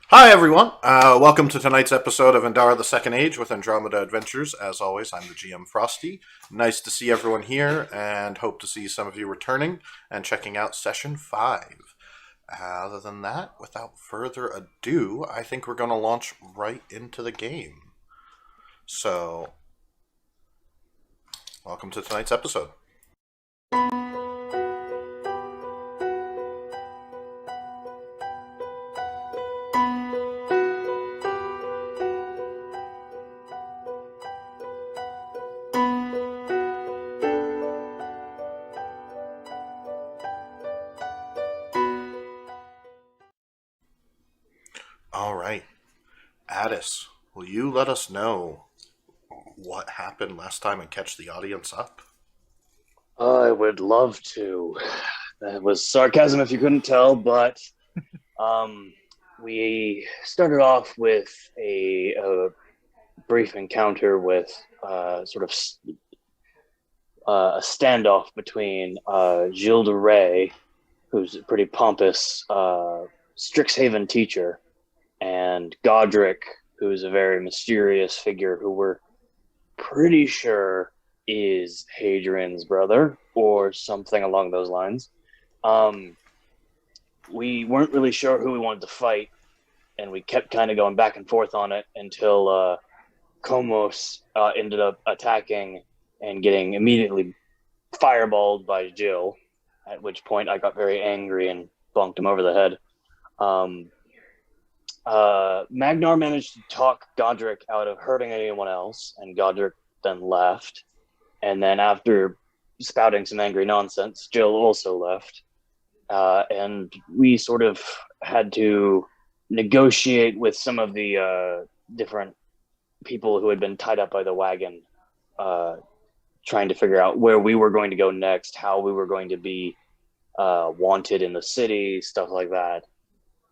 Hi, everyone. Welcome to tonight's episode of Endara the Second Age with Andromeda Adventures. As always, I'm the GM Frosty. Nice to see everyone here and hope to see some of you returning and checking out session 5. Other than that, without further ado, I think we're going to launch right into the game. So, welcome to tonight's episode. All right. Addis, will you let us know what happened last time and catch the audience up? I would love to. That was sarcasm if you couldn't tell, but um, we started off with a brief encounter with a standoff between Gilles de Rais, who's a pretty pompous Strixhaven teacher, and Godric, who's a very mysterious figure who we're pretty sure is Hadrian's brother or something along those lines. Um, we weren't really sure who we wanted to fight, and we kept kind of going back and forth on it until Komos ended up attacking and getting immediately fireballed by Jill, at which point I got very angry and bonked him over the head. Um, Magnar managed to talk Godric out of hurting anyone else, and Godric then left. And then after spouting some angry nonsense, Jill also left. And we sort of had to negotiate with some of the different people who had been tied up by the wagon, uh, trying to figure out where we were going to go next, how we were going to be wanted in the city, stuff like that.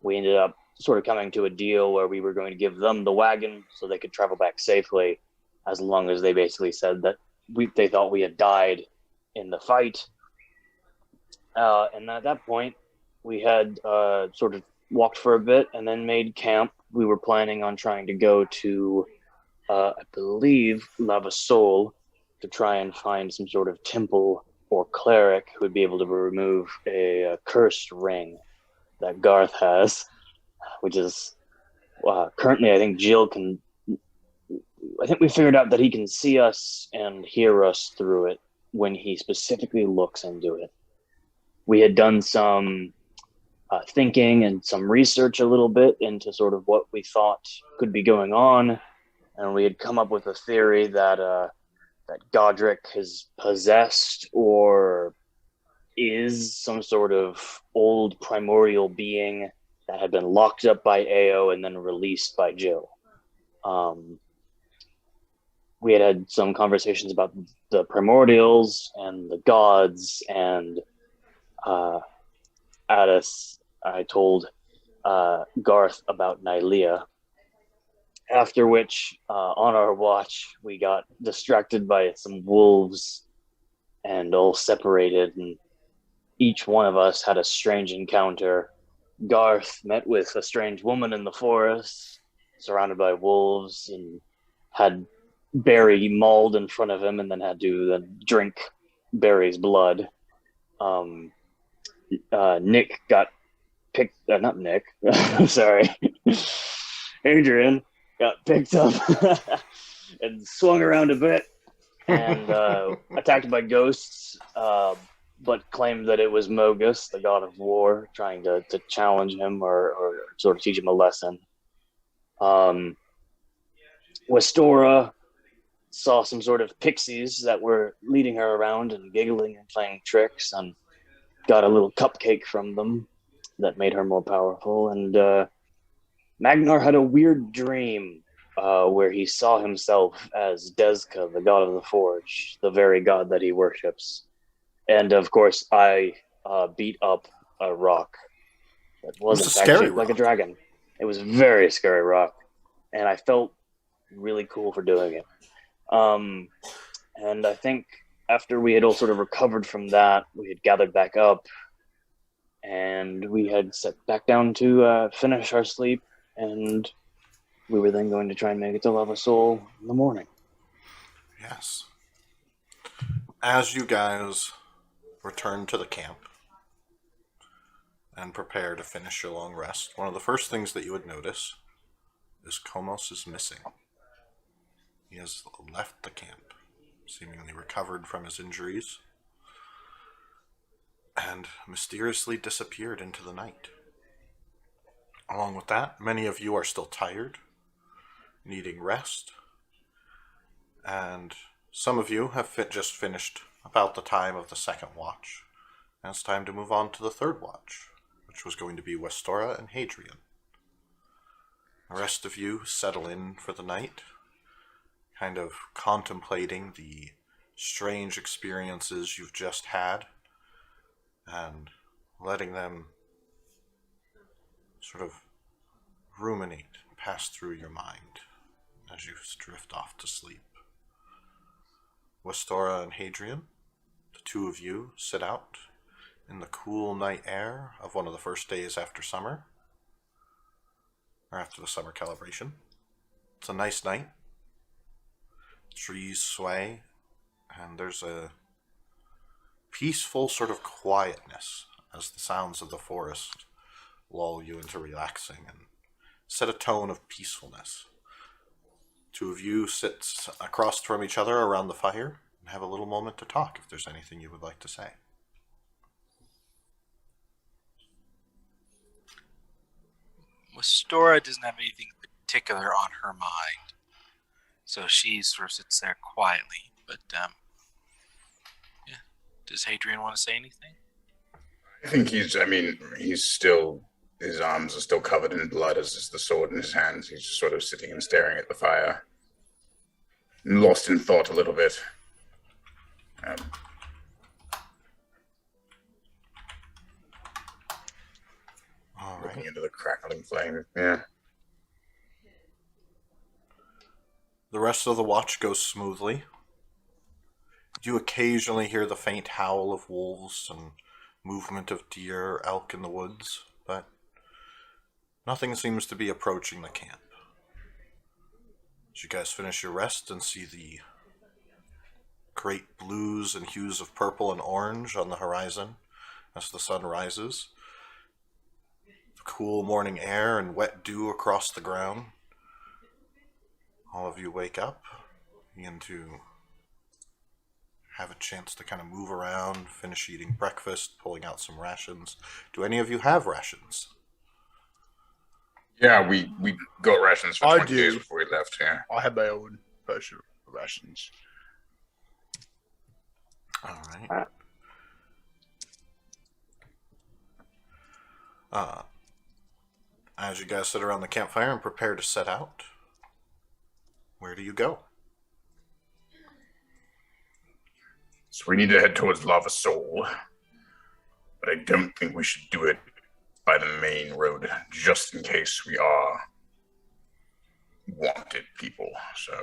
We ended up sort of coming to a deal where we were going to give them the wagon so they could travel back safely, as long as they basically said that they thought we had died in the fight. And at that point, we had sort of walked for a bit and then made camp. We were planning on trying to go to, I believe, Lava Soul to try and find some sort of temple or cleric who would be able to remove a cursed ring that Garth has, which is currently, I think Jill can. I think we figured out that he can see us and hear us through it when he specifically looks into it. We had done some thinking and some research a little bit into sort of what we thought could be going on, and we had come up with a theory that Godric is possessed or is some sort of old primordial being that had been locked up by Ao and then released by Jill. Um, we had some conversations about the primordials and the gods, and uh, Addis, I told Garth about Nylea. After which, on our watch, we got distracted by some wolves and all separated, and each one of us had a strange encounter. Garth met with a strange woman in the forest, surrounded by wolves, and had Barry mauled in front of him, and then had to then drink Barry's blood. Um, Nick got picked, not Nick, I'm sorry, Adrian got picked up and swung around a bit and attacked by ghosts, but claimed that it was Mogus, the god of war, trying to challenge him or sort of teach him a lesson. Um, Westora saw some sort of pixies that were leading her around and giggling and playing tricks, and got a little cupcake from them that made her more powerful. And Magnar had a weird dream where he saw himself as Dezka, the god of the forge, the very god that he worships. And of course, I beat up a rock that It was was a in fact scary shaped like a rock. dragon. It was a very scary rock, and I felt really cool for doing it. Um, and I think after we had all sort of recovered from that, we had gathered back up and we had set back down to finish our sleep. and we were then going to try and make it to Lava Soul in the morning. Yes. As you guys return to the camp and prepare to finish your long rest, one of the first things that you would notice is Komos is missing. He has left the camp, seemingly recovered from his injuries, and mysteriously disappeared into the night. Along with that, many of you are still tired, needing rest, and some of you have just finished about the time of the second watch, and it's time to move on to the third watch, which was going to be Westora and Hadrian. The rest of you settle in for the night, kind of contemplating the strange experiences you've just had, and letting them sort of ruminate, pass through your mind as you drift off to sleep. Westora and Hadrian, the two of you sit out in the cool night air of one of the first days after summer, or after the summer calibration. It's a nice night. Trees sway, and there's a peaceful sort of quietness as the sounds of the forest lull you into relaxing and set a tone of peacefulness. Two of you sit across from each other around the fire and have a little moment to talk if there's anything you would like to say. Westora doesn't have anything particular on her mind, so she sort of sits there quietly. But yeah, does Hadrian want to say anything? I think he's still, his arms are still covered in blood as is the sword in his hands. He's just sort of sitting and staring at the fire, lost in thought a little bit. All Looking right. into the crackling flame. Yeah. The rest of the watch goes smoothly. You occasionally hear the faint howl of wolves and movement of deer or elk in the woods, but nothing seems to be approaching the camp. As you guys finish your rest and see the great blues and hues of purple and orange on the horizon as the sun rises, the cool morning air and wet dew across the ground, all of you wake up, begin to have a chance to kind of move around, finish eating breakfast, pulling out some rations. Do any of you have rations? Yeah, we got rations for I 20 do. days before we left, yeah. I have my own personal rations. All right. As you guys sit around the campfire and prepare to set out, where do you go? So we need to head towards Lava Soul, but I don't think we should do it by the main road, just in case we are wanted people. So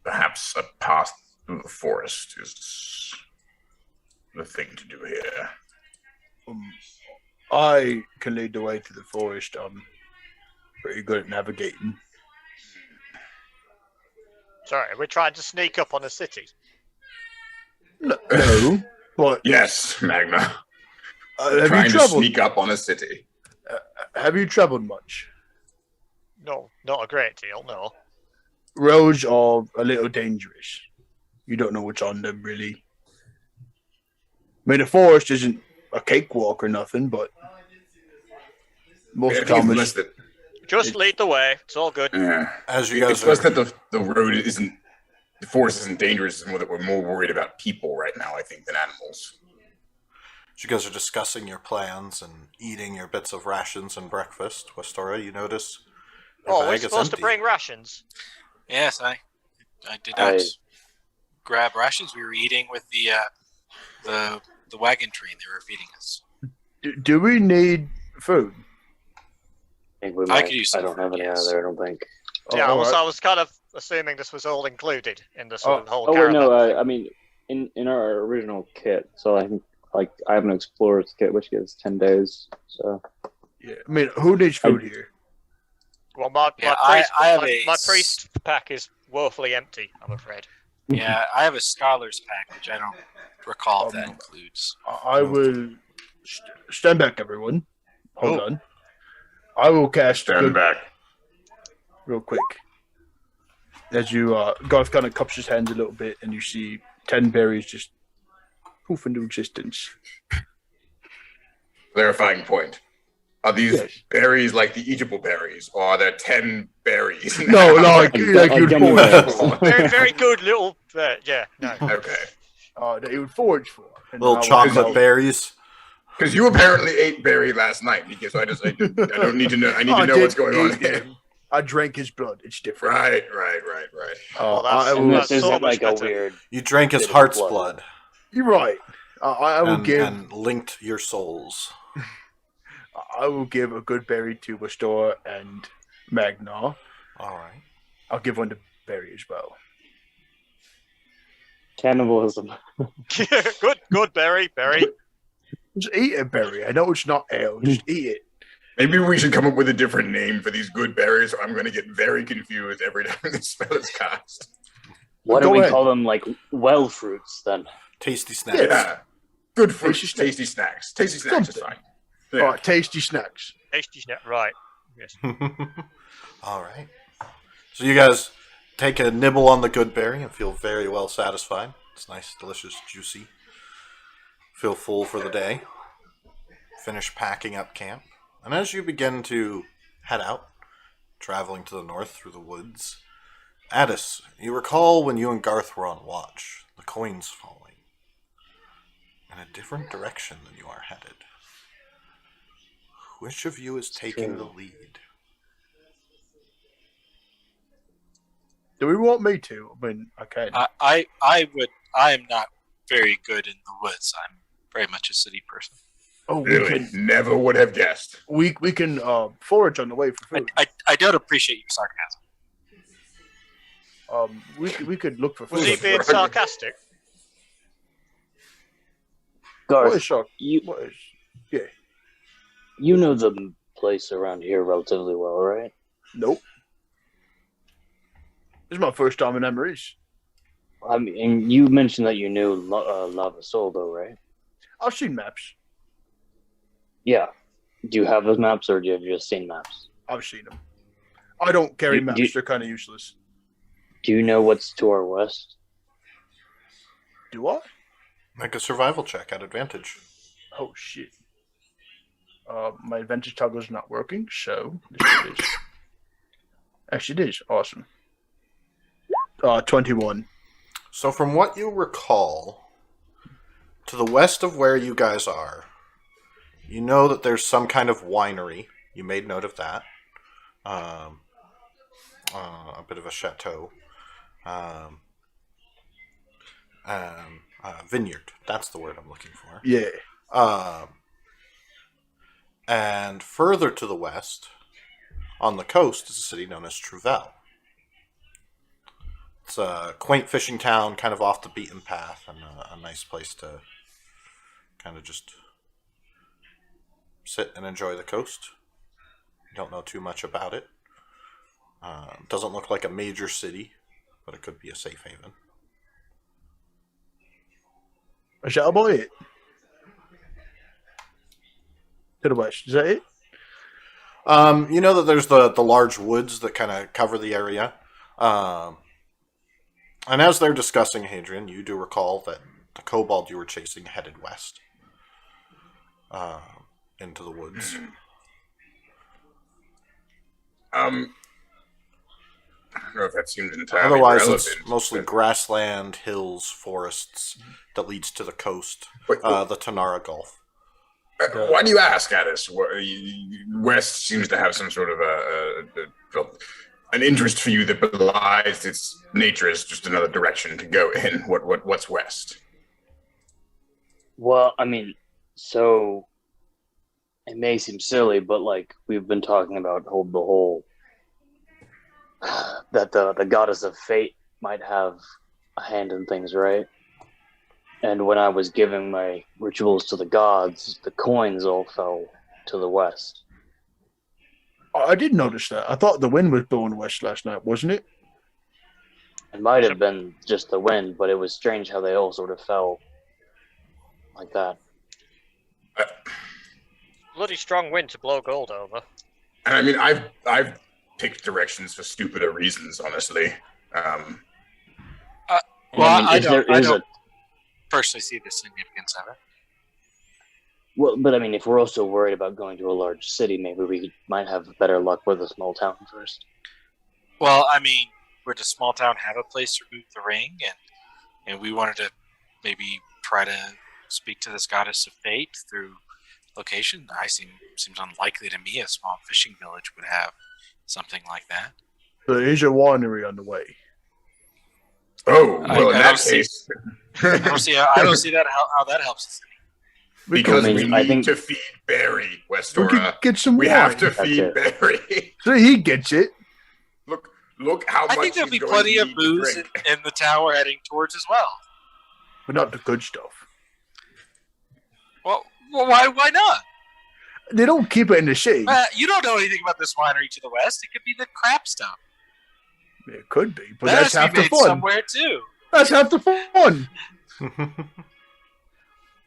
perhaps a path through the forest is the thing to do here. I can lead the way to the forest. I'm pretty good at navigating. Sorry, we're trying to sneak up on a city. No, but Yes, Magna. have you Trying to traveled? sneak up on a city. Have you traveled much? No, not a great deal, no. Roads are a little dangerous. You don't know what's on them, really. I mean, the forest isn't a cakewalk or nothing, but most I of think the time it's less it's that, Just lead the way. It's all good. As you guys it's less that the road isn't, the forest isn't dangerous, and that we're more worried about people right now, I think, than animals. as you guys are discussing your plans and eating your bits of rations and breakfast, Westora, you notice your Oh, we're bag is supposed to empty. bring rations. Yes, I did not grab rations. We were eating with the wagon train. They were feeding us. Do we need food? I think we I might. could use I some don't have food, any yes. either, I don't think. Yeah, all I right. was kind of assuming this was all included in the sort of whole Oh, wait, caravan. no, I mean, in our original kit, so I think, like, I have an explorer's kit, which gives 10 days, so. Yeah. I mean, who needs food here? Oh, my Yeah, priest, I have my priest pack is woefully empty, I'm afraid. Yeah, I have a scholar's pack, which I don't recall if that Um, includes. I will stand back, everyone. Hold Oh. on. I will cast Stand good back. real quick. As you, Garth kind of cups his hands a little bit, and you see 10 berries just poof into existence. Clarifying point. Are these Yes. berries like the eatable berries, or are there 10 berries? No, like you'd gummy forage bears. for. Very, very good little. Yeah, no. Okay. That you would forage for. And Little I will- chocolate berries. Because you apparently ate berry last night, because I don't need to know. I need to know what's going on here. I drank his blood. It's different. Right. Well, that's- I will, And that's this so isn't much like a better. weird. You drank his Bit of heart's blood. blood you're right. I will give. and linked your souls. I will give a good berry to Bastor and Magna. All right. I'll give one to Berry as well. Cannibalism. good, Berry. Just eat it, Berry. I know it's not ale. Just eat it. Maybe we should come up with a different name for these good berries, or I'm going to get very confused every time this spell is cast. Why Go don't we ahead. call them like well fruits then? Tasty snacks. Yeah. Good fruits, Tasty tasty snacks. Tasty snacks is Something. fine. Yeah. All right, tasty snacks. Tasty snack. Right. Yes. All right. So you guys take a nibble on the good berry and feel very well satisfied. It's nice, delicious, juicy. Feel full for the day. Finish packing up camp. And as you begin to head out, traveling to the north through the woods, Addis, you recall when you and Garth were on watch, the coins falling in a different direction than you are headed. Which of you is taking the lead? Do we want me to? I mean, I can. I am not very good in the woods. I'm very much a city person. Really? Never would have guessed. We can forage on the way for food. I don't appreciate your sarcasm. We could look for food. Was he being sarcastic? What is Garth, shark? you What is? you know the place around here relatively well, right? Nope. This is my first time in Emery's. I mean, you mentioned that you knew Lava Soul, though, right? I've seen maps. Yeah. Do you have those maps, or do you have just seen maps? I've seen them. I don't carry You- maps. you- They're kind of useless. Do you know what's to our west? Do I? Make a survival check at advantage. Oh shit. My advantage toggle is not working, so this it is. Actually, it is awesome. 21. So, from what you recall, to the west of where you guys are, you know that there's some kind of winery. You made note of that. A bit of a chateau. Vineyard. That's the word I'm looking for. Yeah. And further to the west, on the coast, is a city known as Trouvel. It's a quaint fishing town, kind of off the beaten path, and a nice place to kind of just sit and enjoy the coast. Don't know too much about it. Doesn't look like a major city, but it could be a safe haven. Is that about it? To the west. Is that it? You know that there's the large woods that kind of cover the area. And as they're discussing, Hadrian, you do recall that the kobold you were chasing headed west into the woods. I don't know if that seems entirely Otherwise, relevant. it's mostly but- grassland, hills, forests that leads to the coast, Wait, the Tanara Gulf. why do you ask, Addis? West seems to have some sort of an interest for you that belies its nature as just another direction to go in. What's west? Well, I mean, so it may seem silly, but like we've been talking about the whole that the goddess of fate might have a hand in things, right? And when I was giving my rituals to the gods, the coins all fell to the west. I did notice that. I thought the wind was blowing west last night, wasn't it? It might have been just the wind, but it was strange how they all sort of fell like that. Bloody strong wind to blow gold over. And I mean, I've picked directions for stupider reasons, honestly. Well, I is don't personally see the significance of it. Well, but I mean, if we're also worried about going to a large city, maybe we might have better luck with a small town first. Well, I mean, would a small town have a place to root the ring, and we wanted to maybe try to speak to this goddess of fate through location? Seems unlikely to me a small fishing village would have something like that. There is a winery on the way. Oh, well, in I that don't see- case, I don't see that how that helps us. because I we mean, I need think- to feed Barry, We Westora. can get some We wine. have to That's feed it. Barry. So he gets it. Look how much I think there'll he's be going plenty to of need to booze drink. in the town we're heading towards as well. But not the good stuff. Well, why not? They don't keep it in the shade. You don't know anything about this winery to the west. It could be the crap stuff. It could be, but that that's has half to be the made fun. somewhere too. That's half the fun.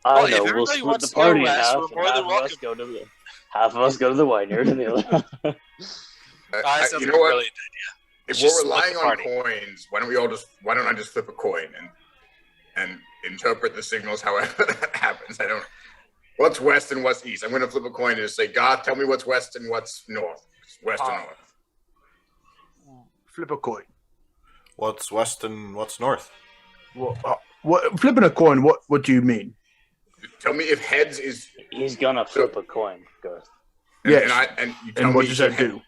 I Well, if know. We'll everybody split wants the to go party in west, half, we're and more half than of welcome. us go to the vineyard, and the other. That sounds You like know a what? brilliant If Just we're split relying the on party. coins, why don't I just flip a coin and interpret the signals however that happens? What's west and what's east? I'm going to flip a coin and just say, God, tell me what's west and what's north. West or north. Flip a coin. What's west and what's north? What flipping a coin? What do you mean? Tell me if heads is. He's gonna flip a coin, Garth. And, Yes. and you tell And me what does that if do?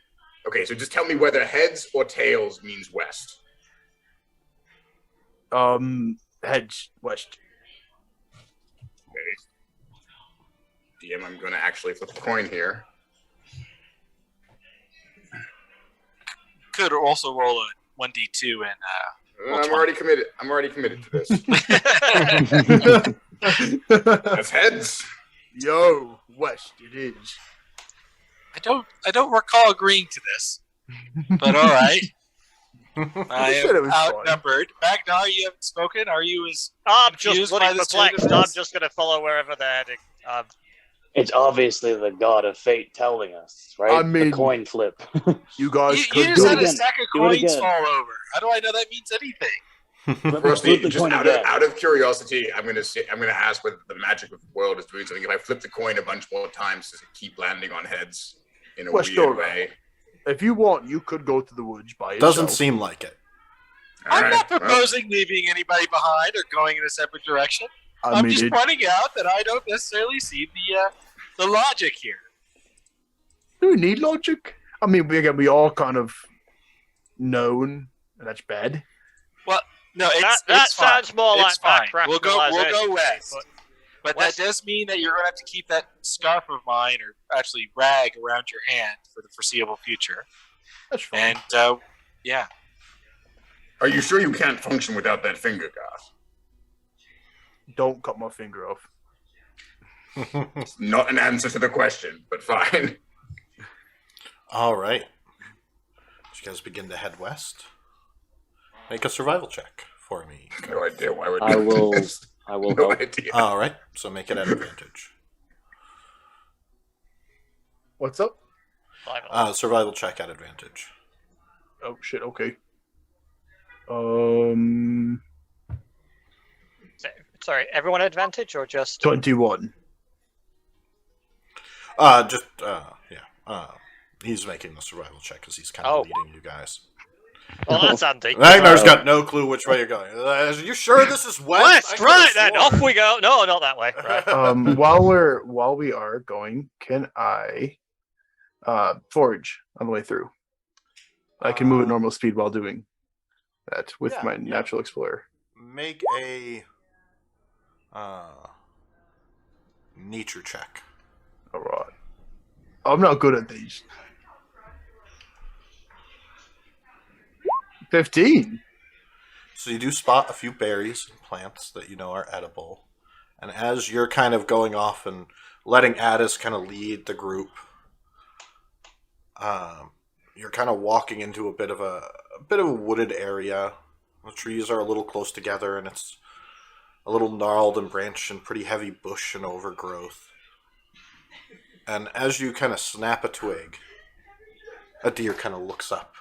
Okay, so just tell me whether heads or tails means west. Heads west. Okay. DM, I'm going to actually flip a coin here. Could also roll a 1d2 and Well, I'm 20. already committed. I'm already committed to this. That's heads. Yo, west it is. I don't recall agreeing to this, but all right. I You said it am was fun. outnumbered. Magnar, you haven't spoken. Are you as I'm just confused by bloody the state of perplexed. I'm this? just going to follow wherever they're heading. It's obviously the god of fate telling us, right? I mean- the coin flip. You guys You could just do had it a again. stack of Do it coins again. fall over. How do I know that means anything? Rusty, the just coin out again. of curiosity, I'm gonna ask whether the magic of the world is doing something. If I flip the coin a bunch more times, does it keep landing on heads in a West weird Dora. way? If you want, you could go to the woods by yourself. Doesn't seem like it. All I'm right, not well, proposing leaving anybody behind or going in a separate direction. I I'm mean, just it, pointing out that I don't necessarily see the logic here. do we need logic? I mean, we all kind of known, and that's bad. No, that it's fine. sounds more It's like fine. We'll go rationalization, west. but- But West- that does mean that you're going to have to keep that scarf of mine, or actually rag, around your hand for the foreseeable future. That's fine. And yeah, Are you sure you can't function without that finger, Garth? Don't cut my finger off. It's not an answer to the question, but fine. All right. So you guys begin to head west. Make a survival check for me. No idea why we're I doing will. this. I will No help. idea. All right. So make it at advantage. What's up? Survival check at advantage. Oh shit. Okay. Sorry, everyone advantage or just 21. He's making the survival check because he's kind Oh. of leading you guys. Well, that's handy. Ragnar's got no clue which way you're going. Are you sure this is west? West, I could've right then. sworn. Off we go. No, not that way. Right. While we are going, can I forage on the way through? I can move at normal speed while doing that with yeah, my yeah. natural explorer. Make a nature check. All right. I'm not good at these. 15. So you do spot a few berries and plants that you know are edible. And as you're kind of going off and letting Addis kind of lead the group, You're kind of walking into a bit of a wooded area. The trees are a little close together, and it's a little gnarled and branched and pretty heavy bush and overgrowth. And as you kind of snap a twig, a deer kind of looks up,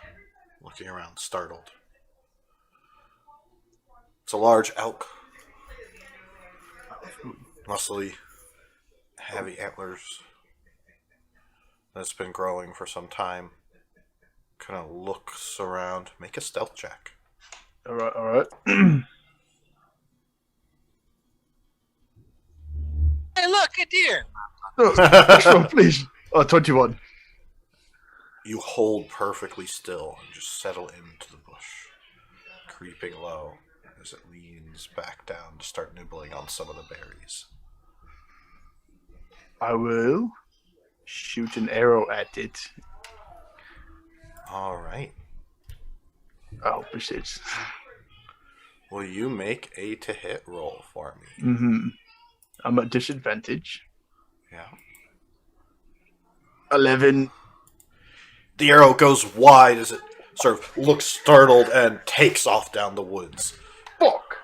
looking around, startled. It's a large elk. Muscly, heavy antlers. That's been growing for some time. Kind of looks around. Make a stealth check. All right. Hey, look, a deer. No, next one, please. Oh, 21. You hold perfectly still and just settle into the bush, creeping low as it leans back down to start nibbling on some of the berries. I will shoot an arrow at it. All right. I hope it hits. Will you make a to hit roll for me? Mm-hmm. I'm at disadvantage. Yeah. 11. The arrow goes wide as it sort of looks startled and takes off down the woods. Fuck!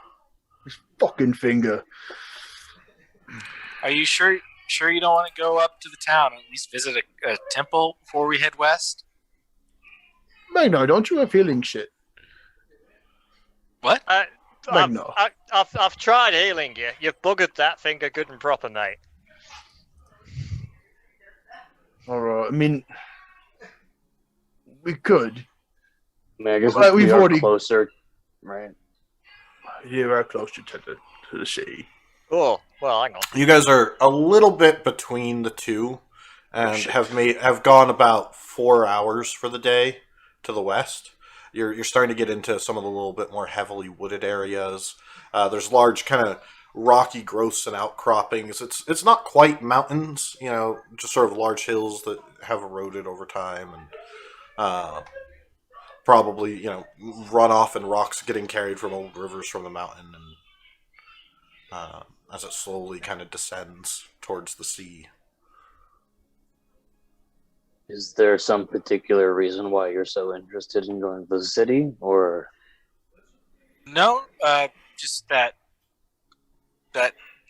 This fucking finger. Are you sure you don't want to go up to the town and at least visit a temple before we head west? Magno, don't you have healing shit? What? Magno. I've tried healing you. You've buggered that finger good and proper, mate. Alright, I mean, we could. I mean, I guess Well, we we've are already- closer, right? You are closer to the city. Oh, well, hang on. You guys are a little bit between the two, and shit. have gone about 4 hours for the day to the west. You're starting to get into some of the little bit more heavily wooded areas. There's large kind of rocky growths and outcroppings. It's not quite mountains, just sort of large hills that have eroded over time, and probably runoff and rocks getting carried from old rivers from the mountain, and as it slowly kind of descends towards the sea. Is there some particular reason why you're so interested in going to the city, or No, just that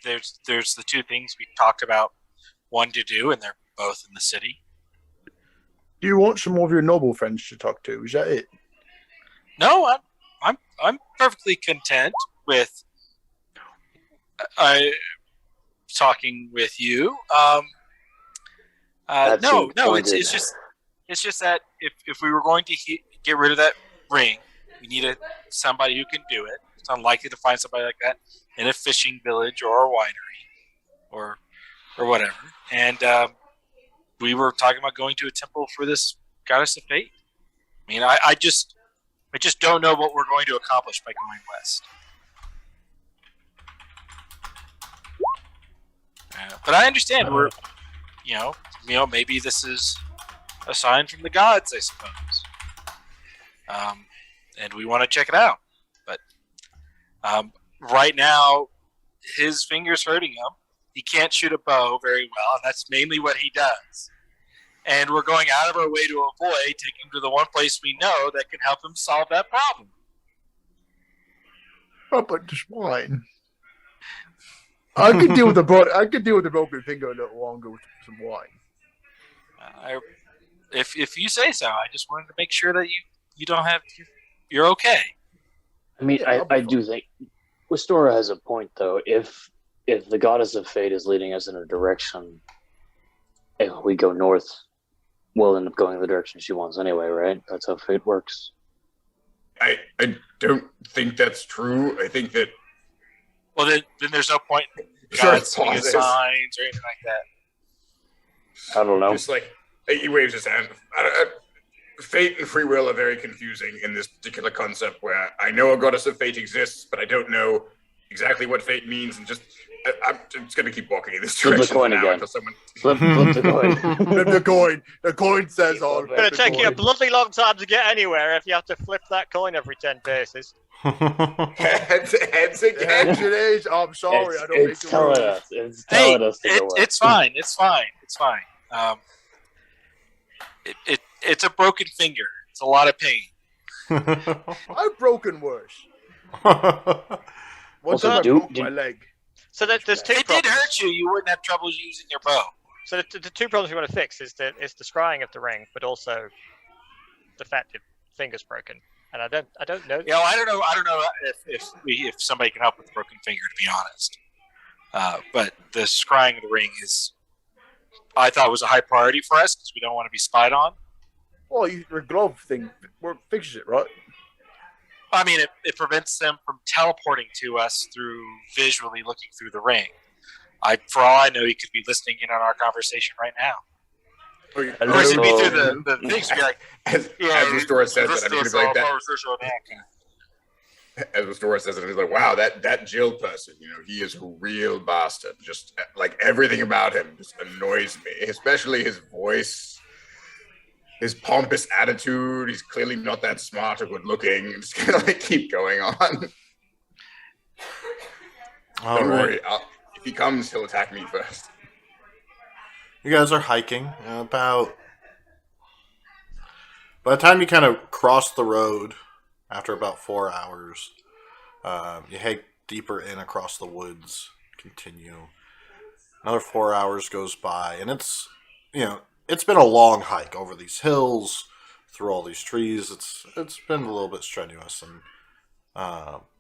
there's the two things we talked about, one to do, and they're both in the city. Do you want some more of your noble friends to talk to? Is that it? No, I'm perfectly content with talking with you. That No, seemed it's pointed. just that if we were going to get rid of that ring, we need somebody who can do it. It's unlikely to find somebody like that in a fishing village or a winery or whatever. And we were talking about going to a temple for this goddess of fate. I mean, I just don't know what we're going to accomplish by going west. But I understand we're, maybe this is a sign from the gods, I suppose. And we want to check it out. But right now, his finger's hurting him. He can't shoot a bow very well, and that's mainly what he does. And we're going out of our way to avoid taking him to the one place we know that can help him solve that problem. Oh, but just wine. I could deal with the broken finger a little longer with some wine. If you say so, I just wanted to make sure that you don't have you're okay. I mean, Yeah, I do think Wistora has a point, though. If the goddess of fate is leading us in a direction, if we go north, we'll end up going in the direction she wants anyway, right? That's how fate works. I don't think that's true. I think that Well, then there's no point in Sure, God sending us pauses. signs or anything like that. I don't know. just like he waves his hand. Fate and free will are very confusing in this particular concept where I know a goddess of fate exists, but I don't know exactly what fate means, and I'm just going to keep walking in this Flip the direction coin for now again. until someone. Flip the coin. Flip the coin. The coin says all. It's going to take you a bloody long time to get anywhere if you have to flip that coin every 10 paces. heads again. Heads it is. I'm sorry. I don't make It's the telling rules. us. It's telling us to go west. It's fine. It's fine. It's a broken finger. It's a lot of pain. I've broken worse. One Also, time I do- broke my leg. So there's two If it did problems. hurt you, you wouldn't have trouble using your bow. So the two problems we want to fix is the scrying of the ring, but also the fact that finger's broken. And I don't know. You know, I don't know if somebody can help with the broken finger, to be honest. But the scrying of the ring I thought was a high priority for us because we don't want to be spied on. Well, your glove thing fixes it, right? I mean, it prevents them from teleporting to us through visually looking through the ring. For all I know, he could be listening in on our conversation right now. Of course, it'd be through the things. Be like, As Restorer says it, I'm gonna be like that. As Restorer says it, he's like, "Wow, that Jill person, he is a real bastard. Just like everything about him just annoys me, especially his voice." His pompous attitude. He's clearly not that smart or good looking. I'm just gonna keep going on. Don't worry. If he comes, he'll attack me first. You guys are hiking by the time you kind of cross the road after about 4 hours, you head deeper in across the woods, continue. Another 4 hours goes by, and it's been a long hike over these hills, through all these trees. It's been a little bit strenuous, and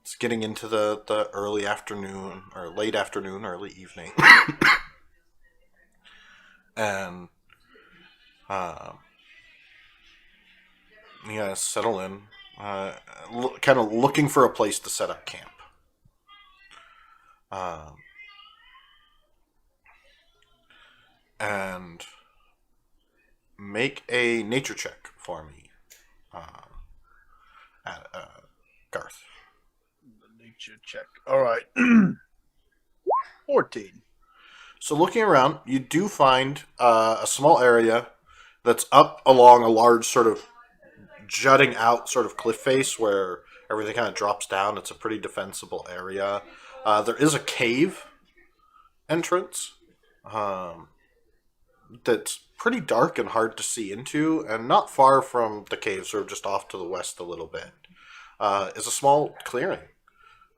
it's getting into the early afternoon, or late afternoon, early evening. And you guys settle in, kind of looking for a place to set up camp. And make a nature check for me, Garth. Nature check. All right. 14. So looking around, you do find a small area that's up along a large sort of jutting out sort of cliff face where everything kind of drops down. It's a pretty defensible area. There is a cave entrance that's pretty dark and hard to see into, and not far from the cave, sort of just off to the west a little bit, is a small clearing.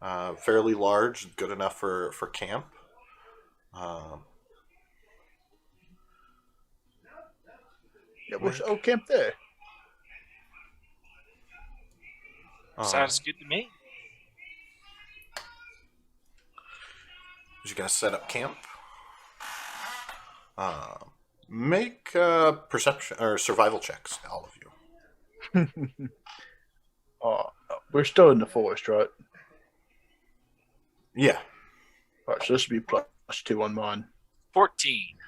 Fairly large, good enough for camp. Yeah, we'll camp there. Sounds good to me. You guys set up camp. Make perception or survival checks, all of you. We're still in the forest, right? Yeah. All right, so this would be +2 on mine. 14.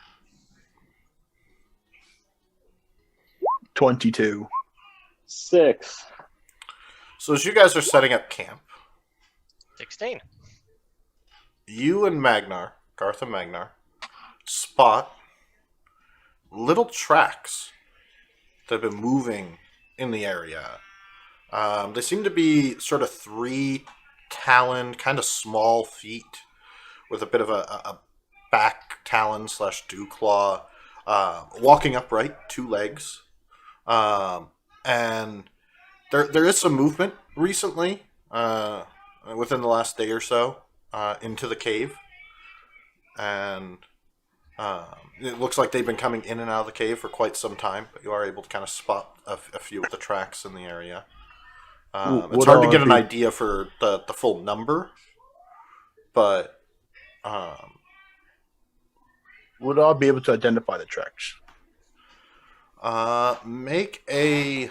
22. 6. So as you guys are setting up camp, 16. you and Garth and Magnar, spot little tracks that have been moving in the area. They seem to be sort of 3-taloned, kind of small feet with a bit of a back talon / dew claw, walking upright, 2 legs. And there is some movement recently, within the last day or so, into the cave. And it looks like they've been coming in and out of the cave for quite some time, but you are able to kind of spot a few of the tracks in the area. It's hard to get an idea for the full number, but would I be able to identify the tracks? make a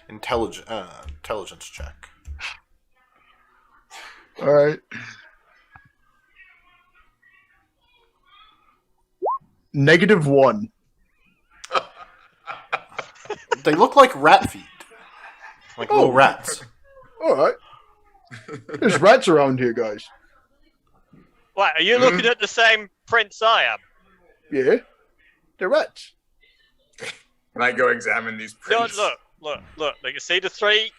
intelligence check. All right. -1. They look like rat feet, like little rats. All right. There's rats around here, guys. What, are you looking at the same prints I am? Yeah, they're rats. Can I go examine these prints? Look. You can see the 3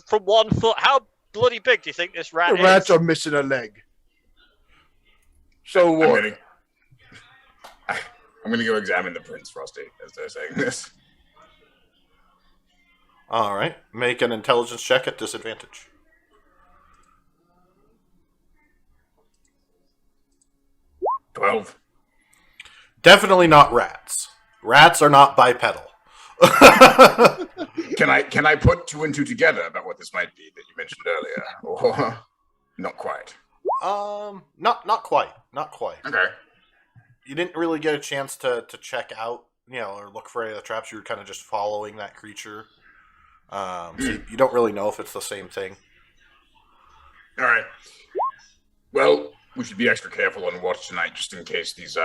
from 1 foot. How bloody big do you think this rat The is? rats are missing a leg. So what? I'm gonna go examine the prints, Frosty, as they're saying this. All right. Make an intelligence check at disadvantage. $12. Definitely not rats. Rats are not bipedal. Can I put two and two together about what this might be that you mentioned earlier, or not quite? Not quite. Not quite. Okay. You didn't really get a chance to check out, or look for any of the traps. You were kind of just following that creature. So you don't really know if it's the same thing. All right. Well, we should be extra careful on watch tonight, just in case these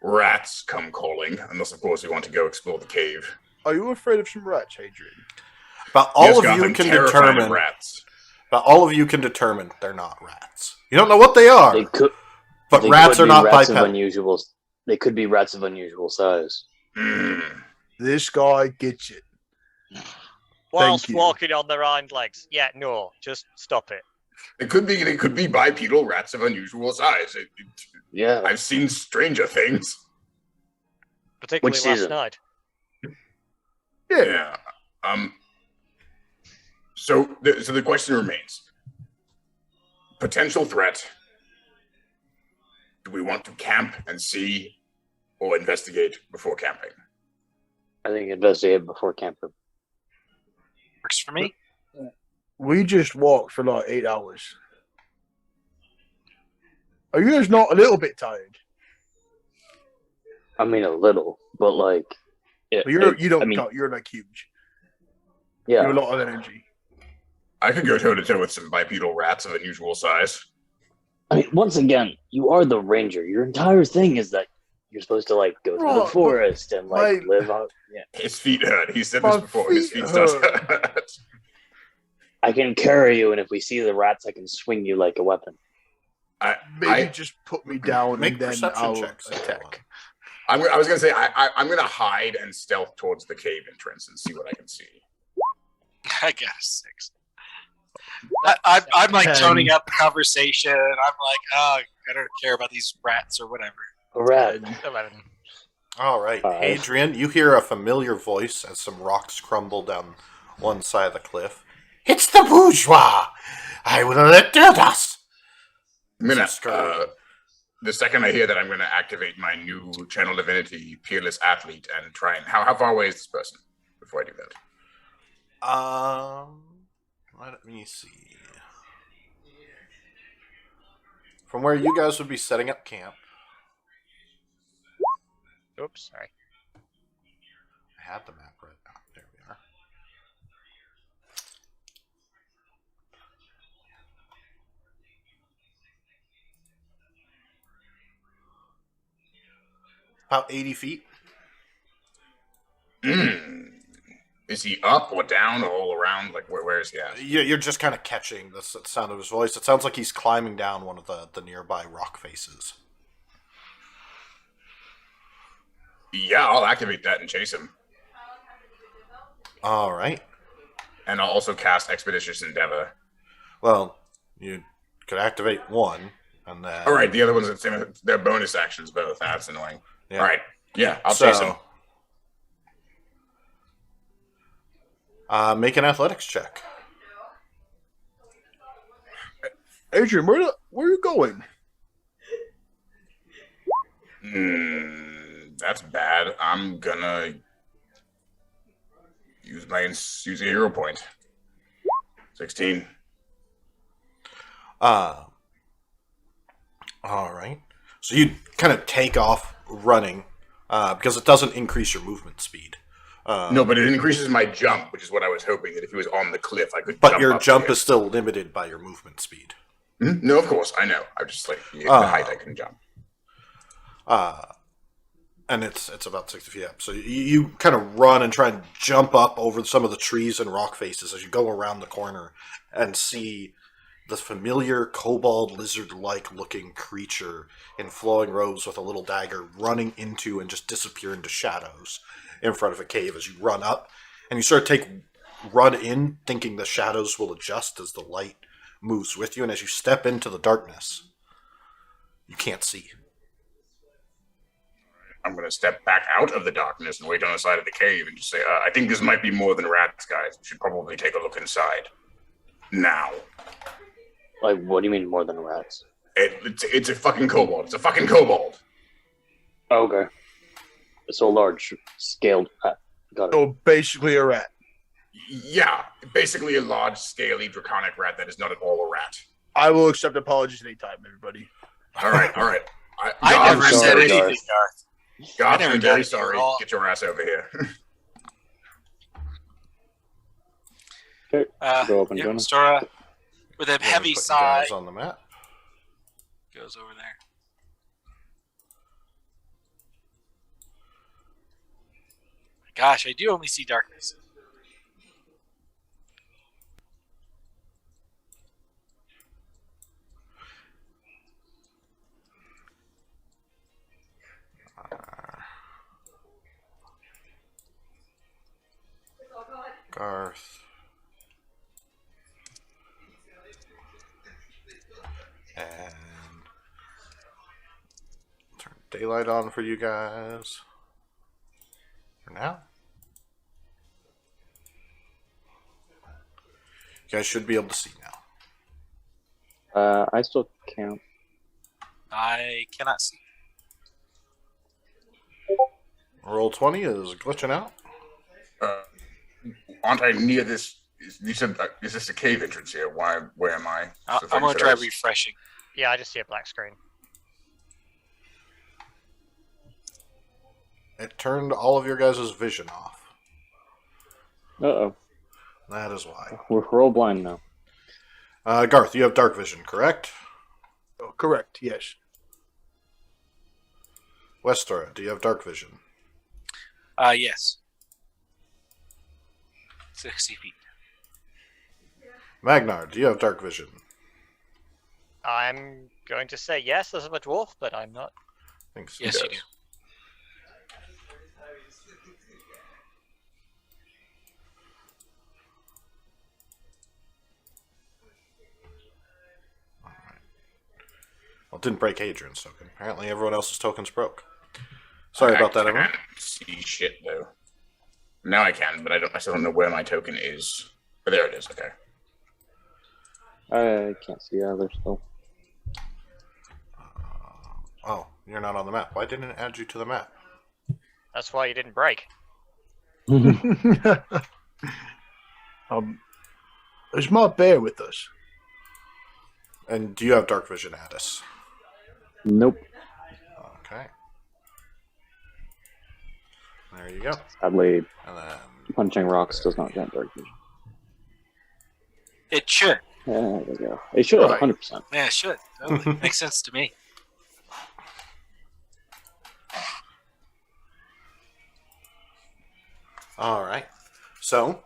rats come calling. Unless, of course, we want to go explore the cave. Are you afraid of some rats, Adrian? But all Yes, of Gotham, you can terrified of determine. rats. But all of you can determine they're not rats. You don't know what they are. They could. But They rats could are be not rats of bipedal. unusual. They could be rats of unusual size. This guy gets it. Whilst you. walking on their hind legs. Yeah, no, just stop it. They could be bipedal rats of unusual size. Yeah. I've seen stranger things. Particularly Which last season? night. Yeah. So the question remains: potential threat. Do we want to camp and see, or investigate before camping? I think investigate before camping. Works for me. We just walked for like 8 hours. Are you guys not a little bit tired? I mean, a little, but like, You don't count. You're like huge. You have a lot of energy. I could go toe to toe with some bipedal rats of unusual size. I mean, once again, you are the ranger. Your entire thing is that you're supposed to like go through the forest and like live out. Yeah. His feet hurt. He said this before. His feet start to hurt. I can carry you, and if we see the rats, I can swing you like a weapon. Maybe just put me down Make and then perception I'll checks. attack. I was gonna say I'm gonna hide and stealth towards the cave entrance and see what I can see. I got a 6. I'm like 10. toning up the conversation. I'm like, oh, I don't care about these rats or whatever. A rat. 11. All right, 5. Adrian, you hear a familiar voice as some rocks crumble down one side of the cliff. It's the bourgeois! I will let us! I'm gonna Scurry. the second I hear that, I'm gonna activate my new channel divinity, Peerless Athlete, and try and how far away is this person before I do that? Let me see. From where you guys would be setting up camp. Oops, sorry. I had the map right now. There we are. About 80 feet. Is he up or down or all around? Like where is he at? You're just kind of catching the sound of his voice. It sounds like he's climbing down one of the nearby rock faces. Yeah, I'll activate that and chase him. All right. And I'll also cast Expeditious Endeavor. Well, you could activate one, and then... All right, the other ones are the same. They're bonus actions both. That's annoying. Yeah. All right. Yeah, I'll chase him. Make an athletics check. Adrian, where are you going? That's bad. I'm gonna use a hero point. 16. All right. So you kind of take off running because it doesn't increase your movement speed. No, but it increases my jump, which is what I was hoping, that if he was on the cliff, I could But jump your up jump to is still limited by your movement speed. him. No, of course, I know. I'm just like, the height I can jump. And it's about 60 feet up. So you kind of run and try and jump up over some of the trees and rock faces as you go around the corner and see the familiar kobold lizard-like looking creature in flowing robes with a little dagger running into and just disappear into shadows in front of a cave as you run up. And you sort of run in thinking the shadows will adjust as the light moves with you. And as you step into the darkness, you can't see. gonna step back out of the darkness and wait on the side of the cave and just say, I think this might be more than rats, guys. We should probably take a look inside. Now. Like, what do you mean more than rats? It's a fucking kobold. It's a fucking kobold. Okay. It's a large scaled rat. Got it. So basically a rat. Yeah, basically a large, scaly, draconic rat that is not at all a rat. I will accept apologies anytime, everybody. All right. I never said sorry, anything, Garth. Garth. Garth, never I'm got very it sorry. at all. Get your ass over here. Okay. Go up and join us. Stora, with a Let me heavy put you sigh, guys on the map. goes over there. Gosh, I do only see darkness. Garth. And turn daylight on for you guys. For now. You guys should be able to see now. I still can't. I cannot see. Roll 20 is glitching out. Aren't I near this? You said, is this a cave entrance here? Where am I? I'm going to try refreshing. Yeah, I just see a black screen. It turned all of your guys' vision off. Uh-oh. That is why. We're all blind now. Garth, you have dark vision, correct? Oh, correct, yes. Westora, do you have dark vision? Yes. 60 feet. Magnar, do you have dark vision? I'm going to say yes as a dwarf, but I'm not. I think so. Yes, you do. Well, it didn't break Adrian's token. Apparently everyone else's tokens broke. Sorry about that, everyone. I can't see shit though. Now I can, but I still don't know where my token is. But there it is. Okay. I can't see either still. Oh, you're not on the map. Why didn't it add you to the map? That's why you didn't break. There's my bear with us. And do you have dark vision, Addis? Nope. Okay. There you go. Sadly, And then punching rocks does not grant dark vision. It should. Yeah, there we go. It should have Right. 100%. Yeah, it should. Totally. Makes sense to me. all right. So,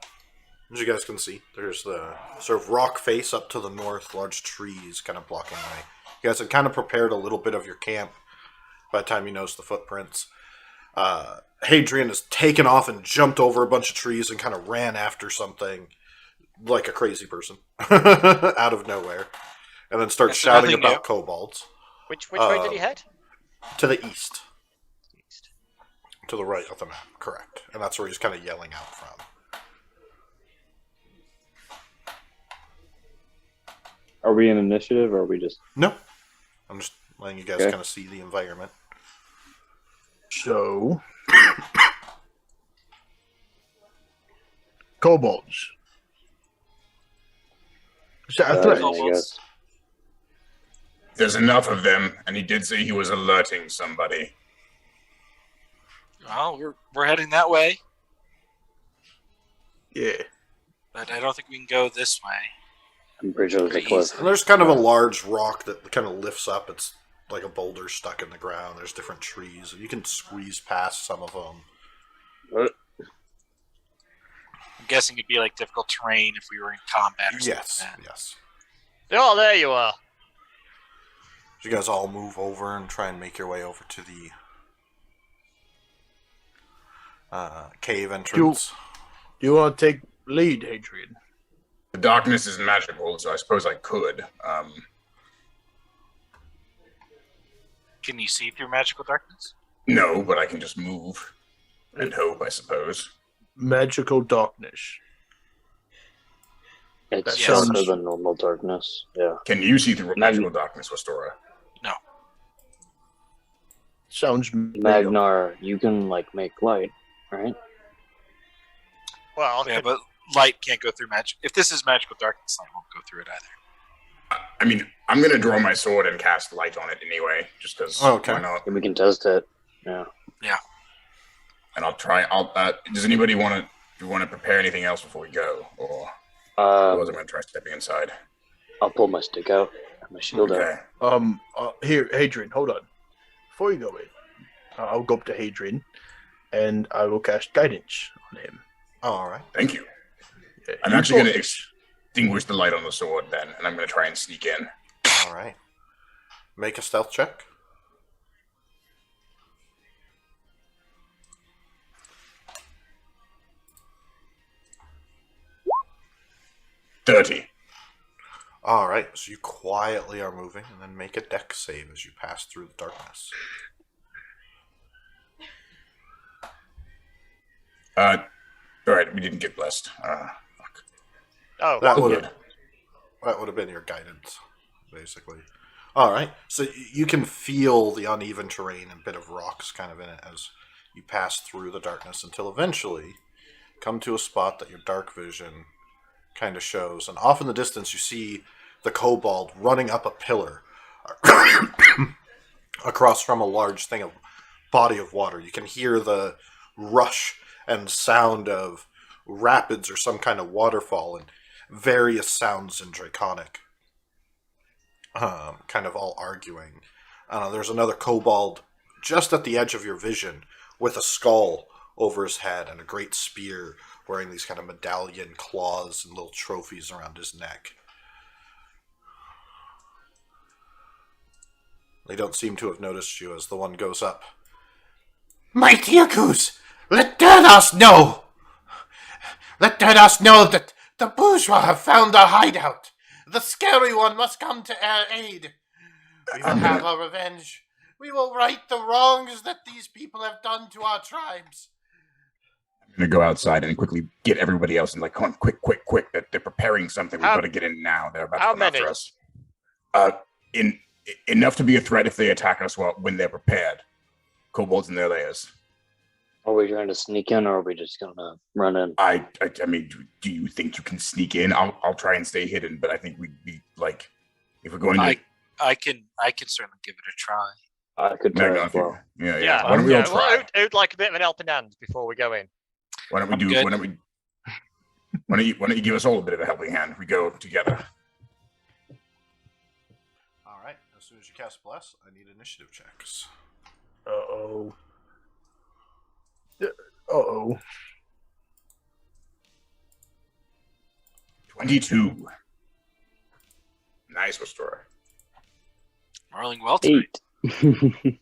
as you guys can see, there's the sort of rock face up to the north, large trees kind of blocking the way. You guys had kind of prepared a little bit of your camp by the time you noticed the footprints. Hadrian has taken off and jumped over a bunch of trees and kind of ran after something like a crazy person out of nowhere. And then starts That's shouting nothing about kobolds. Which way did he head? To the east. East. To the right of the map, correct. And that's where he's kind of yelling out from. Are we in initiative or are we just. No. I'm just letting you guys Okay. kind of see the environment. So, kobolds. Is that a threat? I guess. There's enough of them, and he did say he was alerting somebody. Well, we're heading that way, Yeah. but I don't think we can go this way. I'm pretty sure there's a Pretty cliff. easy. And there's kind of a large rock that kind of lifts up. It's like a boulder stuck in the ground. There's different trees. You can squeeze past some of them. I'm guessing it'd be like difficult terrain if we were in combat or something Yes, like that. yes. Oh, there you are. So you guys all move over and try and make your way over to the cave entrance. Do you want to take lead, Hadrian? The darkness is magical, so I suppose I could. Can you see through magical darkness? No, but I can just move and hope, I suppose. Magical darkness. It's That Yes. darker sounds. than normal darkness. Yeah. Can you see through magical darkness, Wastora? Sounds made up. Magnar, you can like make light, right? Well, Yeah, but light can't go through magic. If this is magical darkness, light won't go through it either. I mean, I'm going to draw my sword and cast light on it anyway, just because Okay. why not? And we can test it. Yeah. And I'll try. Does anybody want to prepare anything else before we go? Or otherwise I'm going to try stepping inside. I'll pull my stick out and my shield out. Okay. Here, Hadrian, hold on. Before you go in, I'll go up to Hadrian, and I will cast guidance on him. All right. Thank you. Yeah, I'm you actually going to focus. extinguish the light on the sword then, and I'm going to try and sneak in. All right. Make a stealth check. Dirty. All right. So you quietly are moving, and then make a dex save as you pass through the darkness. All right, we didn't get blessed. Fuck. oh, That Oh, would good. have been your guidance, basically. All right. So you can feel the uneven terrain and bit of rocks kind of in it as you pass through the darkness until eventually come to a spot that your dark vision kind of shows. And off in the distance, you see the kobold running up a pillar across from a large body of water. You can hear the rush and sound of rapids or some kind of waterfall and various sounds in Draconic, kind of all arguing. There's another kobold just at the edge of your vision with a skull over his head and a great spear, wearing these kind of medallion claws and little trophies around his neck. They don't seem to have noticed you as the one goes up. Mighty Yakus, let Derdos know! Let Derdos know that the bourgeois have found our hideout. The scary one must come to our aid. We will have our revenge. We will right the wrongs that these people have done to our tribes. I'm going to go outside and quickly get everybody else and come on, quick. They're preparing something. We've got to get in now. They're about to how come after many? us. Enough to be a threat if they attack us when they're prepared. Kobolds in their lairs. Are we trying to sneak in, or are we just gonna run in? I mean, do you think you can sneak in? I'll try and stay hidden, but I think we'd be like, if we're going to. I can certainly give it a try. I could try Magnar, as well. Yeah. Why don't we all try? Well, who'd like a bit of an helping hand before we go in? Why don't you give us all a bit of a helping hand? We go together. All right. As soon as you cast Bless, I need initiative checks. Uh-oh. Uh-oh. 22. Nice restore. Rolling well tonight. 8.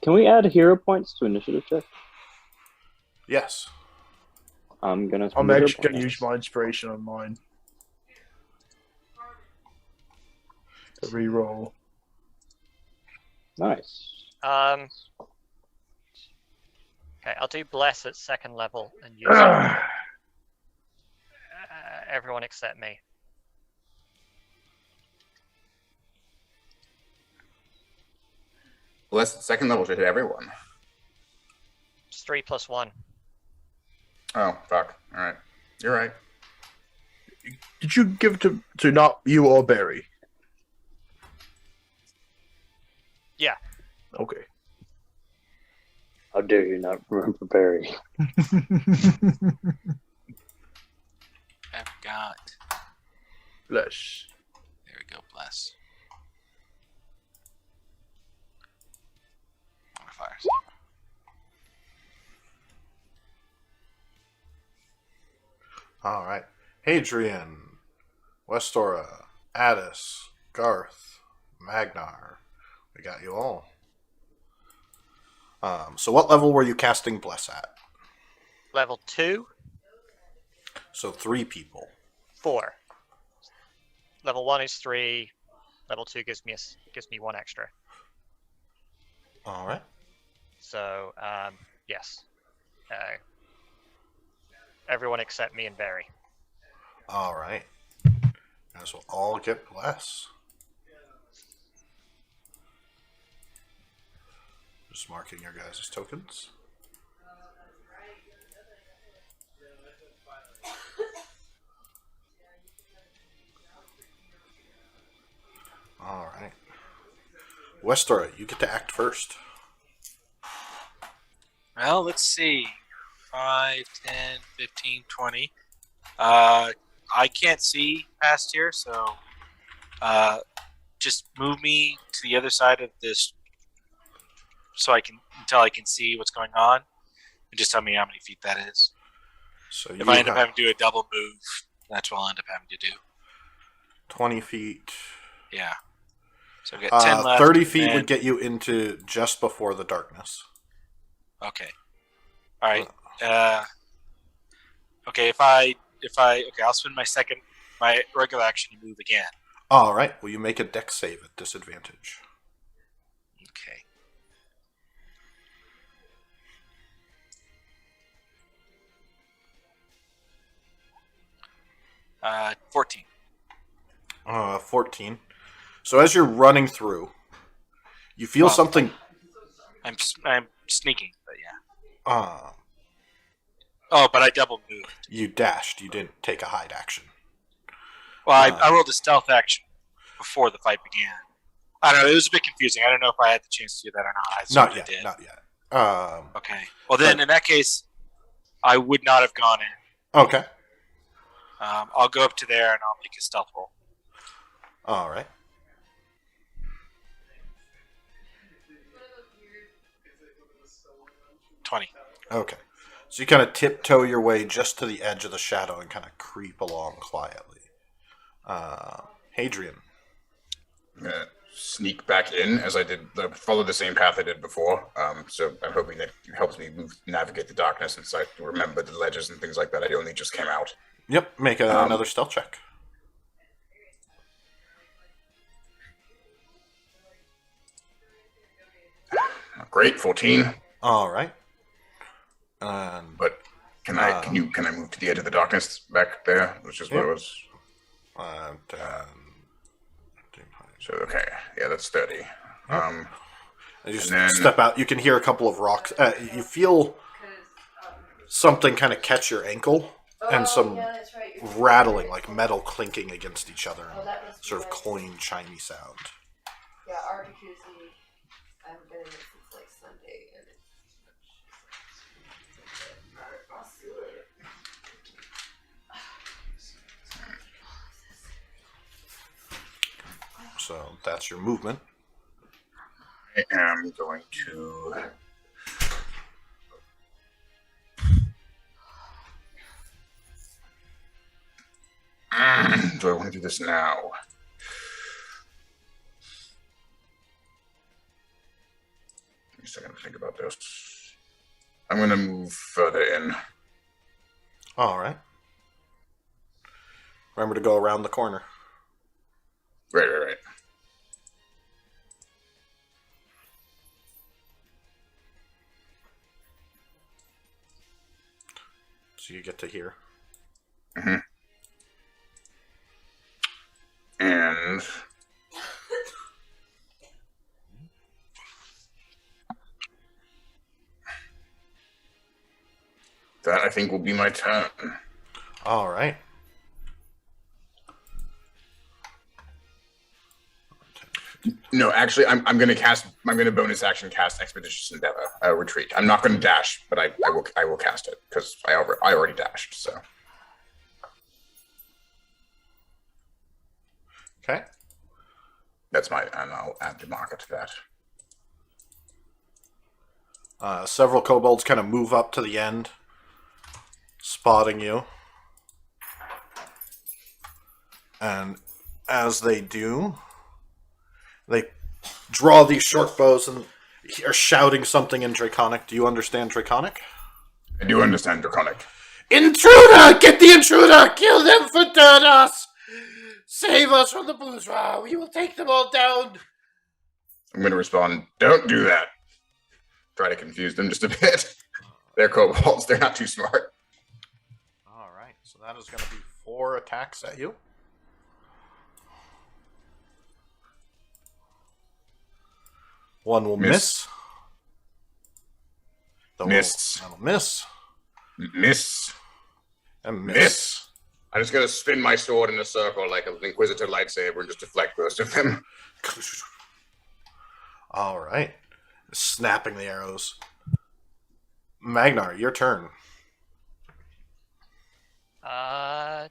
Can we add hero points to initiative check? Yes. I'm gonna. I'm spend hero actually going to points. use my inspiration on mine. To reroll. Nice. Okay, I'll do bless at second level and use everyone except me. Well, that's the second level to hit everyone. It's 3 + 1. Oh, fuck. All right. You're right. Did you give it to not you or Barry? Yeah. Okay. How dare you not remember Barry? I forgot. Bless. There we go. Bless. Modifiers. All right. Hadrian, Westora, Addis, Garth, Magnar. We got you all. So what level were you casting Bless at? Level 2, So 3 people. 4. Level 1 is 3. Level 2 gives me one extra. All right. So yes, everyone except me and Barry. All right. Guys will all get bless. Just marking your guys' tokens. All right. Westora, you get to act first. Well, let's see. 5, 10, 15, 20. I can't see past here, so just move me to the other side of this so until I can see what's going on, and just tell me how many feet that is. So If I end up having to do a double move, that's what I'll end up having to do. 20 feet. Yeah. So I've got 10 left. 30 feet would get you into just before the darkness. Okay. All right. Okay. I'll spend my regular action to move again. All right. Will you make a dex save at disadvantage? Okay. Uh, 14. 14. So as you're running through, you feel something. I'm sneaking, but yeah. Uh, Oh, but I double moved. You dashed. You didn't take a hide action. Well, I rolled a stealth action before the fight began. I don't know. It was a bit confusing. I don't know if I had the chance to do that or not. Not yet. Did. Not yet. Okay. Well, then in that case, I would not have gone in. Okay. I'll go up to there and I'll make a stealth roll. All right. Okay. So you kind of tiptoe your way just to the edge of the shadow and kind of creep along quietly. Hadrian. I'm gonna sneak back in as I did. Follow the same path I did before. So I'm hoping that it helps me navigate the darkness since I remember the ledges and things like that. I only just came out. Yep. Make another stealth check. Great, 14. All right. But can I move to the edge of the darkness back there, which is what it was? So okay, yeah, that's 30. You step out. You can hear a couple of rocks. You feel something kind of catch your ankle, and some rattling, like metal clinking against each other, and sort of clean, chimey sound. Yeah, our jacuzzi. I haven't been in it since like Sunday, and I'll see you later. So that's your movement. I am going to. Do I want to do this now? Give me a second to think about this. I'm going to move further in. All right. Remember to go around the corner. Right. So you get to here. Mm-hmm. And that I think will be my turn. All right. No, actually, I'm going to bonus action cast Expeditious Endeavor, Retreat. I'm not going to dash, but I will cast it because I already dashed. So. Okay. And I'll add the marker to that. Several kobolds kind of move up to the end, spotting you. And as they do, they draw these short bows and are shouting something in Draconic. Do you understand Draconic? I do understand Draconic. Intruder! Get the intruder! Kill them for Durdas! Save us from the bourgeois! We will take them all down! I'm going to respond, don't do that. Try to confuse them just a bit. They're kobolds. They're not too smart. Alright, so that is going to be 4 attacks at you. One will miss. Miss. That'll miss. Miss. And miss. Miss. I'm just going to spin my sword in a circle like an Inquisitor lightsaber and just deflect most of them. Alright. Snapping the arrows. Magnar, your turn. Okay.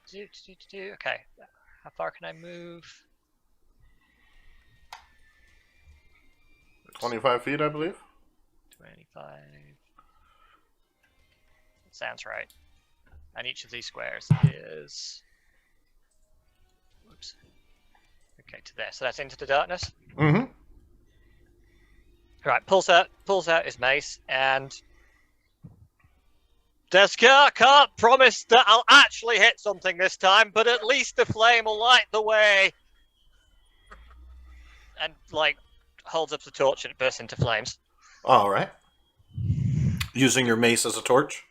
How far can I move? 25 feet, I believe. 25. Sounds right. And each of these squares is... Whoops. Okay, to there. So that's into the darkness. Mm-hmm. Right, pulls out his mace, and... Deska, can't promise that I'll actually hit something this time, but at least the flame will light the way. And, like, holds up the torch and it bursts into flames. Alright. Using your mace as a torch?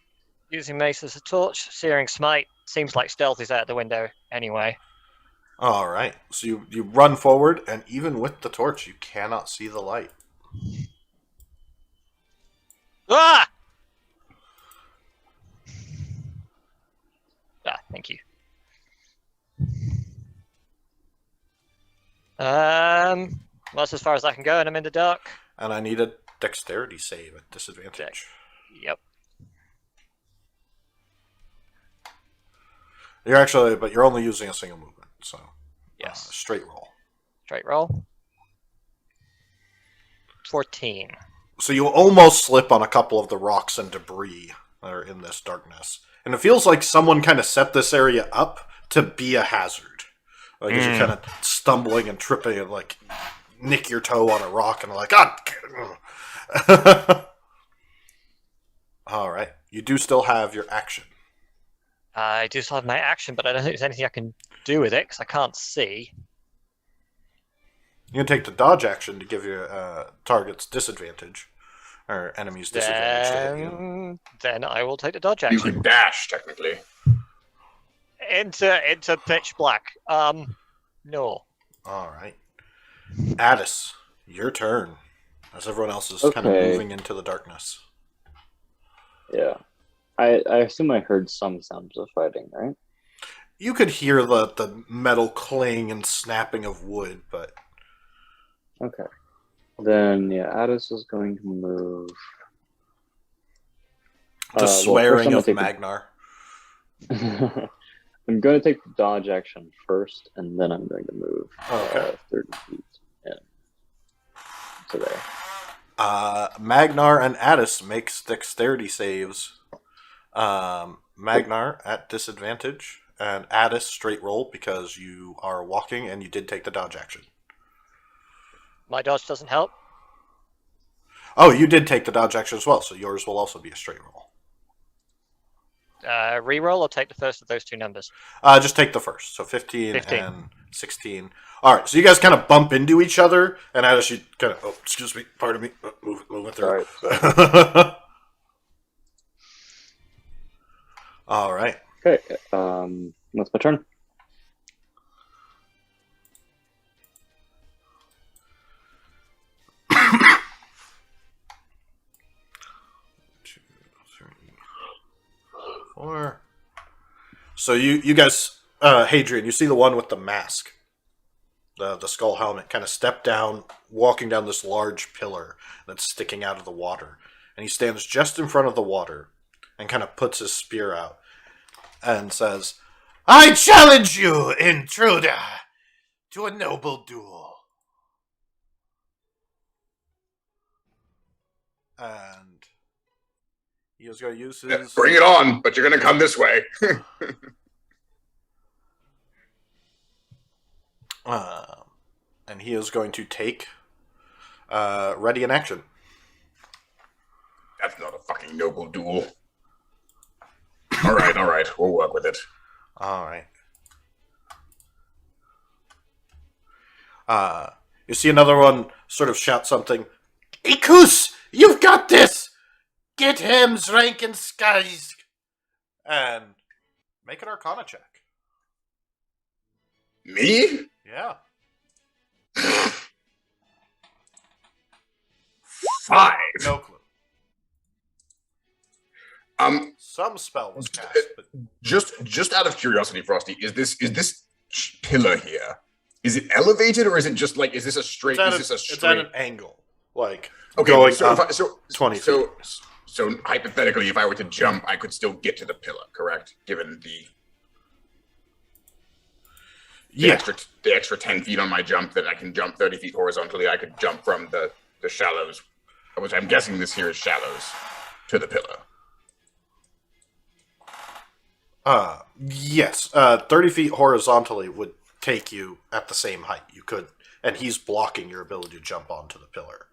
Using mace as a torch, searing smite. Seems like stealth is out the window anyway. Alright. So you run forward, and even with the torch, you cannot see the light. Ah! Thank you. Well, that's as far as I can go, and I'm in the dark. And I need a dexterity save at disadvantage. Yep. But you're only using a single movement, so Yes. straight roll. Straight roll. 14. So you almost slip on a couple of the rocks and debris that are in this darkness. And it feels like someone kind of set this area up to be a hazard. Like as you're kind of stumbling and tripping and like nick your toe on a rock and like, all right. You do still have your action. I do still have my action, but I don't think there's anything I can do with it because I can't see. You can take the dodge action to give your targets disadvantage. Or enemies disadvantage to hit you. Then I will take the dodge You action. could dash, technically. Into pitch black. No. Alright. Addis, your turn. As everyone else is kind of Okay. moving into the darkness. Yeah. I assume I heard some sounds of fighting, right? You could hear the metal cling and snapping of wood, but Okay. Then, yeah, Addis is going to move. the first swearing I'm of Magnar. I'm going to take the dodge action first, and then I'm going to move Okay. 30 feet in to there. Magnar and Addis makes dexterity saves. Magnar at disadvantage, and Addis straight roll because you are walking and you did take the dodge action. My dodge doesn't help. Oh, you did take the dodge action as well, so yours will also be a straight roll. Reroll or take the first of those two numbers? Just take the first, so 15 and 16. All right, so you guys kind of bump into each other, and Addis, you kind of, excuse me, pardon me, moving through. Sorry. All right. Okay, that's my turn. Two, three, four. So you guys, Hadrian, you see the one with the mask, the skull helmet, kind of step down, walking down this large pillar that's sticking out of the water, and he stands just in front of the water, and kind of puts his spear out, and says, "I challenge you, intruder, to a noble duel." And he was going to use Yeah, his... bring it on, but you're going to come this way. And he is going to take ready in action. That's not a fucking noble duel. All right. We'll work with it. All right. You see another one sort of shout something. Ikus, you've got this! Get him, Zrank skies! And make an Arcana check. Me? Yeah. 5. No clue. Some spell was cast, but Just out of curiosity, Frosty, is this pillar here? Is it elevated or is it just like? Is this a straight? it's at an angle, like Okay, going so up if I, 20 so, feet. so hypothetically, if I were to jump, I could still get to the pillar, correct? Given the extra 10 feet on my jump, that I can jump 30 feet horizontally. I could jump from the shallows, which I'm guessing this here is shallows, to the pillar. Yes. 30 feet horizontally would take you at the same height. You could, and he's blocking your ability to jump onto the pillar.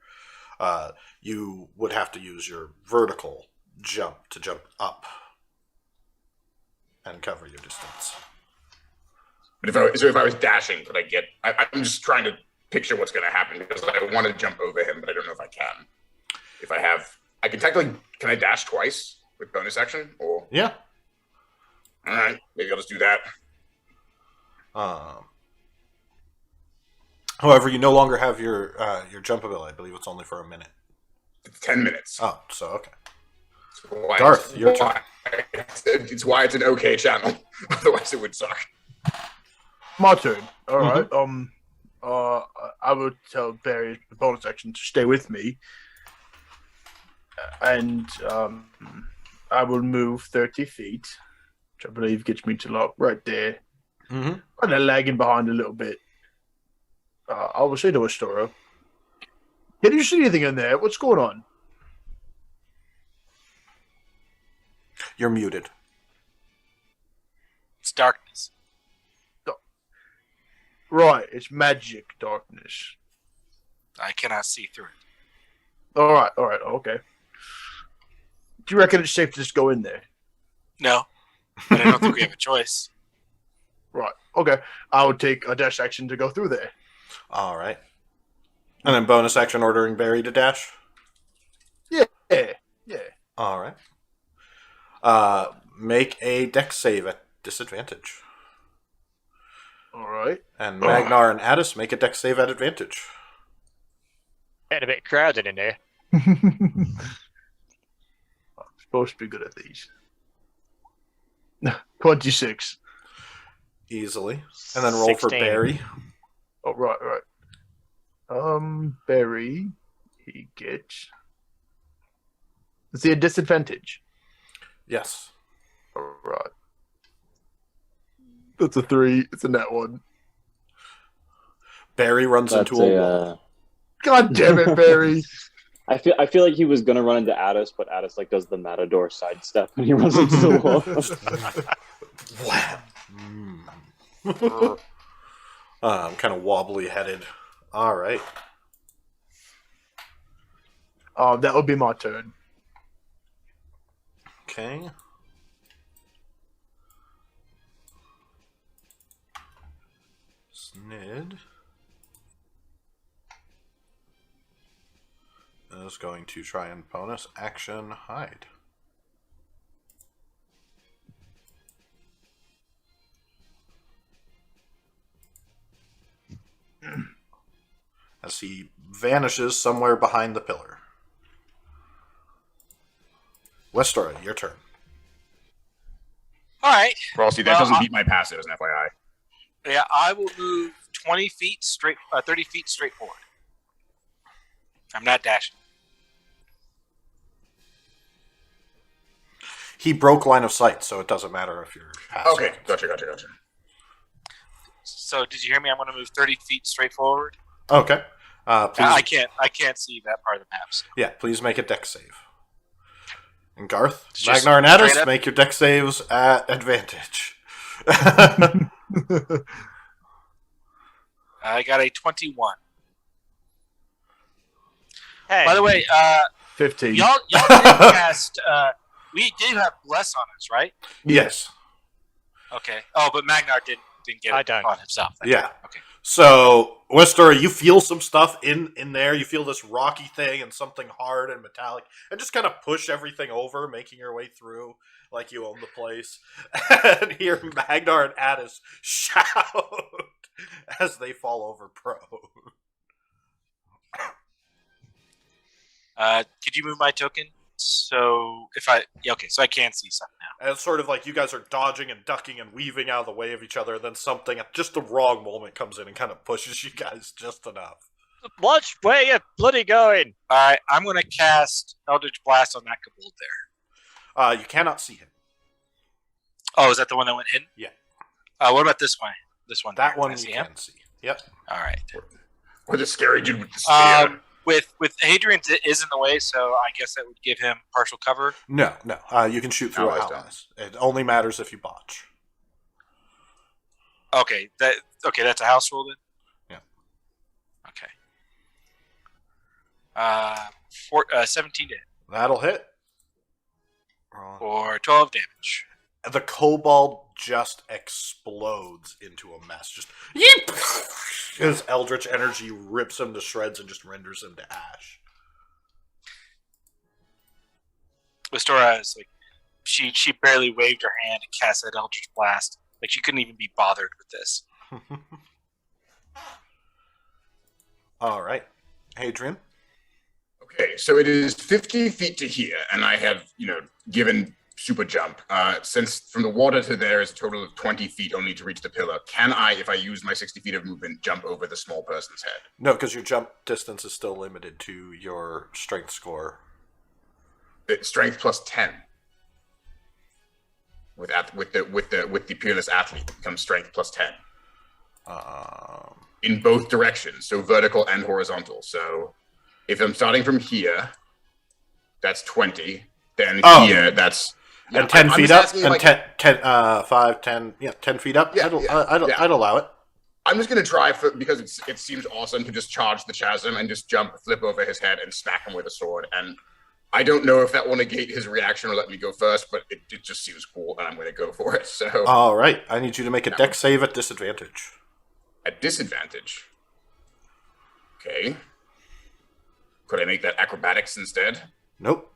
You would have to use your vertical jump to jump up and cover your distance. But if I was dashing, could I get? I'm just trying to picture what's going to happen because I want to jump over him, but I don't know if I can. If I have, I can technically. Can I dash twice with bonus action? Or Yeah. all right, maybe I'll just do that. However, you no longer have your jump ability. I believe it's only for a minute. It's 10 minutes. Oh, so okay. Why, Garth, your turn. It's why it's an okay channel. Otherwise, it would suck. My turn. All right. I would tell Barry the bonus action to stay with me, and I will move 30 feet, which I believe gets me to like right there. Mm-hmm. Kind of lagging behind a little bit. I will say to Astora, can you see anything in there? What's going on? You're muted. It's darkness. Right, it's magic darkness. I cannot see through it. All right, okay. Do you reckon it's safe to just go in there? No, but I don't think we have a choice. Right, okay. I would take a dash action to go through there. All right. And then bonus action ordering Barry to dash. Yeah. All right. Make a dex save at disadvantage. All right. And Magnar and Addis make a dex save at advantage. Getting a bit crowded in here. I'm supposed to be good at these. 26. Easily. And then roll for 16. Barry. Oh, right. Barry, he gets. Is he a disadvantage? Yes. All right. That's a 3. It's a net 1. Barry runs That's into a wall. God damn it, Barry. I feel like he was gonna run into Addis, but Addis like does the Matador sidestep when he runs into the wall. Wham. I'm kind of wobbly headed. All right. That would be my turn. Okay. Snid is going to try and bonus action hide. As he vanishes somewhere behind the pillar. Westora, your turn. All right. Frosty, that doesn't beat my passive, as an FYI. Yeah, I will move 20 feet straight, 30 feet straight forward. I'm not dashing. He broke line of sight, so it doesn't matter if you're passive. Okay, gotcha. So, did you hear me? I'm going to move 30 feet straight forward. Okay. Please, I can't see that part of the map. So. yeah, please make a dex save. And Garth, Just Magnar, and Addis, straight up? make your dex saves at advantage. I got a 21. Hey, By the way, 15. y'all did cast. We did have bless on us, right? Yes. Okay. Oh, but Magnar didn't get I it don't. on himself. Yeah. Okay. So, Westora, you feel some stuff in there. You feel this rocky thing and something hard and metallic, and just kind of push everything over, making your way through like you own the place. And hear Magnar and Addis shout as they fall over prone. Could you move my token? So if I so I can see something now. And it's sort of like you guys are dodging and ducking and weaving out of the way of each other, and then something at just the wrong moment comes in and kind of pushes you guys just enough. Watch where you're bloody going. All right, I'm going to cast Eldritch Blast on that kobold there. You cannot see him. Oh, is that the one that went in? Yeah. What about this one? This one. That there? one Can I you see can him? see. Yep. All right. Or the scary dude with the spear. With Hadrian is in the way, so I guess that would give him partial cover. No. You can shoot through Allies allies. It only matters if you botch. Okay, that's a house rule then. Okay. 17 to hit That'll hit. for 12 damage. The kobold just explodes into a mess. Just his eldritch energy rips him to shreds and just renders him to ash. Listora is like she barely waved her hand and cast that Eldritch Blast. Like she couldn't even be bothered with this. All right, Hadrian. Okay, so it is 50 feet to here, and I have, given super jump. Since from the water to there is a total of 20 feet only to reach the pillar, can I, if I use my 60 feet of movement, jump over the small person's head? No, because your jump distance is still limited to your strength score. It's strength plus 10. With the peerless athlete, it becomes strength plus 10. In both directions, so vertical and horizontal. So if I'm starting from here, that's 20. Then here, that's... Yeah, and 10 feet up, and like, 5, 10, 10 feet up. Yeah, I'd allow it. I'm just going to try, because it seems awesome to just charge the chasm and just jump, flip over his head, and smack him with a sword. And I don't know if that will negate his reaction or let me go first, but it just seems cool, and I'm going to go for it. So, all right. I need you to make a dex save at disadvantage. At disadvantage? Okay. Could I make that acrobatics instead? Nope.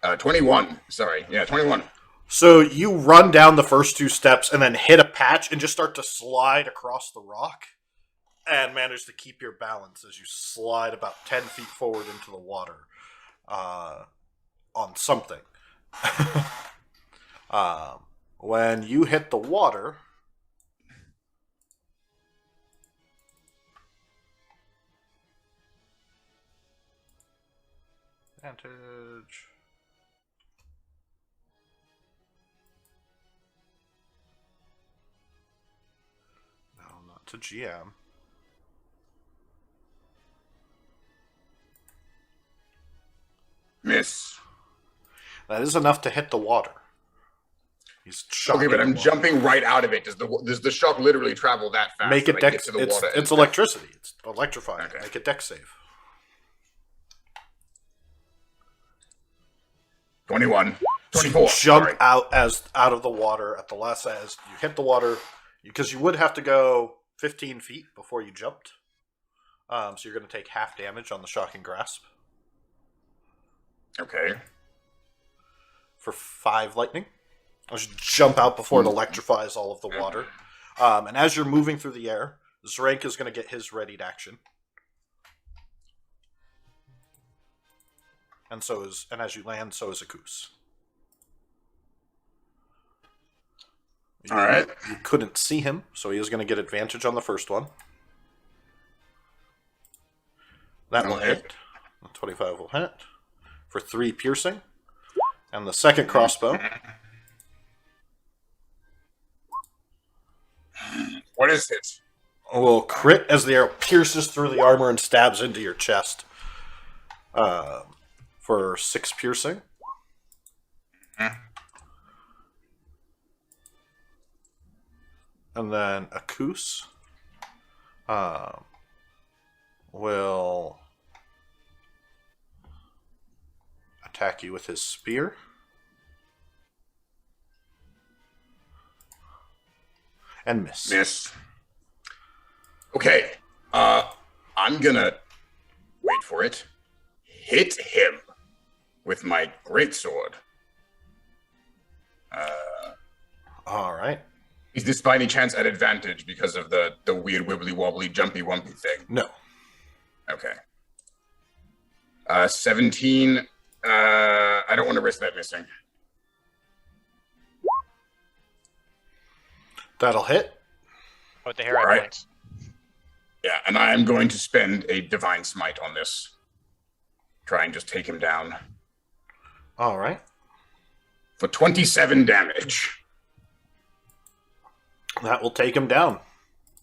Uh, 21. Sorry. Yeah, 21. So you run down the first 2 steps and then hit a patch and just start to slide across the rock and manage to keep your balance as you slide about 10 feet forward into the water on something. When you hit the water, advantage. No, not to GM. Miss. That is enough to hit the water. He's okay, but I'm jumping right out of it. Does the shock literally travel that fast? Make it dex. It's electricity. It's electrifying. Okay. Make a dex save. 21. 24. You jump out of the water at the last as you hit the water, because you would have to go 15 feet before you jumped. So you're going to take half damage on the shocking grasp. Okay. For 5 lightning. I'll just jump out before it electrifies all of the water. And as you're moving through the air, Zrank is going to get his readied action. And as you land, so is Akus. All right. You couldn't see him, so he is going to get advantage on the first one. That will hit. 25 will hit. For 3 piercing. And the second crossbow. What is it? Will crit as the arrow pierces through the armor and stabs into your chest. For 6 piercing. And then Akus will attack you with his spear. And miss. Miss. Okay. I'm gonna wait for it. Hit him with my greatsword. All right. Is this by any chance at advantage because of the weird wibbly wobbly jumpy wumpy thing? No. Okay. 17. I don't want to risk that missing. That'll hit. With the hero All right. points. Yeah, and I am going to spend a divine smite on this. Try and just take him down. All right. For 27 damage. That will take him down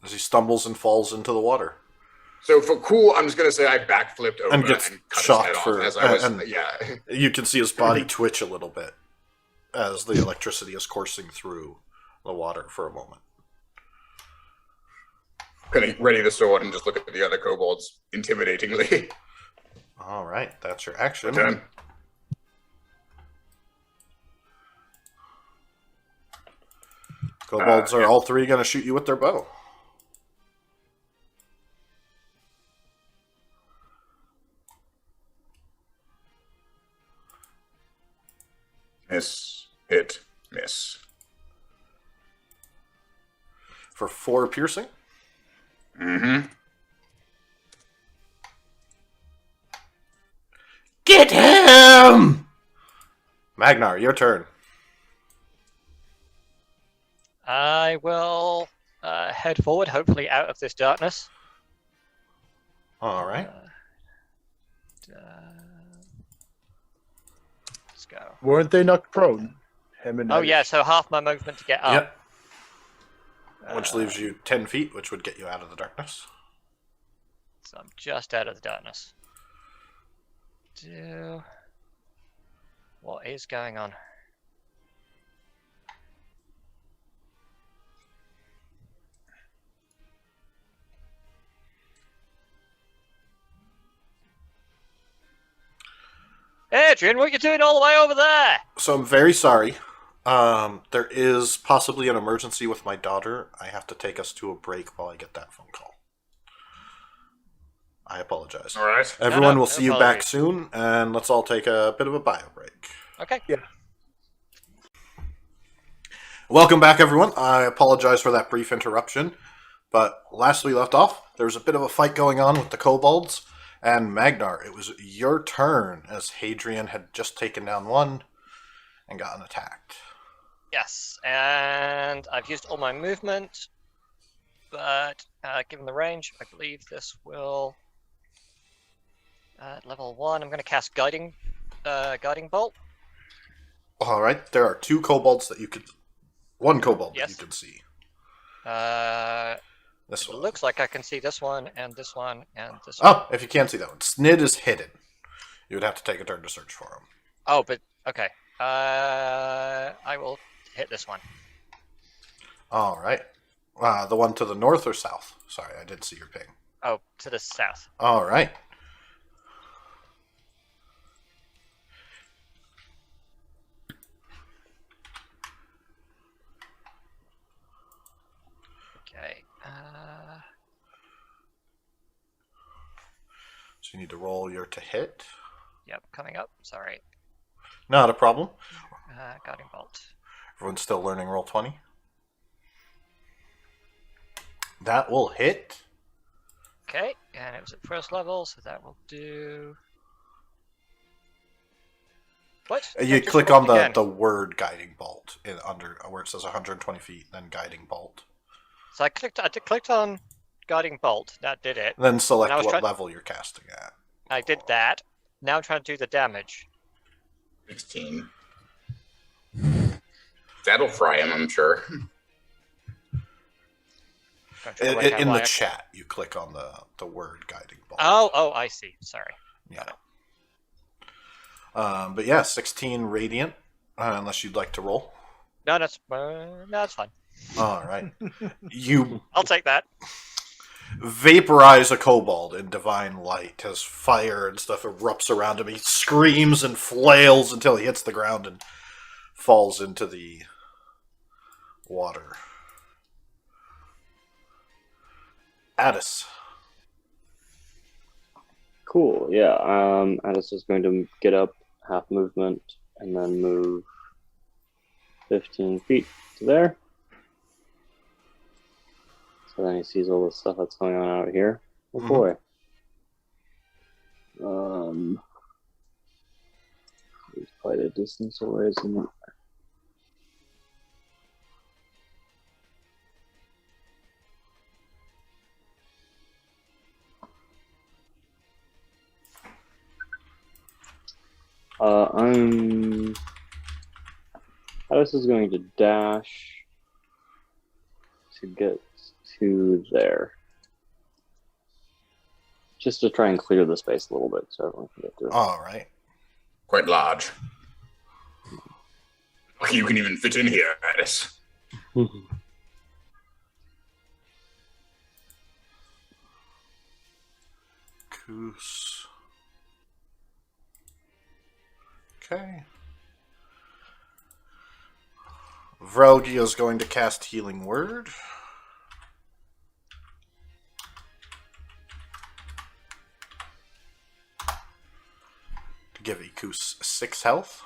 as he stumbles and falls into the water. So for cool, I'm just going to say I backflipped over And gets cut his shocked head off for- as I was, and- yeah. You can see his body twitch a little bit as the electricity is coursing through the water for a moment. Gonna ready the sword and just look at the other kobolds intimidatingly. All right, that's your action. Turn. Kobolds are yeah. all three going to shoot you with their bow. Miss, hit, miss. For 4 piercing. Mm-hmm. Get him! Magnar, your turn. I will head forward, hopefully out of this darkness. All right. Let's go. Weren't they knocked prone? Him and Oh Ellie? yeah, so half my movement to get up. Yep. Which leaves you 10 feet, which would get you out of the darkness. So I'm just out of the darkness. What is going on? Adrian, what are you doing all the way over there? So I'm very sorry. There is possibly an emergency with my daughter. I have to take us to a break while I get that phone call. I apologize. All right. Everyone no will see you back apologies. soon, and let's all take a bit of a bio break. Okay. Welcome back, everyone. I apologize for that brief interruption, but last we left off, there was a bit of a fight going on with the kobolds, and Magnar, it was your turn, as Hadrian had just taken down one and gotten attacked. Yes, and I've used all my movement, but given the range, I believe this will level 1. I'm going to cast guiding bolt. All right, there are 2 kobolds that you could... One kobold Yes. that you can see. This It one. looks like I can see this one and this one and this one. Oh, if you can't see that one. Snid is hidden. You would have to take a turn to search for him. Oh, but okay. I will hit this one. All right. The one to the north or south? Sorry, I didn't see your ping. Oh, to the south. All right. Okay. So you need to roll your to hit. Yep, coming up. Sorry. Not a problem. Guiding bolt. Everyone's still learning roll 20. That will hit. Okay, and it was at first level, so that will do. What? You I just click rolled on again. the word guiding bolt under where it says 120 feet, then guiding bolt. So I clicked on guiding bolt. That did it. Then select And I was what trying- level you're casting at. I did that. Now I'm trying to do the damage. 16. That'll fry him, I'm sure. I'm trying to work out In why the I- chat, you click on the word guiding bolt. Oh, I see. Sorry. Yeah. But yeah, 16 radiant, unless you'd like to roll. No, that's fine. All right. You I'll take that. vaporize a kobold in divine light as fire and stuff erupts around him. He screams and flails until he hits the ground and falls into the water. Addis. Cool. Yeah. Addis is going to get up half movement and then move 15 feet to there. So then he sees all the stuff that's going on out here. Oh boy. He's quite a distance away, isn't it? Addis is going to dash to get to there. Just to try and clear the space a little bit so everyone can get through. All right. Quite large. Lucky you can even fit in here, Addis. Goose. Okay. Vrelgi is going to cast Healing Word. To give Ikus 6 health.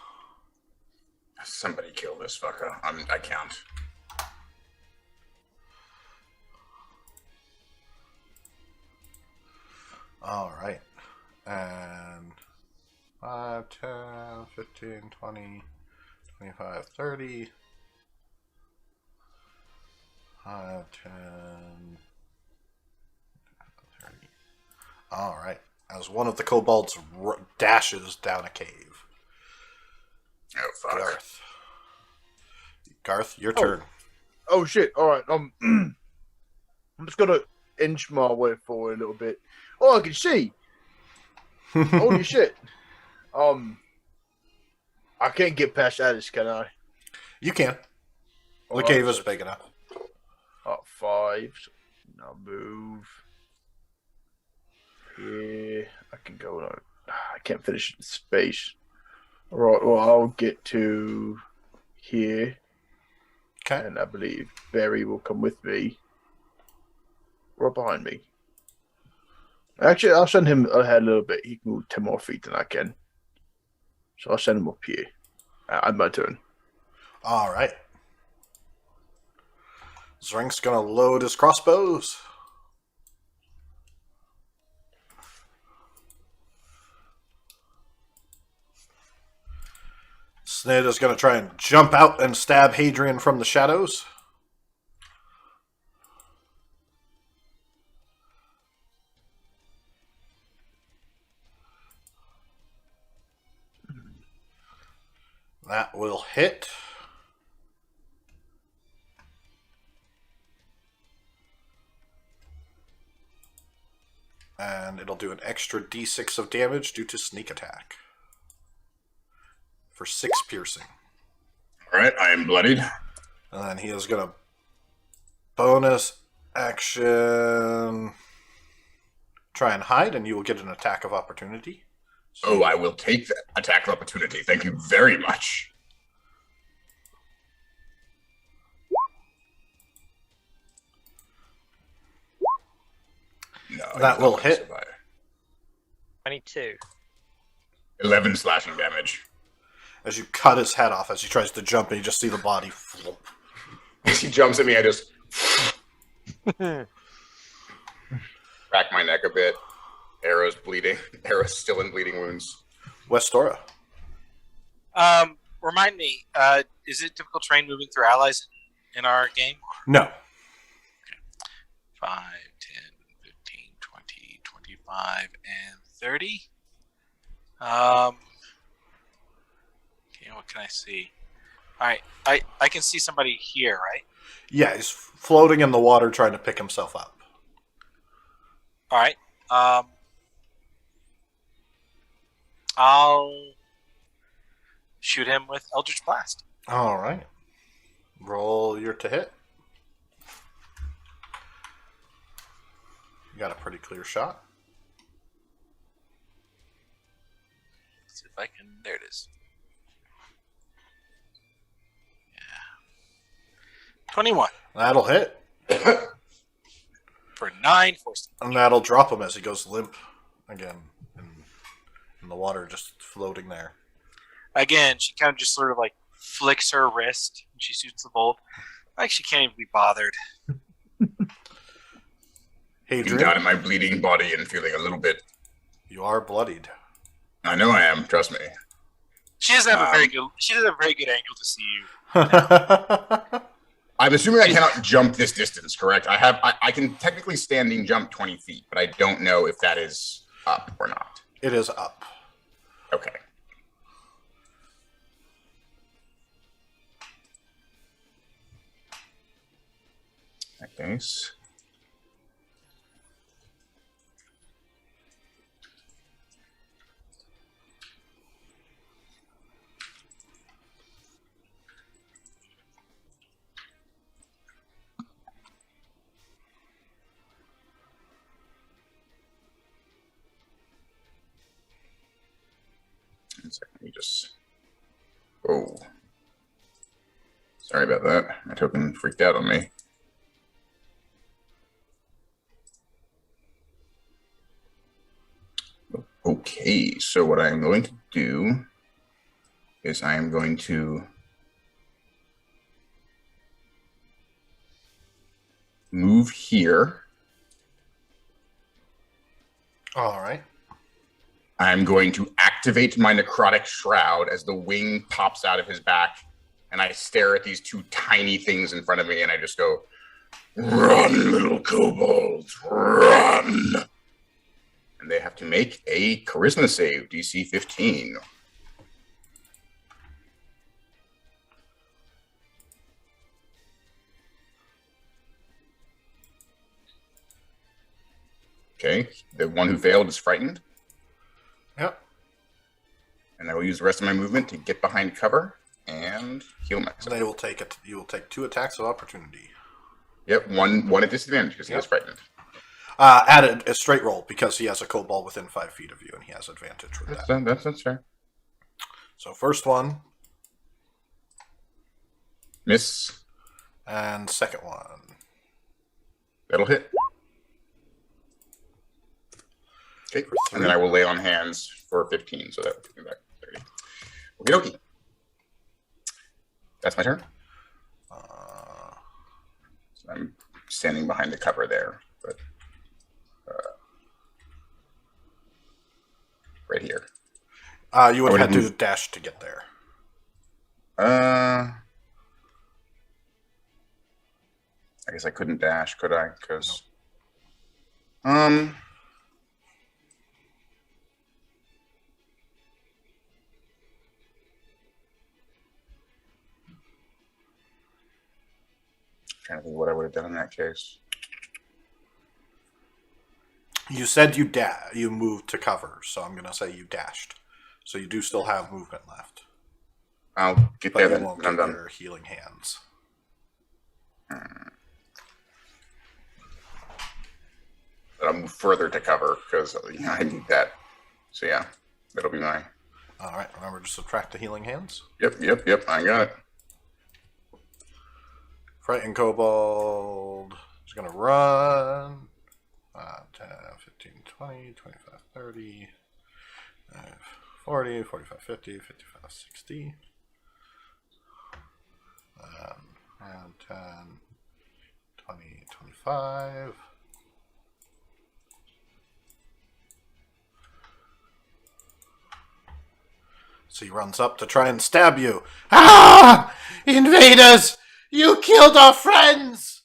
Somebody kill this fucker. I can't. Alright. And 5, 10, 15, 20, 25, 30. 5, 10, 30. Alright. As one of the kobolds dashes down a cave. Oh, fuck. Garth, your turn. Oh shit! All right, I'm just gonna inch my way forward a little bit. Oh, I can see. Holy shit! I can't get past Addis, can I? You can. The All cave right, is so- big enough. 5. So now move. Here, I can go. I can't finish the space. All right. Well, I'll get to here. Okay. And I believe Barry will come with me. Right behind me. Actually, I'll send him ahead a little bit. He can move 10 more feet than I can. So I'll send him up here. I'm my turn. Alright. Zrink's gonna load his crossbows. Snid is gonna try and jump out and stab Hadrian from the shadows. That will hit. And it'll do an extra d6 of damage due to sneak attack. For 6 piercing. Alright, I am bloodied. And then he is going to bonus action try and hide, and you will get an attack of opportunity. Oh, I will take that attack of opportunity. Thank you very much. No, That he's will not gonna hit. survive. 22. 11 slashing damage. As you cut his head off as he tries to jump, and you just see the body flop. As he jumps at me, I just crack my neck a bit. Arrow's bleeding. Arrow's still in bleeding wounds. Westora. Remind me, is it difficult terrain moving through allies in our game? No. 5, 10, 15, 20, 25, and 30. Okay, what can I see? All right, I can see somebody here, right? Yeah, he's floating in the water trying to pick himself up. All right. I'll shoot him with Eldritch Blast. All right. Roll your to hit. got a pretty clear shot. Let's see if I can. There it is. Yeah. 21 That'll hit. for 9 force. And that'll drop him as he goes limp again in the water, just floating there. Again, she kind of just sort of like flicks her wrist and she shoots the bolt. Like she can't even be bothered. Looking down Hadrian, at my bleeding body and feeling a little bit. you are bloodied. I know I am. Trust me. She doesn't have a very good. She doesn't have a very good angle to see you. I'm assuming I cannot jump this distance, correct? I can technically standing jump 20 feet, but I don't know if that is up or not. It is up. Okay. In that case. One second, let me just. Oh. Sorry about that. My token freaked out on me. Okay, so what I am going to do is I am going to move here. All right. I'm going to activate my necrotic shroud as the wing pops out of his back, and I stare at these two tiny things in front of me, and I just go, "Run, little kobolds, run!" And they have to make a charisma save, DC 15. Okay, the one who failed is frightened. Yep. And I will use the rest of my movement to get behind cover and heal myself. They will take it. You will take 2 attacks of opportunity. Yep, one at disadvantage because he is frightened. Add a straight roll because he has a kobold within 5 feet of you, and he has advantage with that. That's fair. So first one, Miss. and second one. That'll hit. Okay, For 3. and then I will lay on hands for 15, so that will take me back to 30. Okie dokie. That's my turn. So I'm standing behind the cover there, but right here. You would have had to dash to get there. I guess I couldn't dash, could I? Because trying to think what I would have done in that case. You said you moved to cover, so I'm going to say you dashed. So you do still have movement left. I'll get But there you then. won't When I'm get done. your healing hands. But I'll move further to cover because I need that. So yeah, that'll be my. All right, remember to subtract the healing hands. Yep. I got it. Frightened kobold is going to run. 10, 15, 20, 25, 30, 40, 45, 50, 55, 60. And 10, 20, 25. So he runs up to try and stab you. Ah! Invaders! You killed our friends!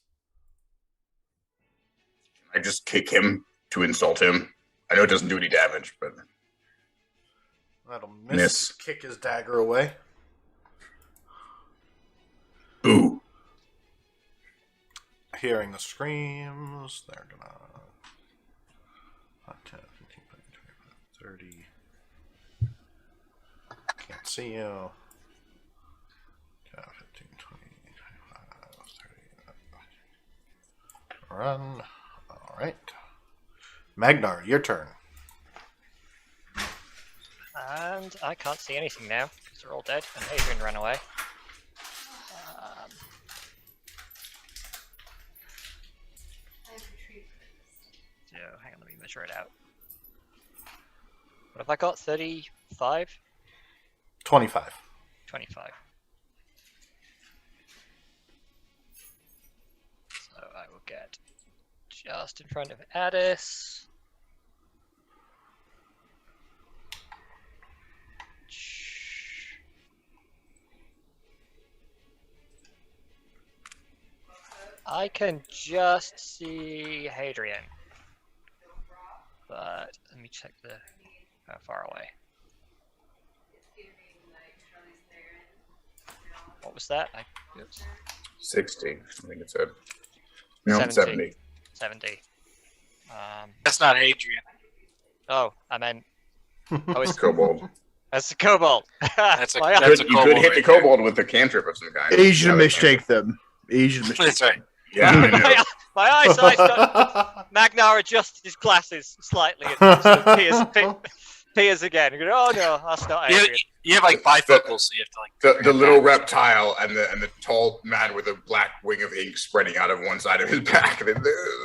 I just kick him to insult him. I know it doesn't do any damage, but That'll Miss. Kick his dagger away. boo. Hearing the screams, they're gonna 10, 15, 20, 25, 30. Can't see you. 10, 15, 20, 25, 30. Run. Alright. Magnar, your turn. And I can't see anything now because they're all dead and Adrian ran away. So hang on, let me measure it out. What have I got? 35? 25. 25. So I will get just in front of Addis. I can just see Hadrian. But let me check the how far away. What was that? Oops. 60, I think it said. No, 70. 70. 70. That's not Adrian. Oh, I meant. Oh, it's Kobold. that's the kobold. That's a- My eye- that's You a could kobold hit the right there. kobold with a cantrip of some kind. Easy to Yeah, that mistake them. Easy to mistake. That's right. cantrip. Yeah, I know. my eyesight's got. Magnar adjusts his glasses slightly and sort of peers again. You go, oh no, that's not You, Adrian. you have like bifocals, so you have to like. The little reptile and the tall man with a black wing of ink spreading out of one side of his back. They're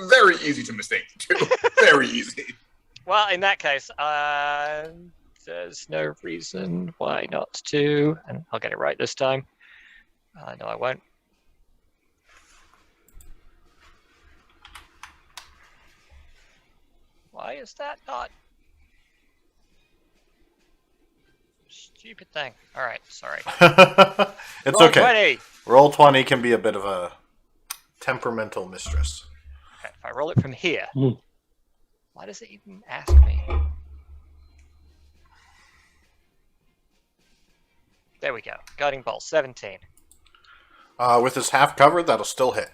very easy to mistake the two. Very easy. Well, in that case, there's no reason why not to, and I'll get it right this time. No, I won't. Why is that not? Stupid thing. All right, sorry. It's Roll okay. 20. Roll 20 can be a bit of a temperamental mistress. Okay, if I roll it from here, Hmm. why does it even ask me? There we go. Guiding bolt, 17. With his half covered, that'll still hit.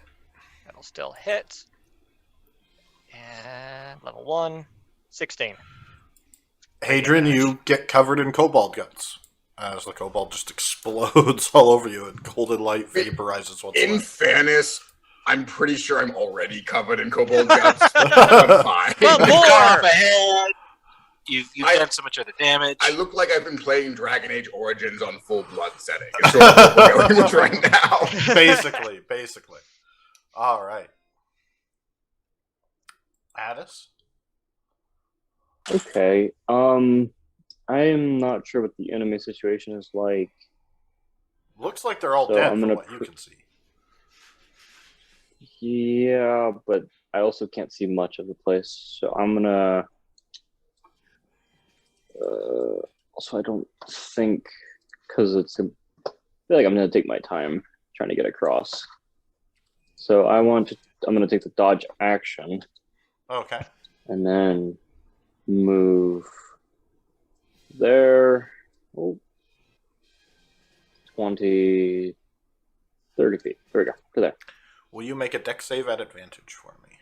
That'll still hit. And level 1, 16. Hadrian, you get covered in cobalt guts as the cobalt just explodes all over you and golden light vaporizes what's In left. fairness, I'm pretty sure I'm already covered in kobold guts. I'm fine. Well, You've more! gone off ahead. You've I- done so much other damage. I look like I've been playing Dragon Age Origins on full blood setting. It's sort of what we're going with right now. Basically. All right. Addis? Okay. I am not sure what the enemy situation is like. Looks like they're all So dead I'm from gonna what you can see. Yeah, but I also can't see much of the place. So I'm gonna. Also, I don't think because I feel like I'm gonna take my time trying to get across. So I'm gonna take the dodge action Okay. and then move there. Oh, 20, 30 feet. There we go. To there. Will you make a deck save at advantage for me?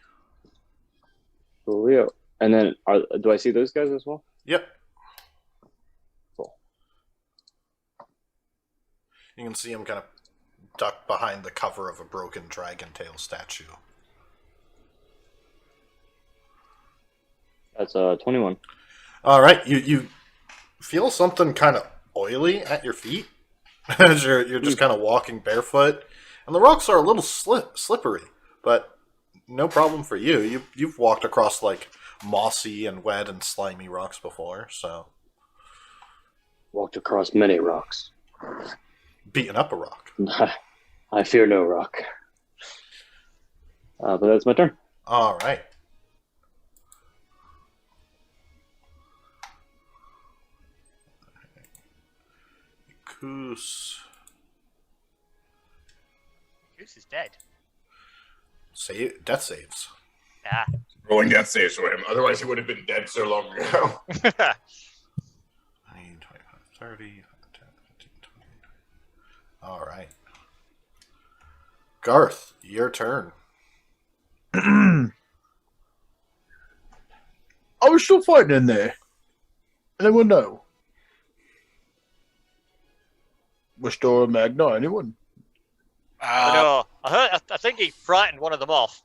Coolio. And then do I see those guys as well? Yep. Cool. You can see him kind of ducked behind the cover of a broken dragon tail statue. That's 21. All right. You feel something kind of oily at your feet as you're just kind of walking barefoot, and the rocks are a little slippery, but no problem for you. You've walked across like mossy and wet and slimy rocks before, so Walked across many rocks. beating up a rock. I fear no rock. But that's my turn. All right. Goose. Goose is dead. Death saves. Ah. Rolling death saves for him. Otherwise, he would have been dead so long ago. 20, 25, 30, 10, 15, 20. All right. Garth, your turn. I was still fighting in there. Anyone know? Restore Magna, anyone? I think he frightened one of them off.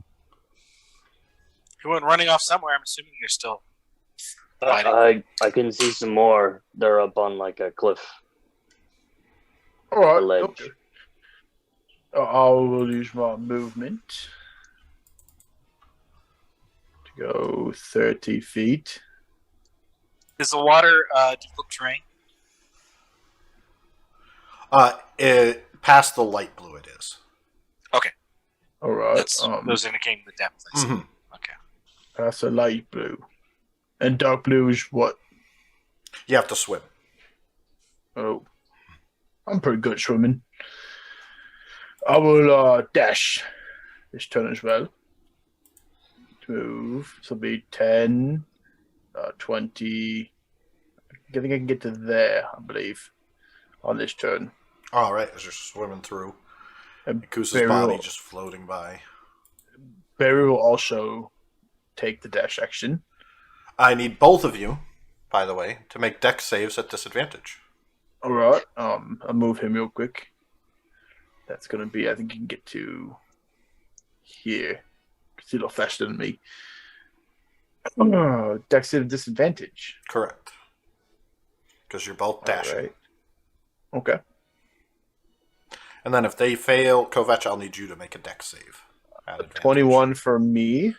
He went running off somewhere. I'm assuming they're still fighting. I can see some more. They're up on like a cliff. All right. A ledge. Okay. I will use my movement to go 30 feet. Is the water difficult terrain? Past the light blue, it is. All right. That's those indicating the depth. I see. Mhm. Okay. That's a light blue. And dark blue is what? You have to swim. Oh. I'm pretty good at swimming. I will dash this turn as well. Move. This will be 10, 20. I think I can get to there, I believe, on this turn. All right, as you're swimming through, And Kusa's Barry body will- just floating by. Barry will also take the dash action. I need both of you, by the way, to make dex saves at disadvantage. All right. I'll move him real quick. That's gonna be. I think he can get to here. He's a little faster than me. Dex at a disadvantage. Correct. Because you're both dashing. All right. Okay. And then if they fail, Kovac, I'll need you to make a dex save. At advantage. 21 for me,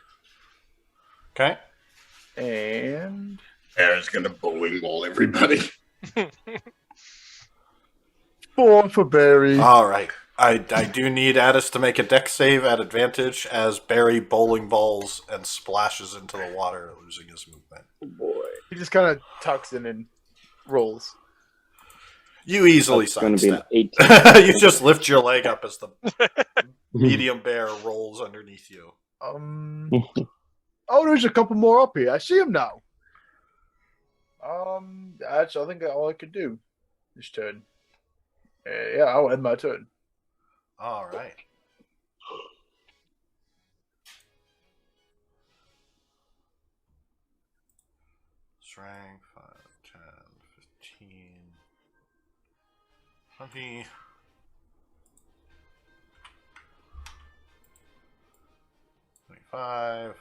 Okay. and Aaron's gonna bowling ball everybody. 4 for Barry. All right. I do need Addis to make a dex save at advantage as Barry bowling balls and splashes into the water, losing his movement. Boy. He just kind of tucks in and rolls. You easily It's going to be an sidestep. 18. You just lift your leg up as the medium bear rolls underneath you. Oh, there's a couple more up here. I see them now. That's I think all I could do this turn. Yeah, I'll end my turn. All right. Strength 5, 10, 15, 20. Five.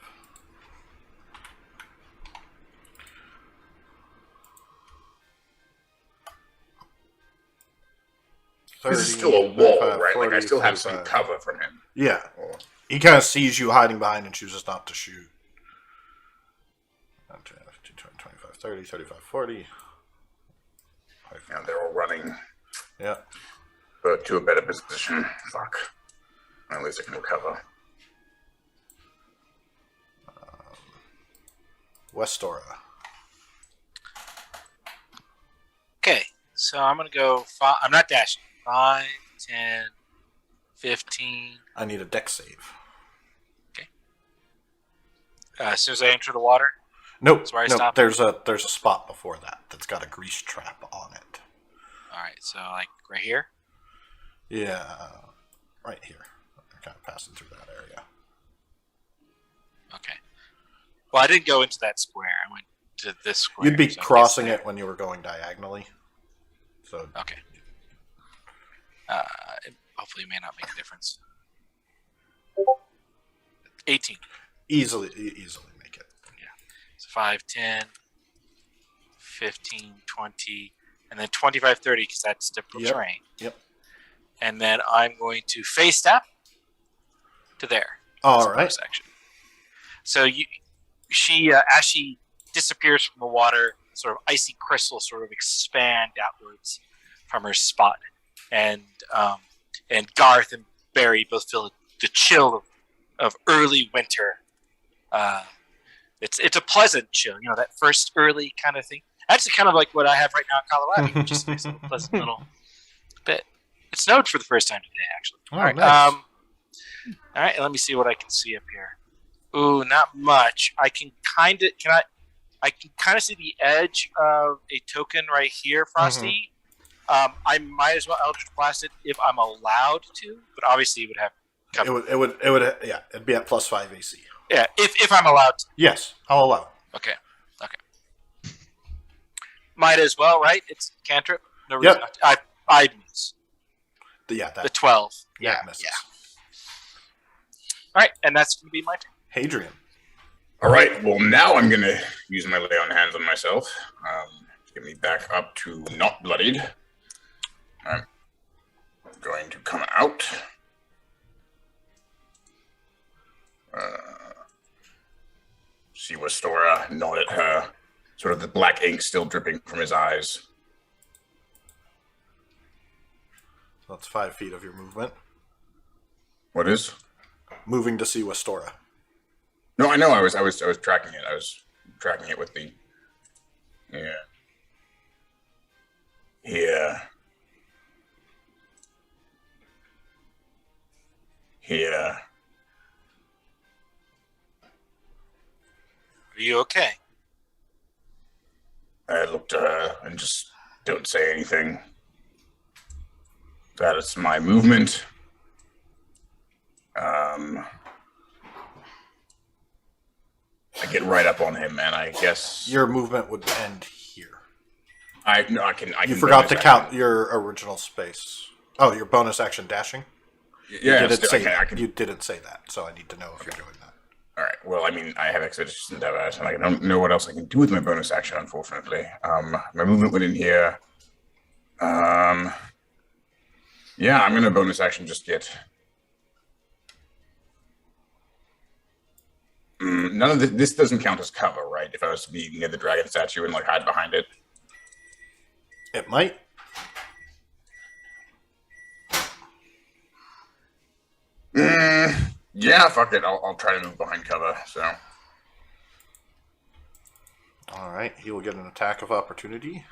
This is still a wall, right? Like I still have some cover from him. Yeah. Or- He kind of sees you hiding behind and chooses not to shoot. 10, 15, 20, 25, 30, 35, 40. And they're all running Yeah. but to a better position. Fuck. At least I can recover. Westora. Okay, so I'm going to go I'm not dashing. 5, 10, 15. I need a dex save. As soon as I enter the water. Nope. That's where I Nope. stop. There's a spot before that's got a grease trap on it. All right, so like right here. Yeah. Right here. I'm kind of passing through that area. Okay. Well, I didn't go into that square. I went to this square. You'd be so I crossing guess it when you were going diagonally. So Okay. Hopefully, it may not make a difference. 18. easily make it. So 5, 10, 15, 20, and then 25, 30 because that's typical Yep. terrain. Yep. And then I'm going to face step to there. All That's a right. bonus action. So she as she disappears from the water, sort of icy crystals sort of expand outwards from her spot, and Garth and Barry both feel the chill of early winter. It's a pleasant chill, that first early kind of thing. Actually, kind of like what I have right now in Colorado, which is a nice little pleasant little bit. It snowed for the first time today, actually. Oh, All right, nice. all right. Let me see what I can see up here. Ooh, not much. I can kind of see the edge of a token right here, Frosty. I might as well Eldritch Blast it if I'm allowed to, but obviously it would have cover. It would yeah, it'd be at +5 AC. Yeah, if I'm allowed to. Yes, I'll allow it. Okay. Might as well, right? It's cantrip. No reason Yep. not to. I miss Yeah, the that 12. misses. All right, and that's going to be my turn. Hadrian. All right. Well, now I'm gonna use my lay on hands on myself. To get me back up to not bloodied. I'm going to come out. See Wastora, nod at her. Sort of the black ink still dripping from his eyes. So that's 5 feet of your movement. What is? Moving to see Wastora. No, I know. I was tracking it. I was tracking it with the. Yeah. Here. Here. Are you okay? I look to her and just don't say anything. That is my movement. I get right up on him, and I guess Your movement would end here. I can. You forgot to count your original space. Oh, your bonus action dashing? Yeah, You didn't, say I can. You didn't say that, so I need to know if you're doing that. All right. Well, I mean, I have Expeditions Endeavor, and I don't know what else I can do with my bonus action, unfortunately. My movement went in here. Yeah, I'm gonna bonus action just get. None of this doesn't count as cover, right? If I was to be near the dragon statue and like hide behind it. It might. Yeah, fuck it. I'll try to move behind cover. So. All right, he will get an attack of opportunity.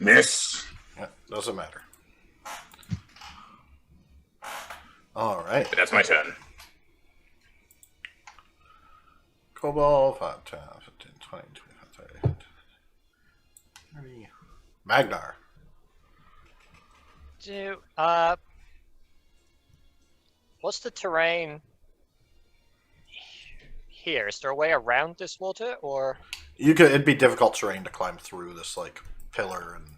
Miss. Yeah, doesn't matter. All right. That's my turn. Cobalt, 5, 10, 15, 20, 25, 30, 30. Magnar. What's the terrain here? Is there a way around this water, or It'd be difficult terrain to climb through this like pillar and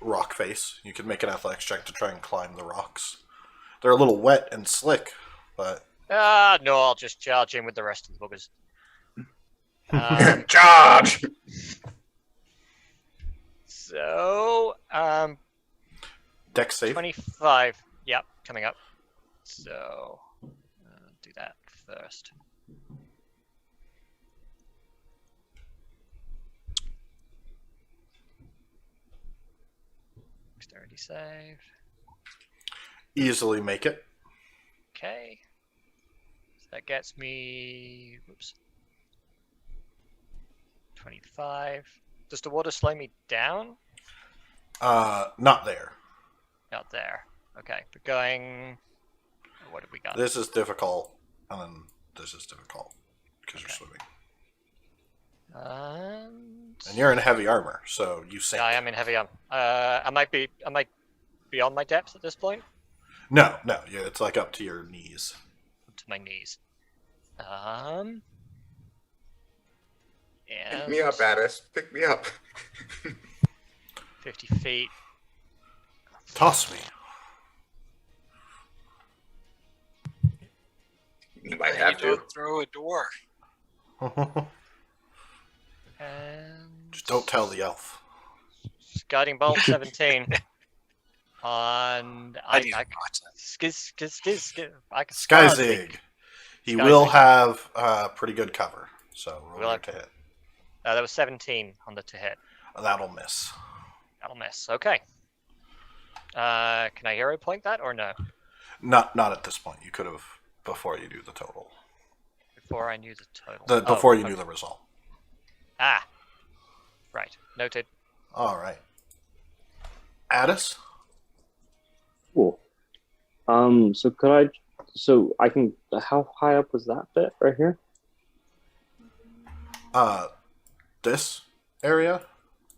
rock face. You could make an athletics check to try and climb the rocks. They're a little wet and slick, but no, I'll just charge in with the rest of the buggers. Charge. So, dex save. 25. Yep, coming up. So, do that first. Dexterity save. Easily make it. Okay. So that gets me. Whoops. 25. Does the water slow me down? Not there. Not there. Okay, but going. What have we got? This is difficult, and then this is difficult because you're swimming. And you're in heavy armor, so you sink. Yeah, I am in heavy armor. Am I beyond my depth at this point? No, yeah, it's like up to your knees. Up to my knees. Pick me up, Addis. Pick me up. 50 feet. Toss me. You might have to. Don't throw a door. And Just don't tell the elf. guiding bolt 17. And I need I to watch that. Skyzig. He will have pretty good cover, so roll to hit. That was 17 on the to hit. That'll miss. That'll miss. Okay. Can I hero point that or no? Not at this point. You could have before you do the total. Before I knew the total. Before you knew the result. Ah. Right. Noted. All right. Addis? Cool. So could I? So I can. How high up was that bit right here? This area,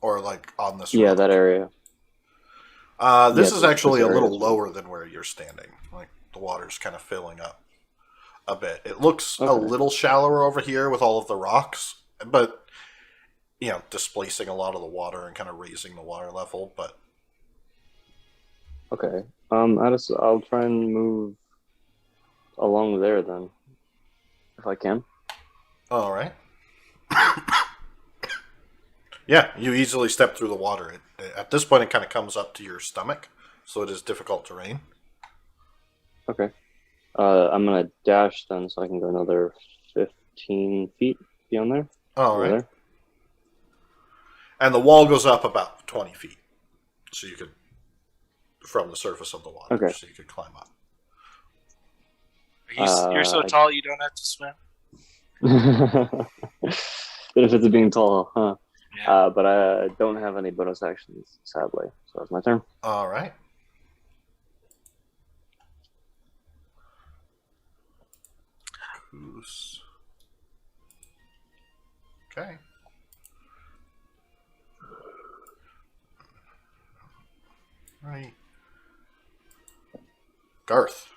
or like on this? Yeah, road? that area. This is actually this a little area. lower than where you're standing. Like the water's kind of filling up a bit. It looks a Okay. little shallower over here with all of the rocks, but displacing a lot of the water and kind of raising the water level. But Okay. I'll try and move along there then, if I can. all right. Yeah, you easily step through the water. At this point, it kind of comes up to your stomach, so it is difficult terrain. Okay. I'm gonna dash then, so I can go another 15 feet beyond there. All Over right. there. And the wall goes up about 20 feet, so you could from the surface of the water, Okay. so you could climb up. You're so tall you don't have to swim. Benefits of being tall, huh? Yeah. But I don't have any bonus actions, sadly. So that's my turn. All right. Goose. Okay. Right. Garth.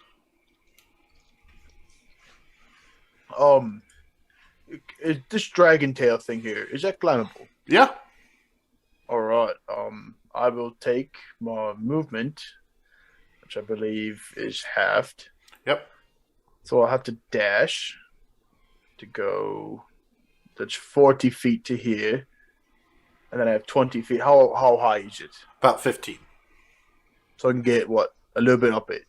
This dragon tail thing here, is that climbable? Yeah. All right. I will take my movement, which I believe is halved. Yep. So I'll have to dash to go. That's 40 feet to here, and then I have 20 feet. How high is it? About 15. So I can get what, a little bit up it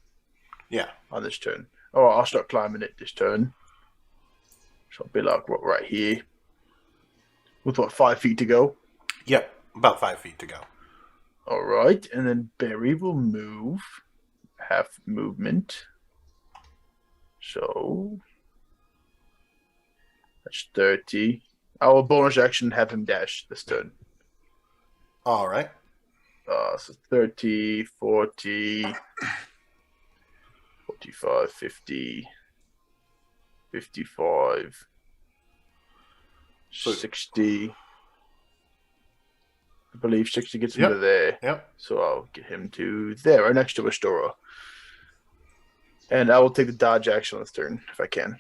Yeah. on this turn. Oh, I'll start climbing it this turn. So I'll be like right here, with what, 5 feet to go. Yep. About 5 feet to go. All right, and then Barry will move half movement. So that's 30. I will bonus action have him dash this turn. All right. So 30, 40, 45, 50, 55, So- 60. I believe 60 gets him Yep. to there. Yep. So I'll get him to there, right next to Astora. And I will take the dodge action on this turn if I can.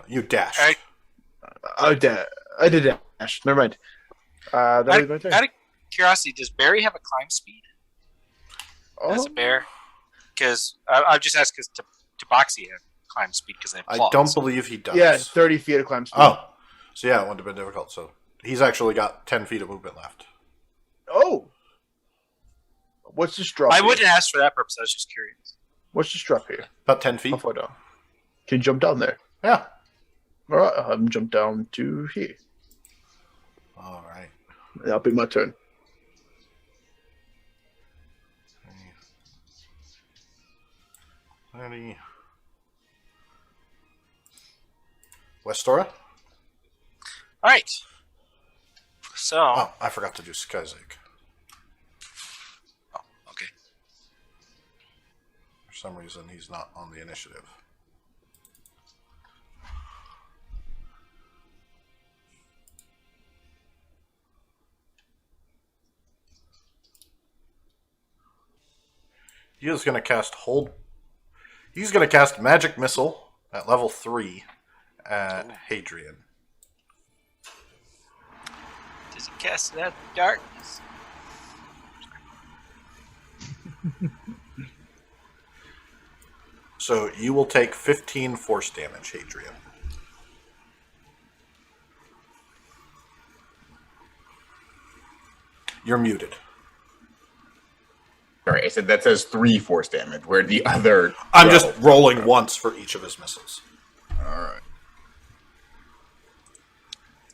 You dashed. Eric- I did dash. Never mind. That was my turn. Out of curiosity, does Barry have a climb speed as a Oh, bear? Because I've just asked because Tabaxi have climb speed because they have I claws. don't believe he does. yeah, 30 feet of climb speed. Oh. So yeah, it wouldn't have been difficult. So he's actually got 10 feet of movement left. Oh. What's this drop I here? wouldn't ask for that purpose. I was just curious. What's this drop here? About 10 How feet. far down? Can you jump down there? Yeah. All right, I'll have him jump down to here. All right. That'll be my turn. Any Westora? All right. So, Oh, I forgot to do Skyzik. okay. For some reason, he's not on the initiative. He is going to cast Hold. He's going to cast Magic Missile at level 3 at Hadrian. Does he cast it out of darkness? So you will take 15 force damage, Hadrian. You're muted. All right, I said that says 3 force damage, where the other. I'm just rolling once for each of his missiles. All right.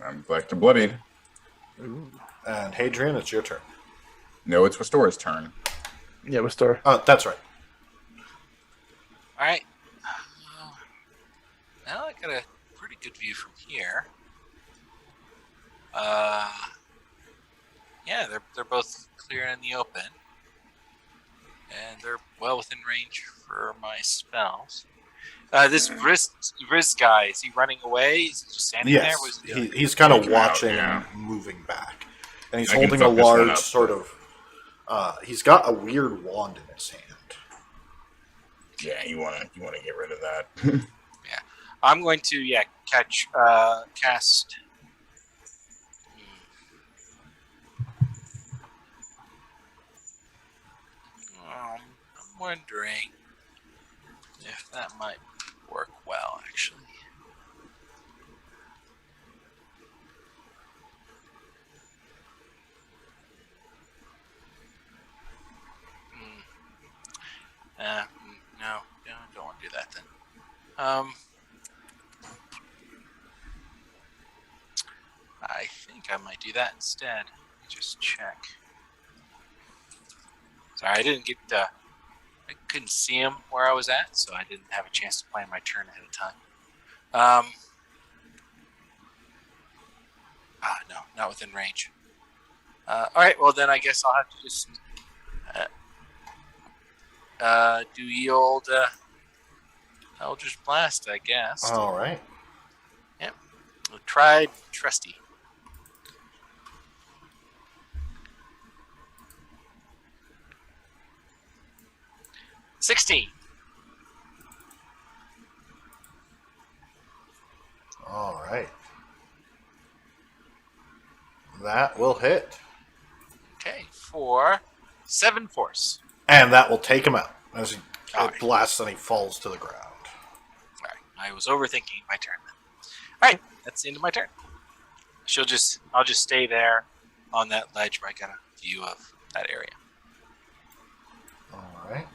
I'm back to bloodied. And Hadrian, it's your turn. No, it's Restora's turn. Yeah, we'll start. That's right. All right. Now I got a pretty good view from here. Yeah, they're both clear in the open, and they're well within range for my spells. This Riz guy, is he running away? Is he just standing there? Yes, What is he doing? he's kind of Taking him out, watching yeah. and moving back. And he's I can holding a fuck this one large up. sort of... he's got a weird wand in his hand. Yeah, you wanna get rid of that. I'm going to cast wondering if that might work well, actually. No, don't want to do that then. I think I might do that instead. Let me just check. Sorry, I didn't get I couldn't see him where I was at, so I didn't have a chance to plan my turn ahead of time. No, not within range. All right, well then I guess I'll have to just do ye old Eldritch Blast, I guess. All right. Yep. Tried trusty. $16. All right. That will hit. Okay, for 7 force. And that will take him out as it Alright. blasts and he falls to the ground. All right, I was overthinking my turn then. All right, that's the end of my turn. I'll just stay there on that ledge where I got a view of that area. All right.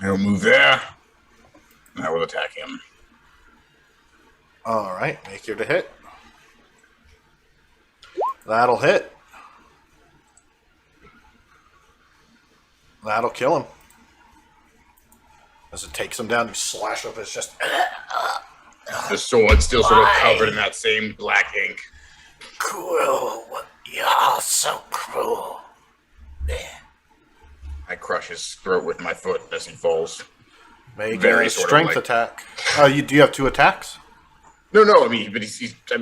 I'll move there. And I will attack him. All right. Make your to hit. That'll hit. That'll kill him. As it takes him down, you slash up his chest. The sword still sort of covered in that same black ink. Cruel. You're so cruel. I crush his throat with my foot as he falls. Make Very a sort of strength like- attack. Do you have 2 attacks? No, I mean, but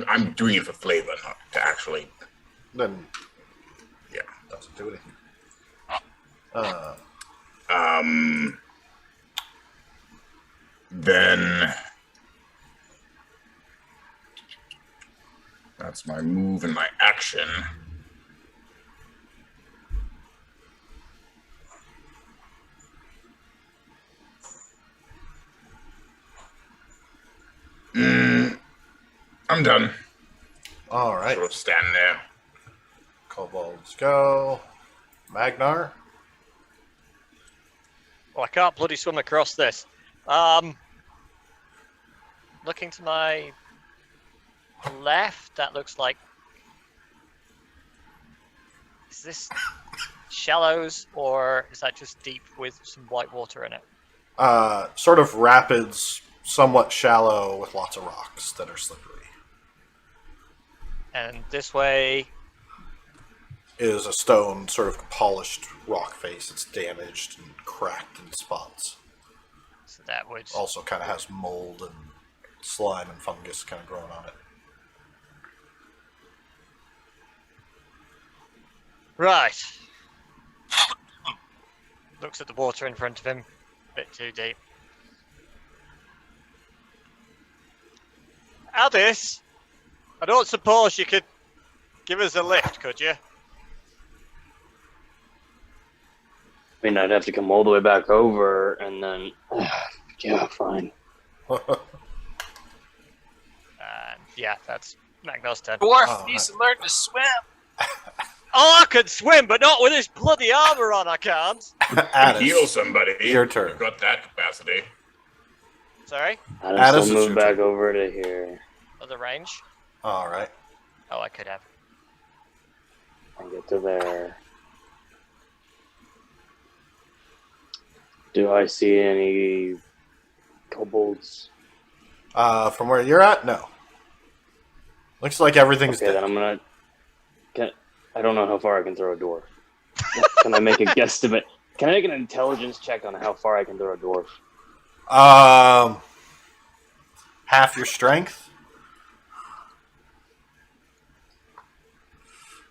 I'm doing it for flavor, not to actually. Then Yeah. doesn't do anything. Then that's my move and my action. I'm done. All right. Sort of stand there. Kobolds go. Magnar. Well, I can't bloody swim across this. Looking to my left, that looks like... Is this shallows, or is that just deep with some white water in it? Sort of rapids, somewhat shallow with lots of rocks that are slippery. And this way... Is a stone, sort of polished rock face. It's damaged and cracked in spots. So that would... Also kind of has mold and slime and fungus kind of growing on it. Right. Looks at the water in front of him. Bit too deep. Addis, I don't suppose you could give us a lift, could you? I mean, I'd have to come all the way back over, and then... yeah, fine. Yeah, that's Magnol's turn. Dwarf Oh, needs to learn to swim. Oh, I could swim, but not with this bloody armor on, I can't. Addis, Heal somebody. your turn. You've got that capacity. Sorry? I'd Addis, still it's move your back turn. over to here Other range? All right. Oh, I could have. and get to there. Do I see any kobolds? From where you're at, no. Looks like everything's Okay, dead. then I'm gonna... I don't know how far I can throw a dwarf. Can I make a guesstimate? Can I make an intelligence check on how far I can throw a dwarf? Half your strength.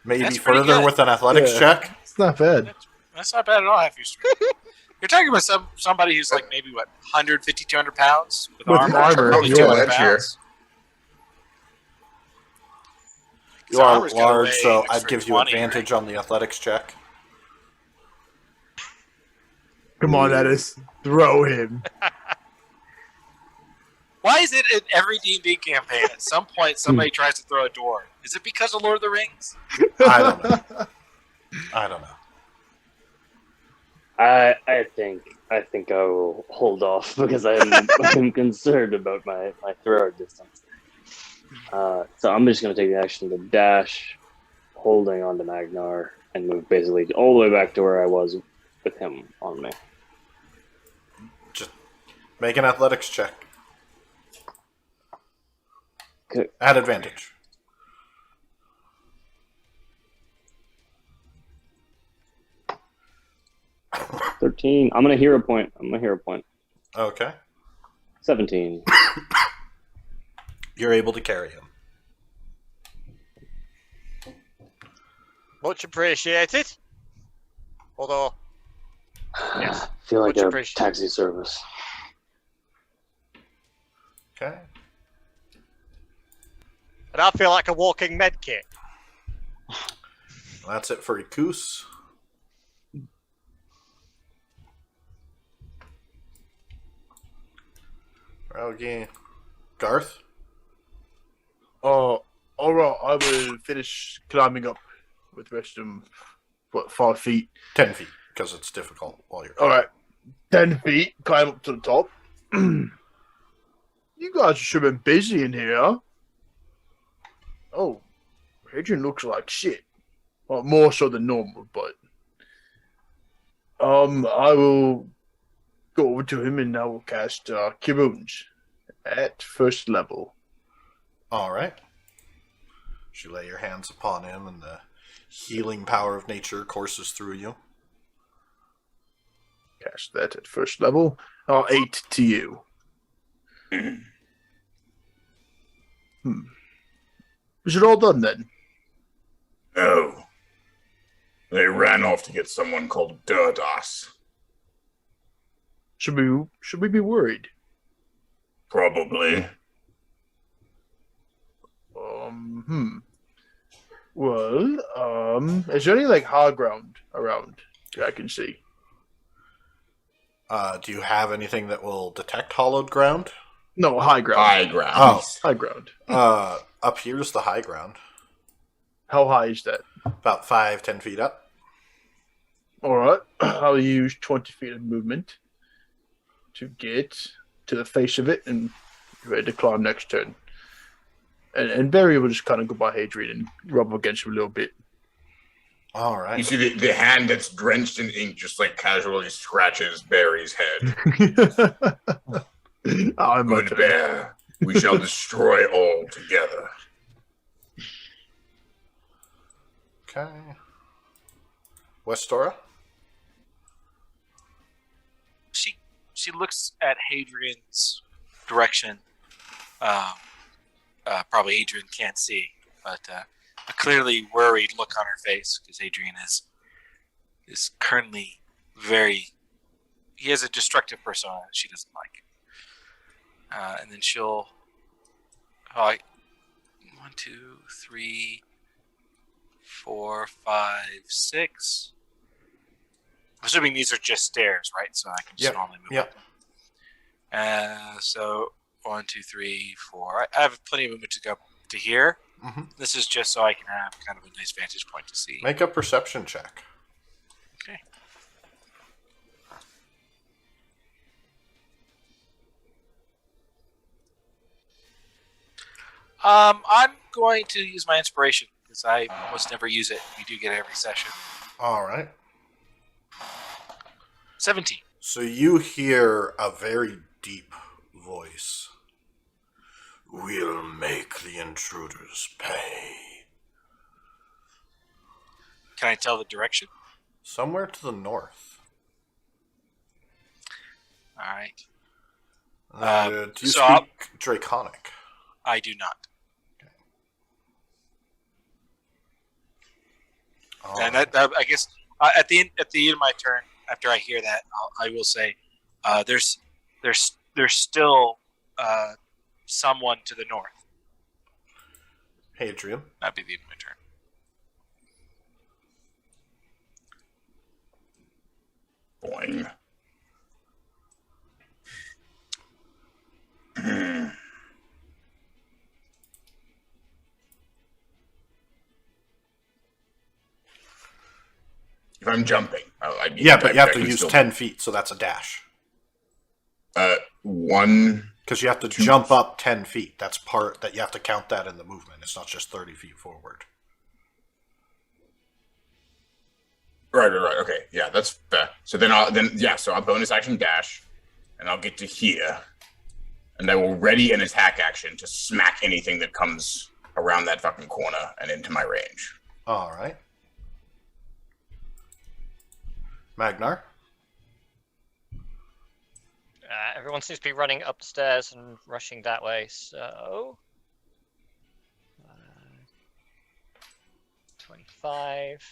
Maybe That's pretty further good. with an athletics Yeah. check. It's not bad. That's not bad at all. Half your strength. You're talking about somebody who's like maybe what 150, 200 pounds with With armor. armor, Probably yeah. 200 That's here. pounds. You are armor's gonna large, weigh so an I'd extra give you 20, advantage on the athletics check. Come on, Edis. Throw him. Why is it in every D&D campaign at some point somebody tries to throw a dwarf? Is it because of Lord of the Rings? I don't know. I don't know. I think I will hold off because I'm concerned about my throw distance. So I'm just gonna take the action to dash, holding on to Magnar, and move basically all the way back to where I was with him on me. Just make an athletics check. Okay. At advantage. $13. I'm gonna hero point. Okay. 17. You're able to carry him. Much appreciated. Although, yes, Feel like much a appreciated. taxi service. Okay. And I feel like a walking med kit. That's it for Ikus. Okay. Garth? All right. I will finish climbing up with the rest of them. What, 5 feet? 10 feet, because it's difficult while you're... All right. 10 feet. Climb up to the top. You guys should have been busy in here. Oh, Adrian looks like shit. Well, more so than normal, but I will go over to him and I will cast Cure Wounds at first level. All right. You lay your hands upon him, and the healing power of nature courses through you. Cast that at first level. 8 to you. Is it all done then? No. They ran off to get someone called Durdas. Should we be worried? Probably. Well, is there any like high ground around that I can see? Do you have anything that will detect hollowed ground? No, high ground. High ground. Oh. High ground. Up here's the high ground. How high is that? About 5-10 feet up. All right. I'll use 20 feet of movement to get to the face of it and be ready to climb next turn. And Barry will just kind of go by Hadrian and rub against him a little bit. All right. You see the hand that's drenched in ink just like casually scratches Barry's head. I'm Good bear. We shall destroy all together. Okay. Westora? She looks at Hadrian's direction. Probably Adrian can't see, but a clearly worried look on her face because Adrian is currently he has a destructive persona that she doesn't like. And then she'll 1, 2, 3, 4, 5, 6. I'm assuming these are just stairs, right? So I can just normally move up them. So 1, 2, 3, 4. I have plenty of movement to go to here. Mm-hmm. This is just so I can have kind of a nice vantage point to see. Make a perception check. Okay. I'm going to use my inspiration because I almost never use it. We do get it every session. All right. 17. So you hear a very deep voice. We'll make the intruders pay. Can I tell the direction? Somewhere to the north. All right. Do you so speak Draconic? I do not. Oh. And that I guess at the end of my turn, after I hear that, I will say, there's still someone to the north. Hadrian. That'd be the end of my turn. Boing. If I'm jumping, Yeah, but you have to I can use still- 10 feet, so that's a dash. One. Because you have to jump up 10 feet. That's part that you have to count that in the movement. It's not just 30 feet forward. Right. Okay, yeah, that's fair. So so I'll bonus action dash, and I'll get to here, and I will ready an attack action to smack anything that comes around that fucking corner and into my range. All right. Magnar. Everyone seems to be running up the stairs and rushing that way, so... 25...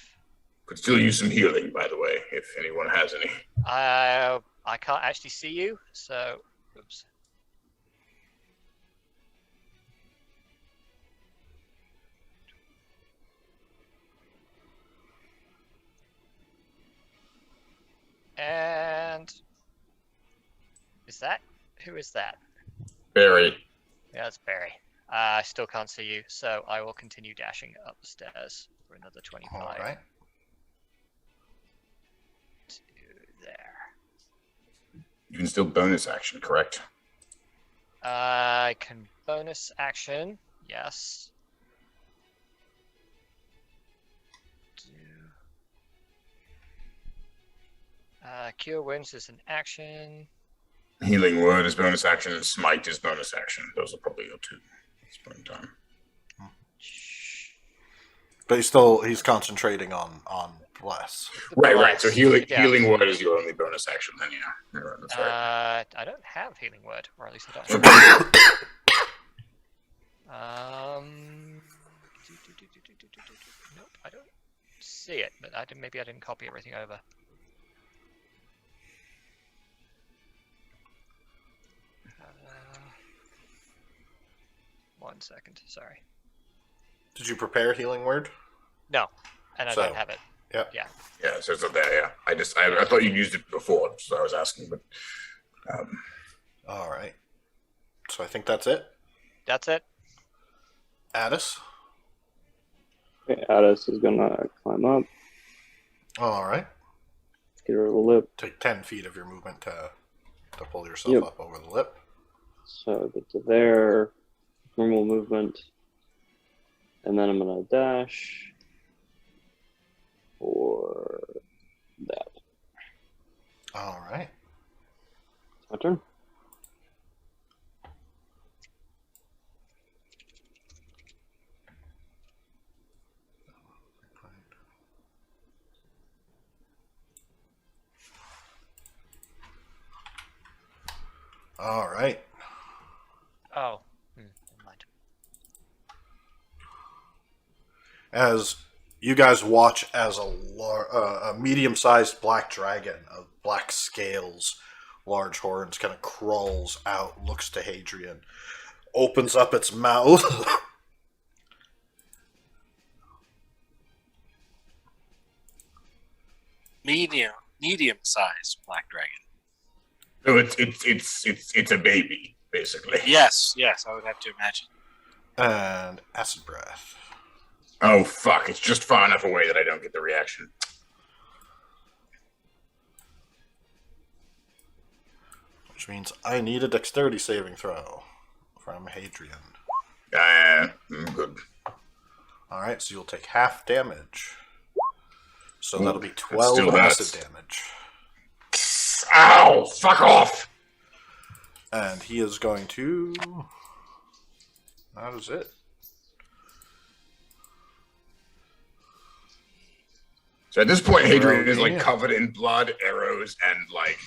Could still use some healing, by the way, if anyone has any. I can't actually see you, so... Oops. And... Who is that? Barry. Yeah, it's Barry. I still can't see you, so I will continue dashing up the stairs for another 25. All right. To there. You can still bonus action, correct? I can bonus action, yes. Cure wounds is an action. Healing word is bonus action, and smite is bonus action. Those are probably your two at this point in time. But he's concentrating on bless. Right. So healing Yeah. healing word is your only bonus action. Then yeah, right, that's right. I don't have healing word, or at least I don't. Nope, I don't see it, but maybe I didn't copy everything over. One second, sorry. Did you prepare healing word? No, and I So, don't have it. Yep. Yeah. Yeah, so it's not there. Yeah, I thought you used it before, so I was asking, but All right. So I think that's it. That's it. Addis. Okay, Addis is gonna climb up, All right. get over the lip. Take 10 feet of your movement to pull yourself Yep. up over the lip. So get to there, normal movement, and then I'm gonna dash for that. All right. It's my turn. All right. Oh, never mind. As you guys watch as a medium-sized black dragon of black scales, large horns, kind of crawls out, looks to Hadrian, opens up its mouth. Medium sized black dragon. so it's a baby basically. Yes, I would have to imagine. And acid breath. Oh fuck! It's just far enough away that I don't get the reaction. Which means I need a dexterity saving throw from Hadrian. Good. Alright, so you'll take half damage. So Ooh, that'll be that 12 still acid hurts. damage. Ow! Fuck off! And he is going to... That is it. So at this point, Hadrian is Yeah. like covered in blood, arrows, and like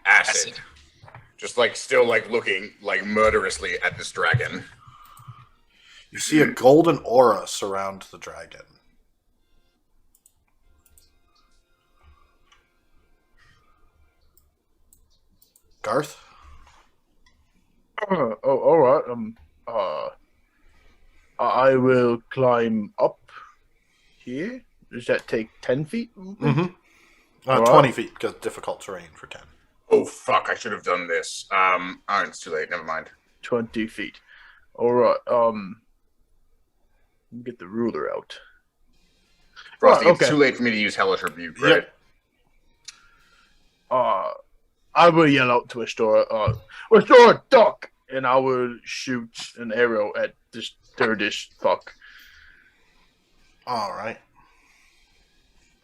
acid. Just like still like looking like murderously at this dragon. You see a golden aura surround the dragon. Garth? All right. I will climb up here. Does that take 10 feet movement? Mm-hmm. All right. 20 feet because difficult terrain for 10. Oh fuck! I should have done this. It's too late. Never mind. 20 feet. All right. Get the ruler out. Frosty, Right, it's too late for me to use Hellish Rebuke, Yep. right? I will yell out to Astora, duck, and I will shoot an arrow at this thirdish fuck. All right.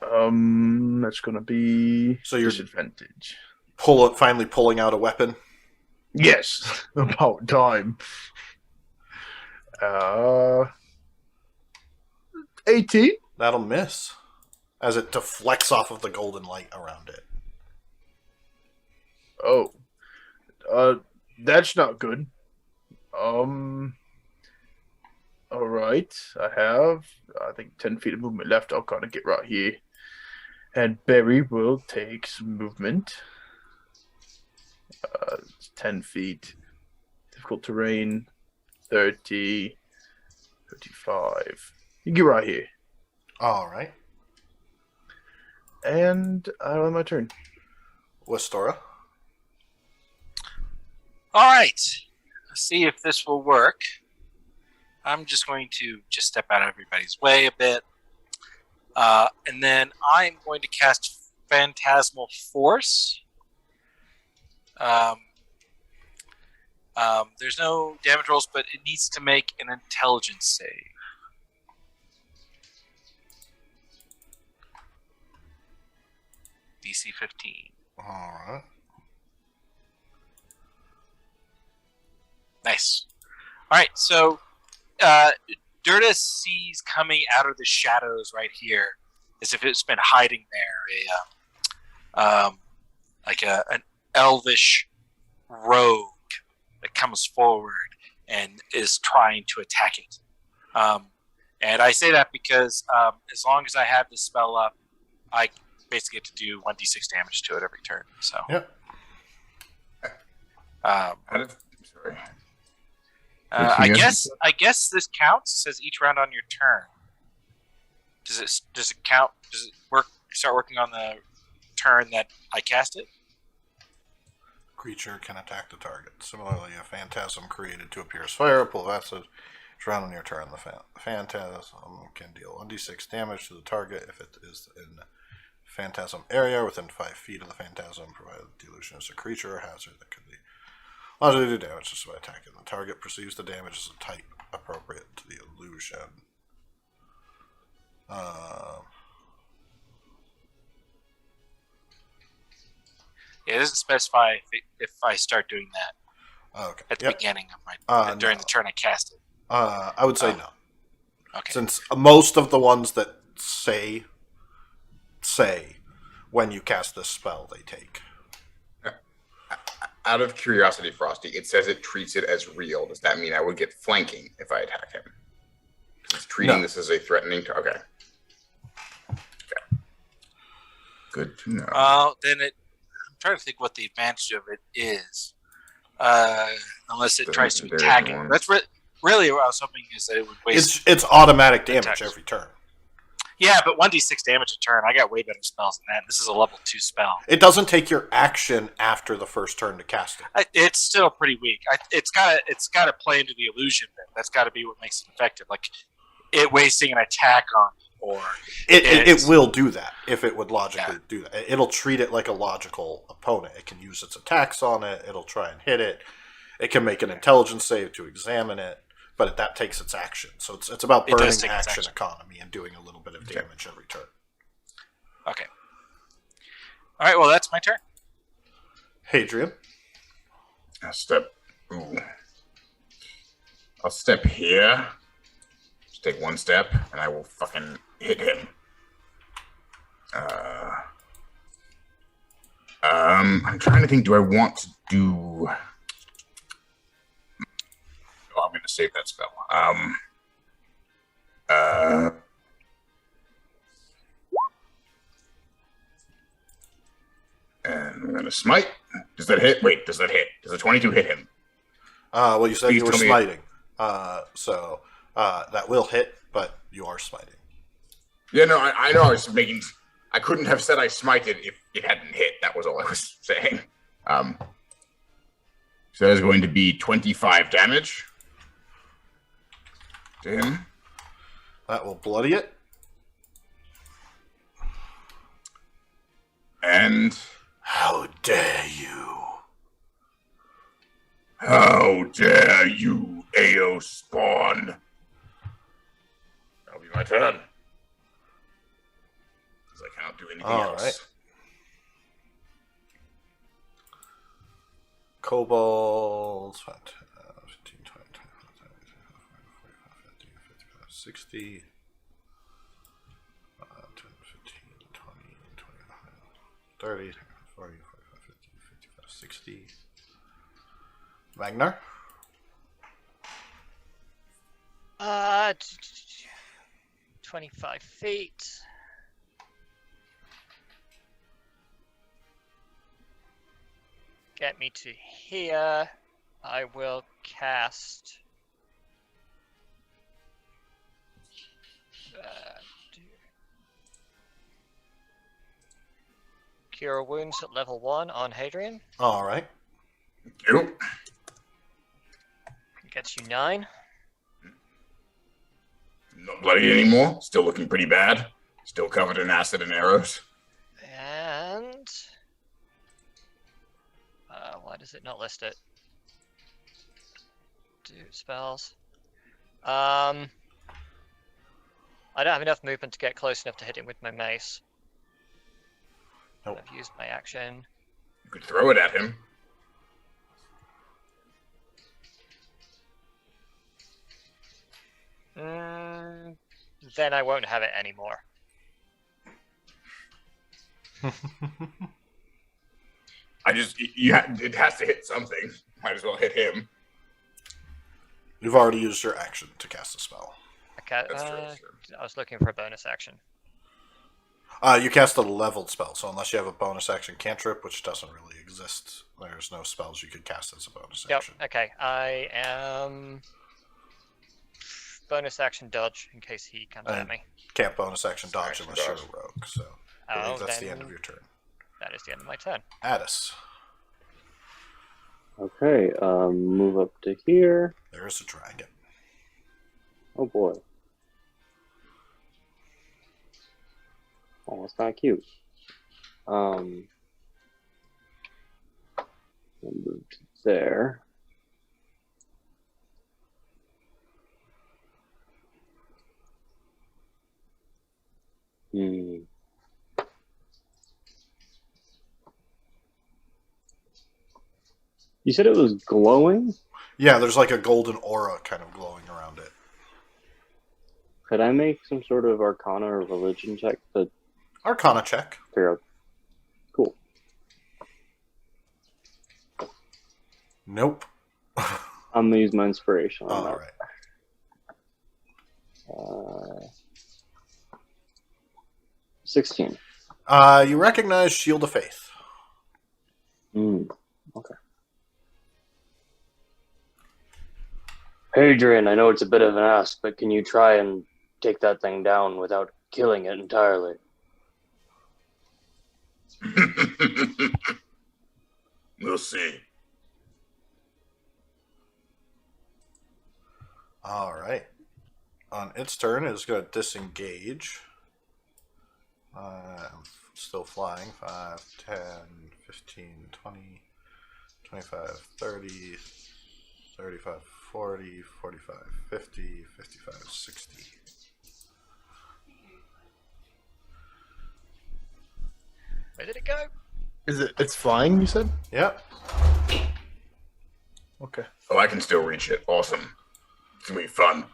That's gonna be So you're disadvantage. finally pulling out a weapon. Yes, about time. 18. That'll miss as it deflects off of the golden light around it. Oh, that's not good. All right. I think 10 feet of movement left. I'll kind of get right here. And Barry will take some movement. It's 10 feet. Difficult terrain. 30. 35. You get right here. All right. And I don't have my turn. Westora. All right. Let's see if this will work. I'm just going to just step out of everybody's way a bit. And then I'm going to cast Phantasmal Force. There's no damage rolls, but it needs to make an intelligence save. DC 15. All right. Nice. All right, so Dirtus sees coming out of the shadows right here, as if it's been hiding there, an elvish rogue that comes forward and is trying to attack it. And I say that because as long as I have this spell up, I basically get to do 1d6 damage to it every turn. So. Yep. Sorry. I guess this counts. It says each round on your turn. Does it count? Does it start working on the turn that I cast it? Creature can attack the target. Similarly, a phantasm created to appear as fire, pull of acid. Each round on your turn, the phantasm can deal 1d6 damage to the target if it is in the phantasm area within 5 feet of the phantasm, provided the delusion is a creature or hazard that could be allowed to do damage just by attacking. The target perceives the damage as a type appropriate to the illusion. Yeah, it doesn't specify if I start doing that Okay. at the beginning of my during the turn I cast it. I would say no. Okay. Since most of the ones that say when you cast this spell, they take. Out of curiosity, Frosty, it says it treats it as real. Does that mean I would get flanking if I attack him? It's treating this as a threatening okay. Good to know. I'm trying to think what the advantage of it is. Unless it tries to attack it. That's really what I was hoping is that it would waste. It's automatic damage attacks. every turn. Yeah, but 1d6 damage a turn. I got way better spells than that. This is a level 2 spell. It doesn't take your action after the first turn to cast it. It's still pretty weak. It's got to play into the illusion bit. That's got to be what makes it effective. Like it wasting an attack on it, or it will do that if it would logically do that. It'll treat it like a logical opponent. It can use its attacks on it. It'll try and hit it. It can make an intelligence save to examine it. But that takes its action. So it's about burning action economy and doing a little bit of damage every turn. Okay. All right, well, that's my turn. Hadrian. I'll step here. Just take one step, and I will fucking hit him. I'm trying to think, do I want to do... I'm going to save that spell. And I'm going to smite. Does that hit? Wait, does that hit? Does a 22 hit him? Well, you said Please you were tell me- smiting. So That will hit, but you are smiting. Yeah, no, I know I was making. I couldn't have said I smited if it hadn't hit. That was all I was saying. So that is going to be 25 damage to him. That will bloody it. And How dare you? how dare you, AO spawn? That'll be my turn. Because I cannot do anything All else. right. Kobolds, 15, 20, 25, 30, 45, 60, 10, 15, 20, 25, 30, 40, 45, 50, 55, 60. Magnar? 25 feet. Get me to here. I will cast. Cure Wounds at level 1 on Hadrian. All right. Yep. Gets you 9. Not bloody anymore. Still looking pretty bad. Still covered in acid and arrows. And. Why does it not list it? Do spells. I don't have enough movement to get close enough to hit him with my mace. Nope. I've used my action. You could throw it at him. Then I won't have it anymore. It has to hit something. Might as well hit him. You've already used your action to cast a spell. Okay, That's true. That's true. I was looking for a bonus action. You cast a leveled spell, so unless you have a bonus action cantrip, which doesn't really exist, there's no spells you could cast as a bonus Yep, action. okay. I am bonus action dodge in case he comes at me. Can't bonus action dodge Action unless you're dodge. a rogue, so I believe that's the end of your turn. That is the end of my turn. Addis, Okay, move up to here. there is a dragon. Oh boy. Oh, that's kind of cute. We'll move to there. Hmm. You said it was glowing? Yeah, there's like a golden aura kind of glowing around it. Could I make some sort of arcana or religion check to Arcana check. figure out? Cool. Nope. I'm gonna use my inspiration on All that. right. 16. You recognize Shield of Faith. Okay. Hadrian, I know it's a bit of an ask, but can you try and take that thing down without killing it entirely? We'll see. All right. On its turn, it's going to disengage. I'm still flying. 5, 10, 15, 20, 25, 30, 35, 40, 45, 50, 55, 60. Where did it go? It's flying, you said? Yep. Okay. Oh, I can still reach it. Awesome. It's gonna be fun.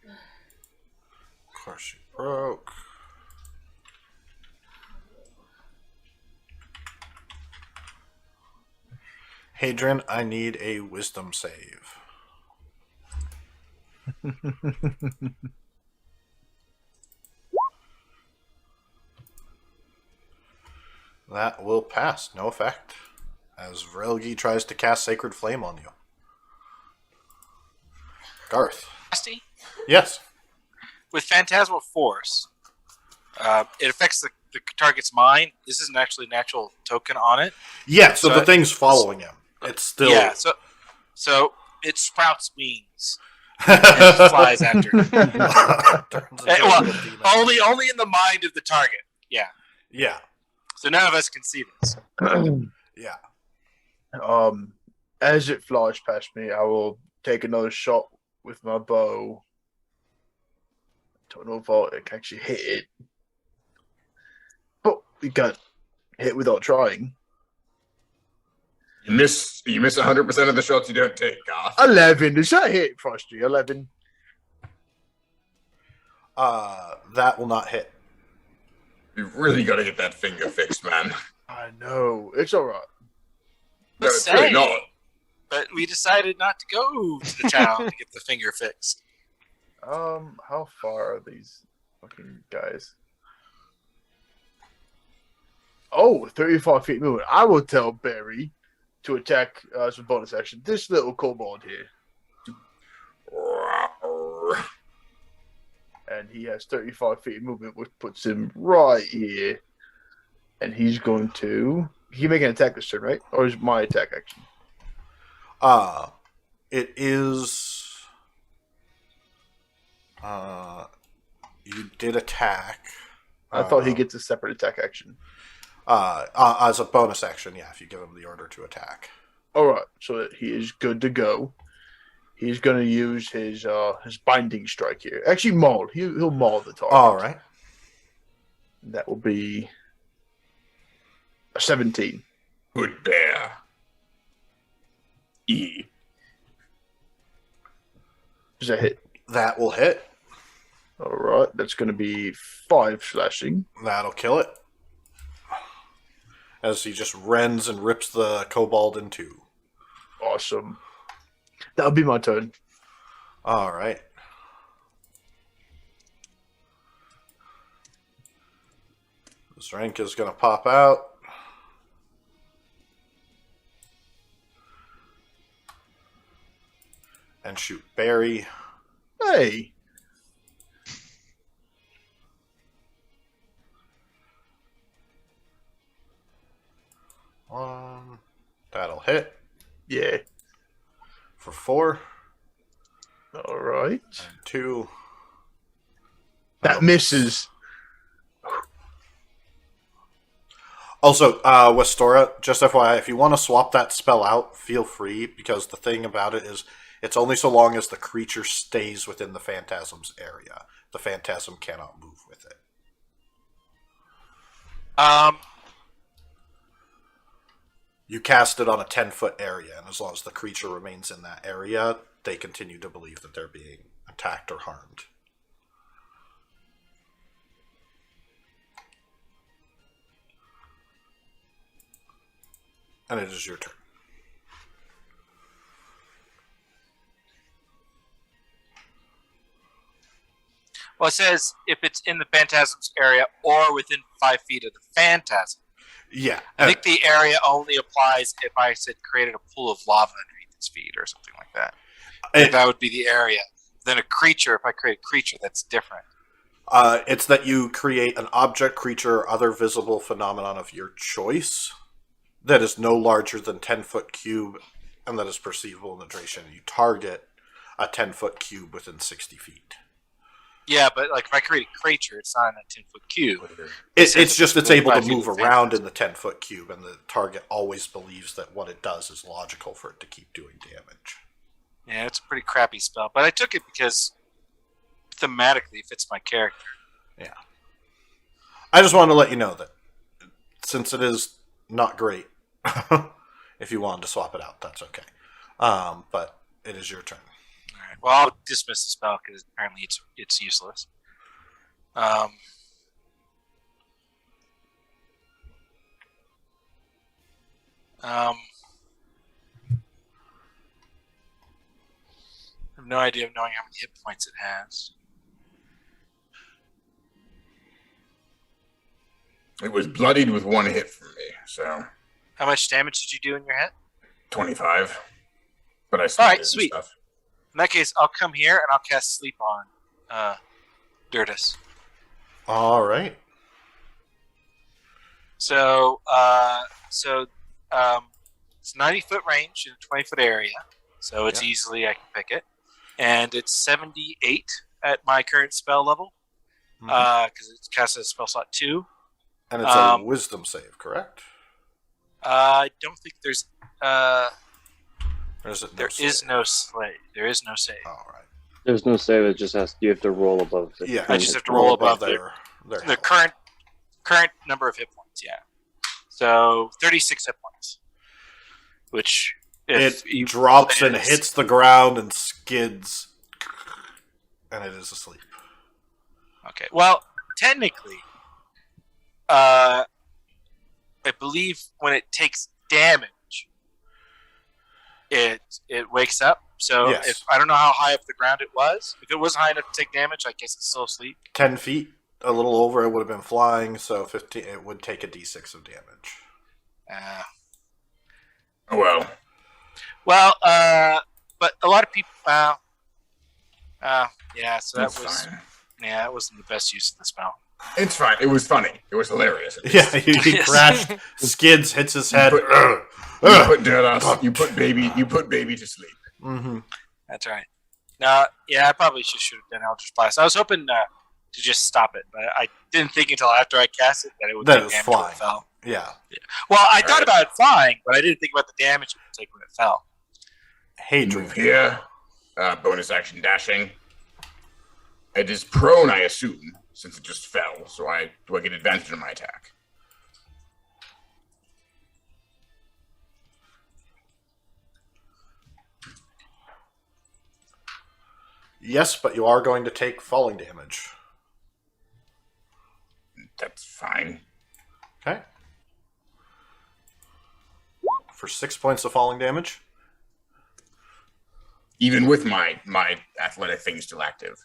Of course you broke. Hadrian, I need a wisdom save. That will pass. No effect. As Vrelgi tries to cast Sacred Flame on you. Garth. Nasty. Yes. With Phantasmal Force, it affects the target's mind. This isn't actually an actual token on it. Yeah, so the So- thing's following him. It's still... Yeah, so it sprouts wings and just flies after him. Turns into a Well, little demon. only in the mind of the target. Yeah. Yeah, So none of us can see this. yeah. As it flies past me, I will take another shot with my bow. Don't know if I can actually hit it, but we can't hit without trying. You miss 100% of the shots you don't take, Garth. 11. Does that hit, Frosty? 11. That will not hit. You've really got to get that finger fixed, man. I know. It's all right. No, Let's it's really say, not. but we decided not to go to the town to get the finger fixed. How far are these fucking guys? Oh, 35 feet movement. I will tell Barry to attack as a bonus action this little kobold here. And he has 35 feet of movement, which puts him right here. And he's going to... He make an attack this turn, right? Or is my attack action? It is... you did attack. I thought he gets a separate attack action. As a bonus action, yeah, if you give him the order to attack. All right, so that he is good to go. He's going to use his binding strike here. Actually, maul. He'll maul the target. All right. That will be a 17. Good bear. E. Does that hit? That will hit. All right, that's going to be 5 slashing. That'll kill it. As he just rends and rips the kobold in two. Awesome. That'll be my turn. All right. This rank is going to pop out. And shoot Barry. Hey. That'll hit Yeah. for 4 All right. and 2. That misses. Also, Westora, just FYI, if you want to swap that spell out, feel free, because the thing about it is it's only so long as the creature stays within the phantasm's area. The phantasm cannot move with it. You cast it on a 10-foot area, and as long as the creature remains in that area, they continue to believe that they're being attacked or harmed. And it is your turn. Well, it says if it's in the phantasm's area or within 5 feet of the phantasm. Yeah. I think the area only applies if I said created a pool of lava underneath its feet or something like that. That would be the area. Then a creature, if I create a creature, that's different. It's that you create an object, creature, or other visible phenomenon of your choice that is no larger than 10-foot cube and that is perceivable in the duration. You target a 10-foot cube within 60 feet. Yeah, but like if I create a creature, it's not in that 10-foot cube. It's just it's able to 5 feet move of around phantasm. in the 10-foot cube, and the target always believes that what it does is logical for it to keep doing damage. Yeah, it's a pretty crappy spell, but I took it because thematically it fits my character. Yeah. I just wanted to let you know that since it is not great, if you wanted to swap it out, that's okay. But it is your turn. All right. Well, I'll dismiss the spell because apparently it's useless. I have no idea of knowing how many hit points it has. It was bloodied with 1 hit from me, so How much damage did you do in your hit? 25. But I still All right, did sweet. stuff. In that case, I'll come here and I'll cast sleep on Dirtus. All right. So it's 90-foot range in a 20-foot area. So it's easily I can pick it, and it's 78 at my current spell level because it's cast as spell slot 2. And it's a wisdom save, correct? I don't think there's Or is it there is no save. There is no save. All right. There's no save. It just has. You have to roll above. Yeah, I just have to roll above their the current number of hit points. Yeah. So 36 hit points, which if it drops and hits the ground and skids, and it is asleep. Okay. Well, technically, I believe when it takes damage, it wakes up. So if I don't know how high up the ground it was. If it wasn't high enough to take damage, I guess it's still asleep. 10 feet, a little over, it would have been flying. So 15, it would take a d6 of damage. Well, but a lot of people. Yeah. So that it's was fine. that wasn't the best use of the spell. It's fine. It was funny. It was hilarious. Yeah, he crashed, skids, hits his head. You put baby to sleep. Mm-hmm. That's right. I probably should have done Eldritch Blast. I was hoping to just stop it, but I didn't think until after I cast it that it would That take it was damage when flying. it fell. Yeah. Well, I thought about it flying, but I didn't think about the damage it would take when it fell. Hadrian. Move here. Bonus action dashing. It is prone, I assume, since it just fell. So do I get advantage on my attack? Yes, but you are going to take falling damage. That's fine. Okay. For 6 points of falling damage. Even with my athletic thing still active.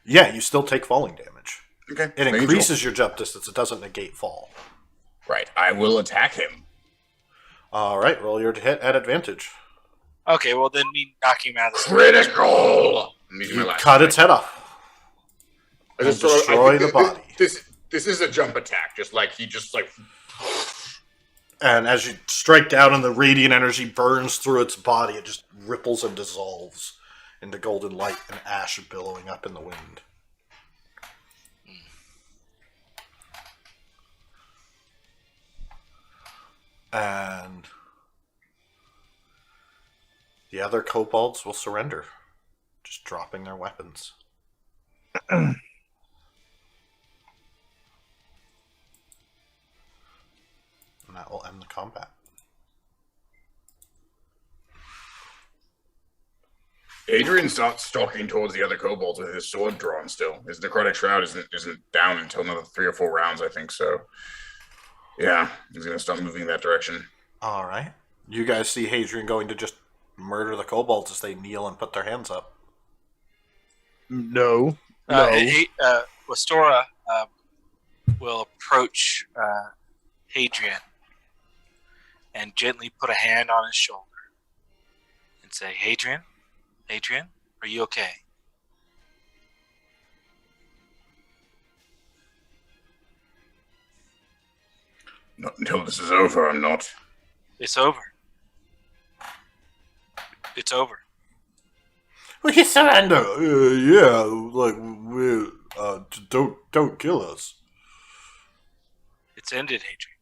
Yeah, you still take falling damage. Okay. It increases your jump distance. It doesn't negate fall. Right. I will attack him. All right, roll your hit at advantage. Okay, well then me knocking him out of the Critical! I'm using my You last cut strike. its head off. I and destroy the body. This is a jump attack. Just like he just like. And as you strike down and the radiant energy burns through its body, it just ripples and dissolves into golden light and ash billowing up in the wind. And the other kobolds will surrender, just dropping their weapons. And that will end the combat. Adrian starts stalking towards the other kobolds with his sword drawn still. His necrotic shroud isn't down until another 3 or 4 rounds, I think, so yeah, he's gonna start moving in that direction. All right. You guys see Hadrian going to just murder the kobolds as they kneel and put their hands up. No. Wastora will approach Hadrian and gently put a hand on his shoulder and say, Hadrian, are you okay? Not until this is over, I'm not. It's over. It's over. We can surrender. Yeah, like we don't kill us. It's ended, Hadrian.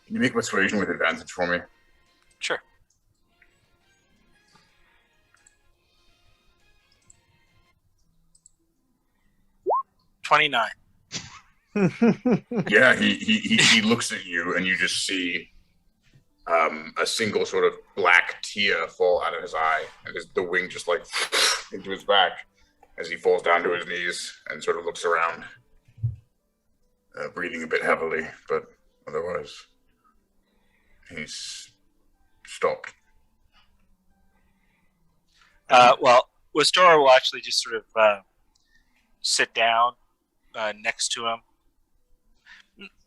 Can you make persuasion with advantage for me? Sure. $29. Yeah, he looks at you, and you just see a single sort of black tear fall out of his eye, and the wing just like into his back as he falls down to his knees and sort of looks around, breathing a bit heavily, but otherwise he's stopped. Well, Wastora will actually just sort of sit down next to him.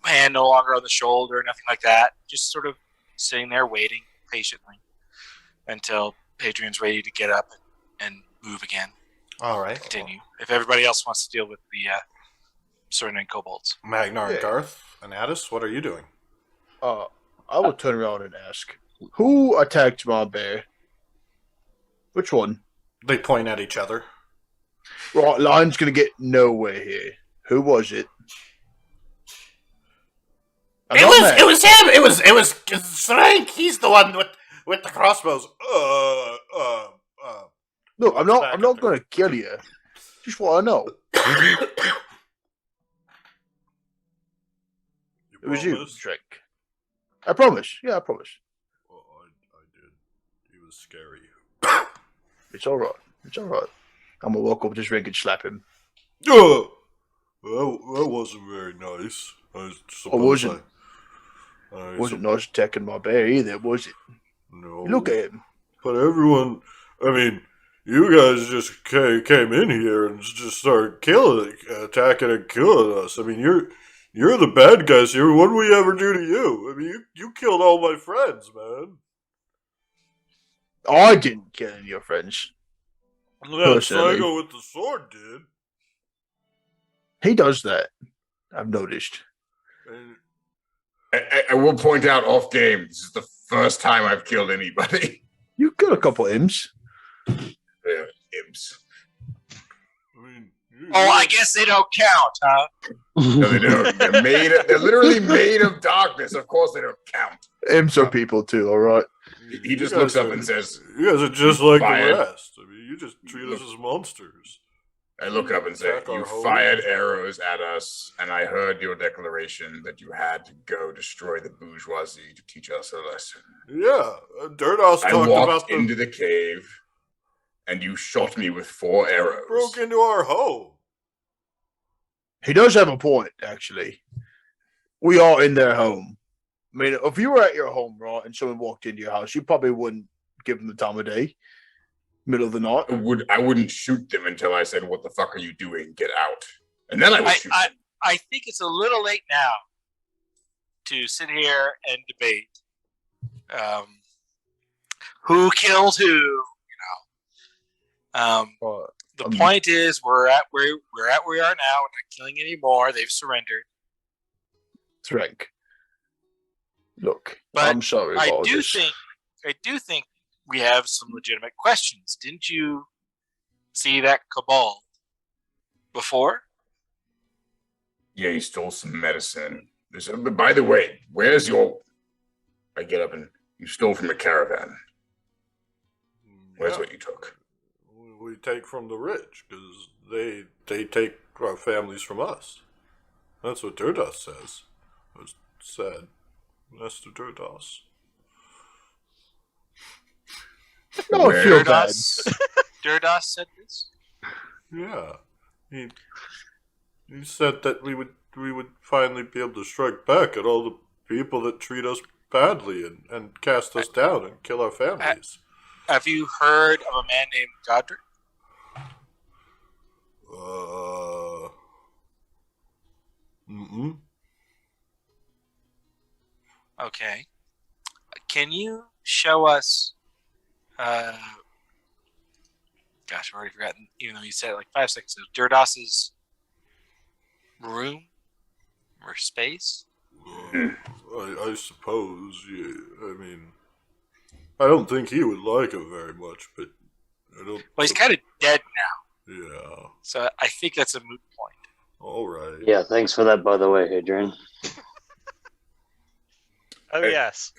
Hand no longer on the shoulder, nothing like that. Just sort of sitting there waiting patiently. until Adrian's ready to get up and move again. All right. Continue. If everybody else wants to deal with the surrendering kobolds. Magnar and Yeah. Garth and Addis, what are you doing? I will turn around and ask, who attacked my bear? Which one? They point at each other. Right, Lion's gonna get nowhere here. Who was it? I'm not mad. It was him. It was Frank. He's the one with the crossbows. Look, I'm back not up there. gonna kill you. Just what I know. It was you, Shrek. I promise. Yeah, I promise. Well, I did. He was scary. It's all right. It's all right. I'm gonna walk up to Shrek and slap him. That wasn't very nice. I wasn't. Wasn't nice attacking my bear either, was it? No. Look at him. But everyone, I mean, you guys just came in here and just started attacking and killing us. I mean, you're the bad guys here. What did we ever do to you? I mean, you killed all my friends, man. I didn't kill any of your friends. That Personally. Psycho with the sword did. He does that. I've noticed. And I will point out off game, this is the first time I've killed anybody. You killed a couple imps. Yeah, imps. I mean, I guess they don't count, huh? No, they don't. They're literally made of darkness. Of course they don't count. Imps are people too, all right? He just You looks guys up are- and says, "You guys are just like Fired. the rest. I mean, you just treat us as monsters." I look up and say, Attack our you home. fired arrows at us, and I heard your declaration that you had to go destroy the bourgeoisie to teach us a lesson. Yeah, Dirtos I talked walked about the into the cave, and you shot me with 4 arrows. broke into our home. He does have a point, actually. We are in their home. I mean, if you were at your home, right, and someone walked into your house, you probably wouldn't give them the time of day, middle of the night. I wouldn't shoot them until I said, "What the fuck are you doing? Get out!" And then I would shoot them. I think it's a little late now to sit here and debate who killed who. The point is, we're at where we are now. We're not killing anymore. They've surrendered. Shrek. Look, But I'm sorry I about do this. think we have some legitimate questions. Didn't you see that cabal before? Yeah, he stole some medicine. But by the way, where's your... I get up and you stole from a caravan. Where's Yeah. what you took? We take from the rich because they take our families from us. That's what Dirtos says. It was said, Master Dirtos. No, I feel bad. Durdas said this. Yeah, he said that we would finally be able to strike back at all the people that treat us badly and cast us down and kill our families. Have you heard of a man named Godric? Mm-mm. Okay. Can you show us? Gosh, I've already forgotten. Even though you said it like 5 seconds ago, Durdas's room or space. I suppose. Yeah, I mean, I don't think he would like it very much, but I don't. Well, he's kind of dead now, Yeah. so I think that's a moot point. All right. Yeah, thanks for that, by the way, Adrian. Oh yes.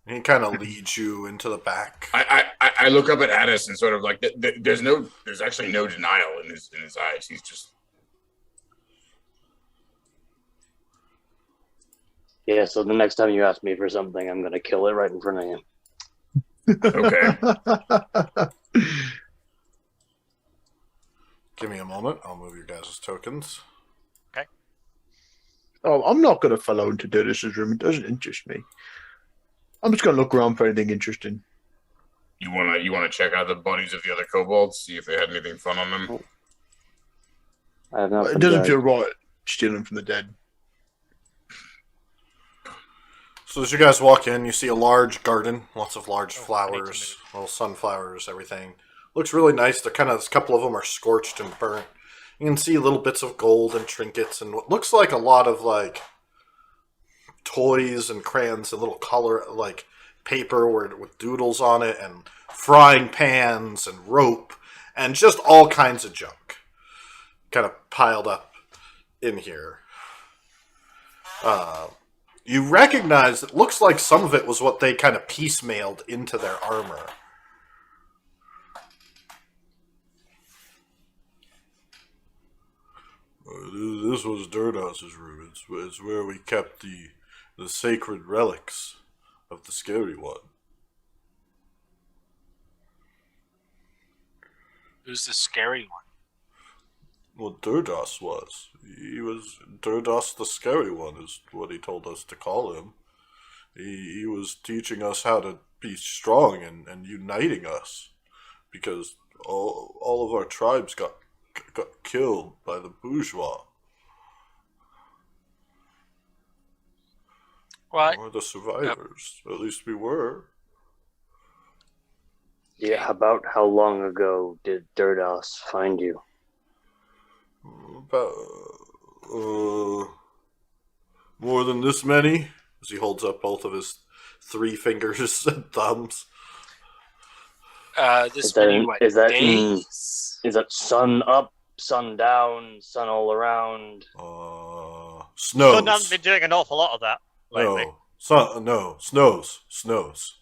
He kind of leads you into the back. I look up at Addis and sort of like there's actually no denial in his eyes. He's just Yeah, so the next time you ask me for something, I'm going to kill it right in front of you. okay. Give me a moment. I'll move your guys' tokens. Oh, I'm not going to follow into Dirtus's room. It doesn't interest me. I'm just going to look around for anything interesting. You wanna check out the bodies of the other kobolds, see if they had anything fun on them. I have not It been doesn't dead. feel right stealing from the dead. So as you guys walk in, you see a large garden, lots of large Oh, I need to flowers, little sunflowers, everything. Looks really nice. They're kind of, a couple of them are scorched and burnt. You can see little bits of gold and trinkets and what looks like a lot of like toys and crayons and little color like paper with doodles on it and frying pans and rope and just all kinds of junk kind of piled up in here. You recognize it looks like some of it was what they kind of piecemealed into their armor. This was Durdos's room. It's where we kept the sacred relics of the scary one. Who's the scary one? Well, Durdos was. He was Durdos the scary one is what he told us to call him. He was teaching us how to be strong and uniting us because all of our tribes got killed by the bourgeois. What? We're the survivors. At least we were. Yeah, about how long ago did Durdos find you? About more than this many. As he holds up both of his 3 fingers and thumbs. This many what? Is that Days? is that sun up, sun down, sun all around? Snows. Sun hasn't been doing an awful lot of that lately. No, snows. Snows.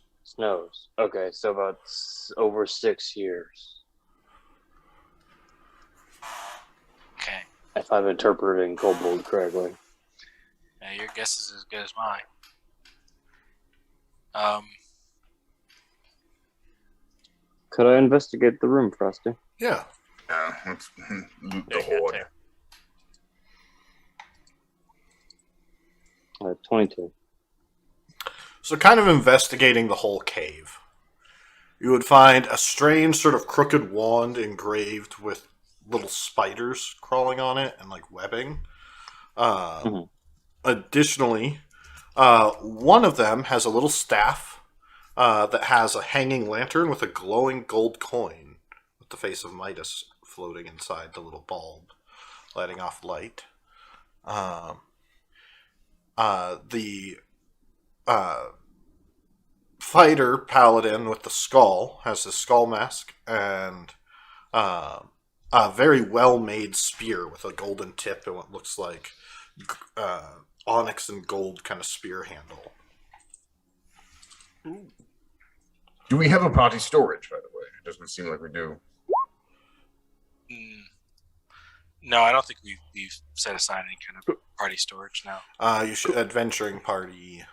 Okay, so about over 6 years, Okay. if I'm interpreting Kobold correctly. Yeah, your guess is as good as mine. Could I investigate the room, Frosty? Yeah. Let's loot Yeah, the good horde. too. 22. So kind of investigating the whole cave. You would find a strange sort of crooked wand engraved with little spiders crawling on it and like webbing. Additionally, one of them has a little staff that has a hanging lantern with a glowing gold coin with the face of Midas floating inside the little bulb, lighting off light. The fighter paladin with the skull has his skull mask and a very well-made spear with a golden tip and what looks like onyx and gold kind of spear handle. Do we have a party storage, by the way? It doesn't seem like we do. No, I don't think we've set aside any kind of party storage now. You should adventuring party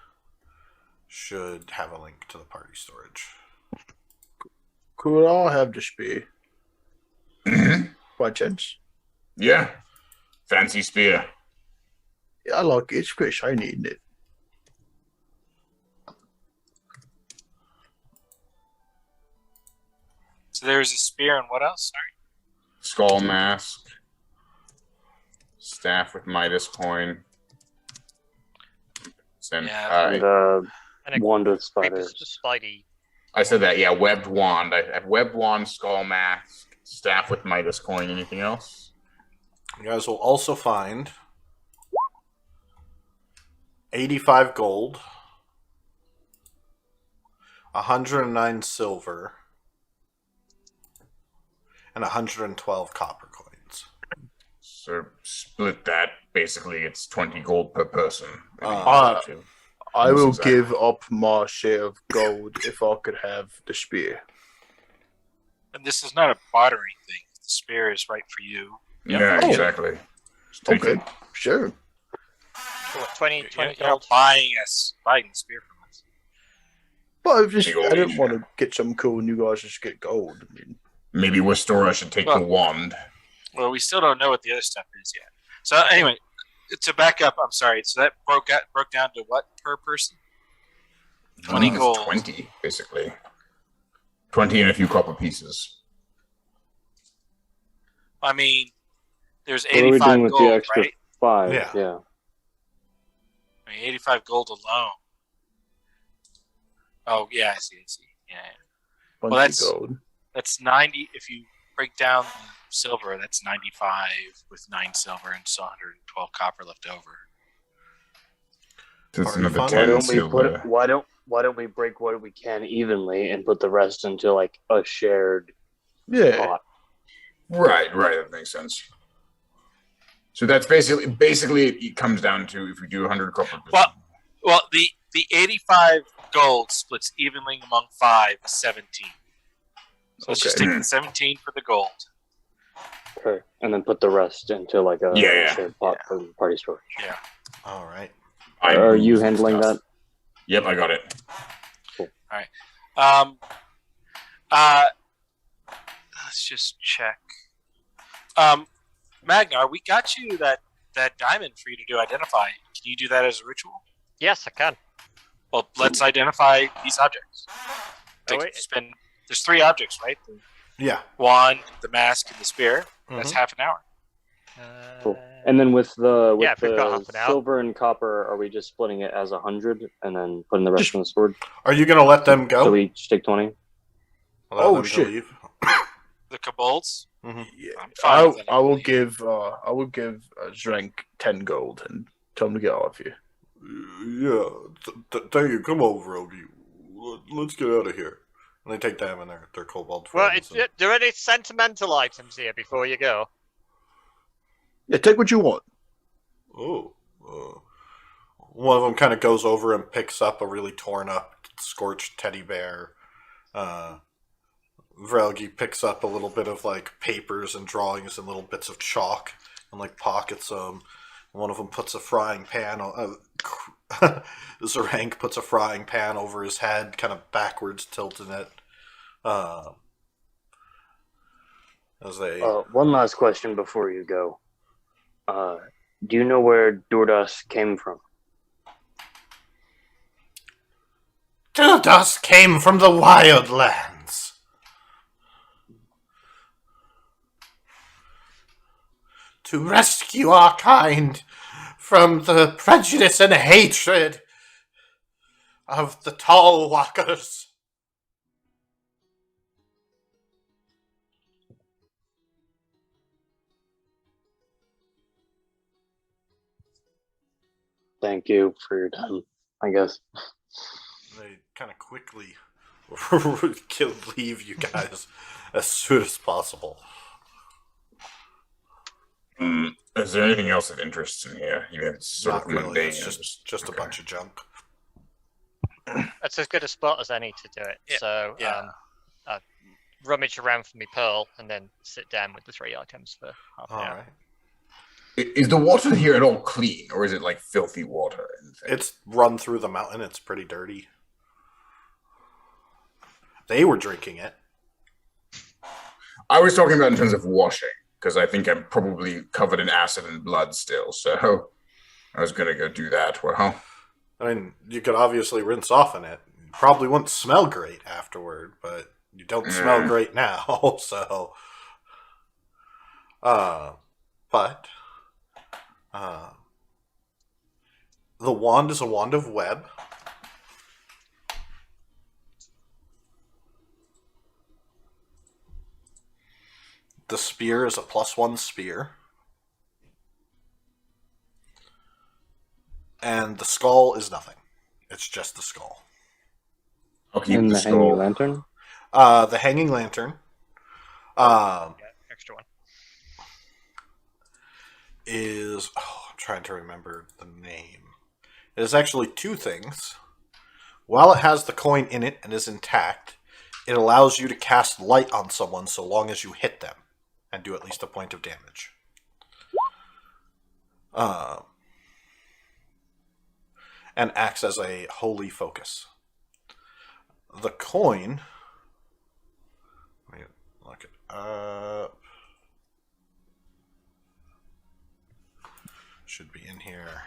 should have a link to the party storage. Could we all have the spear? By chance? Yeah. Fancy spear. Yeah, I like it. It's quite shiny, isn't it? So there's a spear and what else? Sorry. Skull mask. Staff with Midas coin. And, Yeah. And And a wand with creepers spiders. Spidey. I said that, yeah. Webbed wand. I have webbed wand, skull mask, staff with Midas coin. Anything else? You guys will also find 85 gold, 109 silver, and 112 copper coins. So split that. Basically, it's 20 gold per person. I Almost will exactly. give up my share of gold if I could have the spear. And this is not a bartering thing. The spear is right for you. Yeah, Oh. exactly. Just take Okay, it. sure. What, 20 You're, 20 you're not gold? buying the spear from us. But I Big old didn't each, want yeah. to get something cool and you guys just get gold. I mean, Maybe Wistora should take the Well- wand. Well, we still don't know what the other stuff is yet. So anyway, to back up, I'm sorry. So that broke down to what per person? 20 It's gold. 20, basically. 20 and a few copper pieces. I mean, there's What are we 85 doing with the gold, extra right? 5? Yeah. Yeah. I mean, 85 gold alone Oh yeah, I see. Yeah. Bunch Well, of gold. that's 90. If you break down the silver, that's 95 with 9 silver and still 112 copper left over. So it's Party another fun? 10 silver. Why don't we break what we can evenly and put the rest into like a shared Yeah. pot? Right, that makes sense. So that's basically it comes down to if we do 100 copper. Well, the 85 gold splits evenly among 5, 17. So let's just Okay. take the 17 for the gold. Okay. And then put the rest into like a Yeah. shared pot for the party storage. Yeah. All right. Are you handling that? Yep, I got it. Um. Let's just check. Magnar, we got you that diamond for you to do identify. Can you do that as a ritual? Yes, I can. Well, let's identify these objects. Oh, wait. There's 3 objects, right? The Yeah. wand, the mask, and the spear. That's Mhm. half an hour. Cool. And then with the Yeah, if we've got half an hour. silver and copper, are we just splitting it as 100 and then putting the rest Just- in the storage? Are you going to let them go? So we each take 20. Allow Oh, them to shit. leave? The kobolds. Yeah. I'm fine with that. I will give Zrenk 10 gold and tell him to get off you. Yeah. Thank you. Come over, Odie. Let's get out of here. And they take them and their kobold Well, friends. are there any sentimental items here before you go? Yeah, take what you want. One of them kind of goes over and picks up a really torn up, scorched teddy bear. Vrelgi picks up a little bit of like papers and drawings and little bits of chalk and like pockets them. One of them puts a frying pan. Zarank puts a frying pan over his head, kind of backwards, tilting it. As they One last question before you go. Do you know where Dordas came from? Dildos came from the wildlands. To rescue our kind from the prejudice and hatred of the tall walkers. Thank you for your time, I guess. They kind of quickly leave you guys as soon as possible. Is there anything else of interest in here? It's sort Not of really. mundane. It's just okay. a bunch of junk. That's as good a spot as any to do it. Yeah, So, yeah. I rummage around for me pearl and then sit down with the 3 items for half an All hour. right. Is the water here at all clean, or is it like filthy water? It's run through the mountain. It's pretty dirty. They were drinking it. I was talking about in terms of washing, because I think I'm probably covered in acid and blood still, so I was going to go do that. Well, I mean, you could obviously rinse off in it. You probably wouldn't smell great afterward, but you don't smell great now, so. But the wand is a wand of web. The spear is a +1 spear. And the skull is nothing. It's just the skull. I'll keep And the the skull. hanging lantern? The hanging lantern Yeah, extra one. is... Oh, I'm trying to remember the name. It is actually 2 things. While it has the coin in it and is intact, it allows you to cast light on someone so long as you hit them and do at least a point of damage. And acts as a holy focus. The coin... Let me look it up. Should be in here.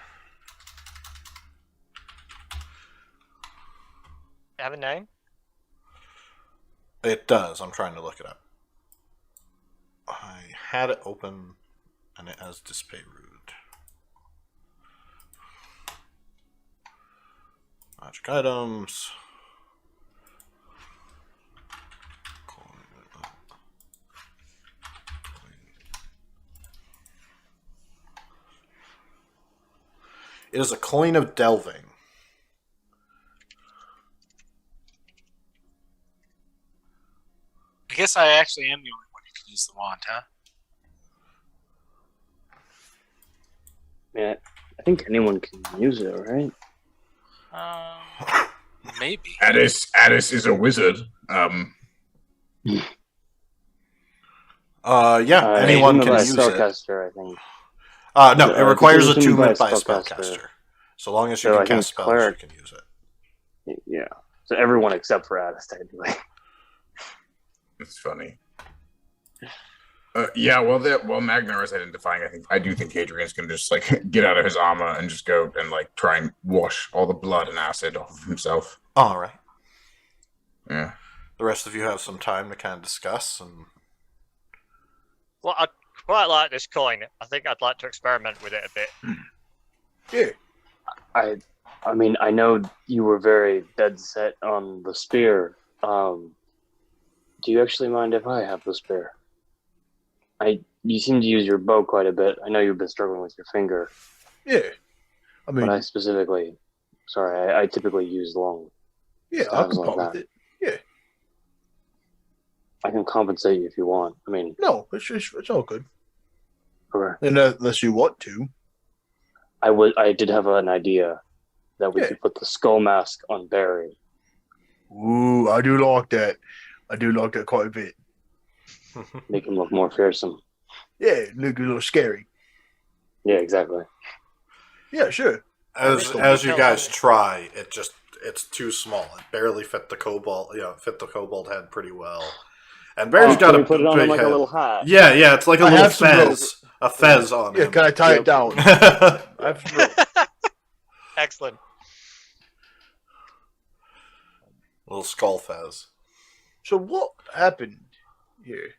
Have a name? It does. I'm trying to look it up. I had it open and it has display root. Magic items. It is a coin of delving. I guess I actually am the only one who can use the wand, huh? Yeah, I think anyone can use it, right? Maybe. Addis is a wizard. Yeah, It's anyone assumed can by a use it. spellcaster, I think. No, it requires This is assumed attunement by a spellcaster. spellcaster. So long as you So can I think cast spells, cleric- you can use it. Yeah. So everyone except for Addis, technically. It's funny. Yeah, while Magnar is identifying, I do think Hadrian's gonna just like get out of his armor and just go and like try and wash all the blood and acid off of himself. All right. Yeah. The rest of you have some time to kind of discuss and. Well, I quite like this coin. I think I'd like to experiment with it a bit. Yeah. I mean, I know you were very dead set on the spear. Do you actually mind if I have the spear? You seem to use your bow quite a bit. I know you've been struggling with your finger, Yeah. I mean, but I typically use long. yeah, I sounds can like part with that. it. I can compensate you if you want. I mean, No, it's all good. okay. Unless you want to. I did have an idea that we Yeah. could put the skull mask on Barry. Ooh, I do like that. I do like that quite a bit. Make him look more fearsome. Yeah, look a little scary. Yeah, exactly. Yeah, sure. As you guys try, it's too small. It barely fit the kobold. Fit the kobold head pretty well. And Barry's got can a we put it on big him like head. a little hat? Yeah, it's like a I little have some fez. A fez on Yeah, him. can I tie Yep. it down? I have some rope. Excellent. Little skull fez. So what happened here?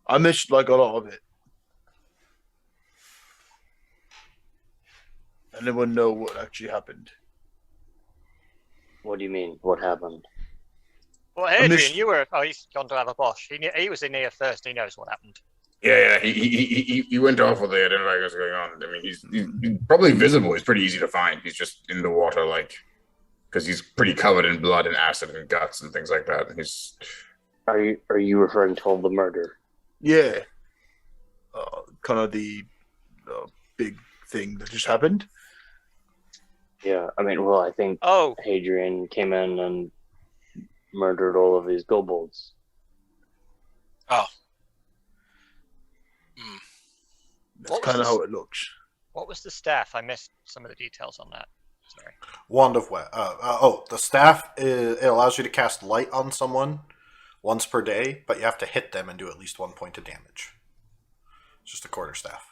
I missed like a lot of it. Anyone know what actually happened? What do you mean? What happened? Well, I Adrian, missed- you were. Oh, he's gone to have a bosh. He was in here first. He knows what happened. Yeah. He went off with the identifying what's going on. I mean, he's probably visible. He's pretty easy to find. He's just in the water, like, because he's pretty covered in blood and acid and guts and things like that. He's Are you referring to all the murder? Yeah. Kind of the big thing that just happened. Yeah, I mean, well, I think Oh, Hadrian came in and murdered all of these kobolds. Oh. That's What was kind of this? how it looks. what was the staff? I missed some of the details on that. Sorry. Wand of wet. The staff it allows you to cast light on someone once per day, but you have to hit them and do at least 1 point of damage. It's just a quarterstaff.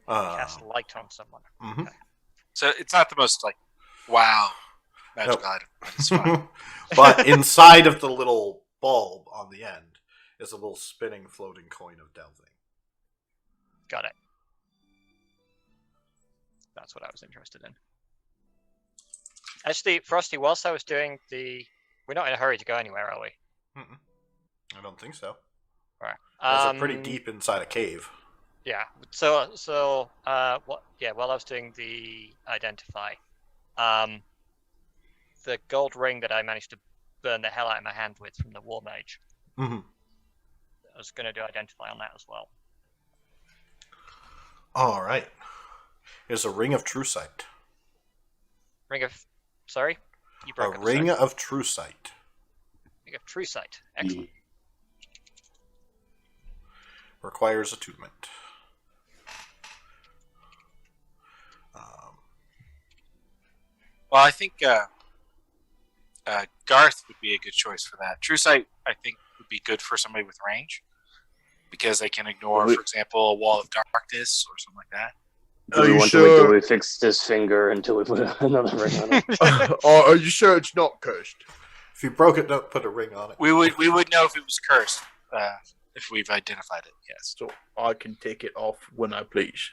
Cast light on someone. Mhm. So it's not the most like wow magical item, but it's fine. But inside of the little bulb on the end is a little spinning floating coin of delving. Got it. That's what I was interested in. Actually, Frosty, whilst I was doing we're not in a hurry to go anywhere, are we? Mm-mm. I don't think so. All right. Those are pretty deep inside a cave. Yeah. So what? Yeah. While I was doing the identify, the gold ring that I managed to burn the hell out of my hand with from the war mage, Mm-hmm. I was going to do identify on that as well. All right. Here's a ring of true sight. Ring of, sorry, you broke A up ring second. of true sight. Ring of true sight. Excellent. Requires attunement. Well, I think Garth would be a good choice for that. True Sight, I think, would be good for somebody with range because they can ignore, for example, a wall of darkness or something like that. Do we want to wait till we fix his finger until we put another ring on it? Are you sure it's not cursed? If you broke it, don't put a ring on it. We would know if it was cursed if we've identified it. Yes. So I can take it off when I please.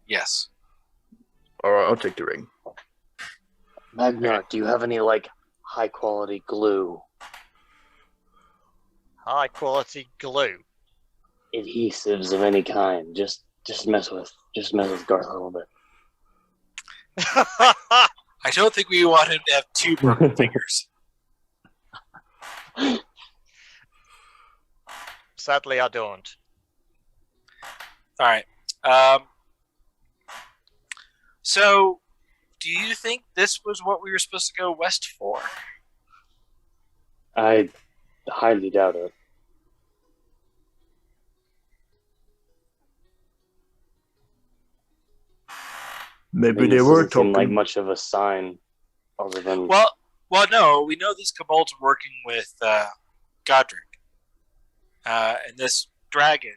Yes. All right, I'll take the ring. Magnar, do you have any like high quality glue, High quality glue. adhesives of any kind? Just mess with. Just mess with Garth a little bit. I don't think we want him to have two broken fingers. Sadly, I don't. All right. So, do you think this was what we were supposed to go west for? I highly doubt it. Maybe they This were doesn't seem like talking. much of a sign, other than Well, no. We know these kobolds are working with Godric, and this dragon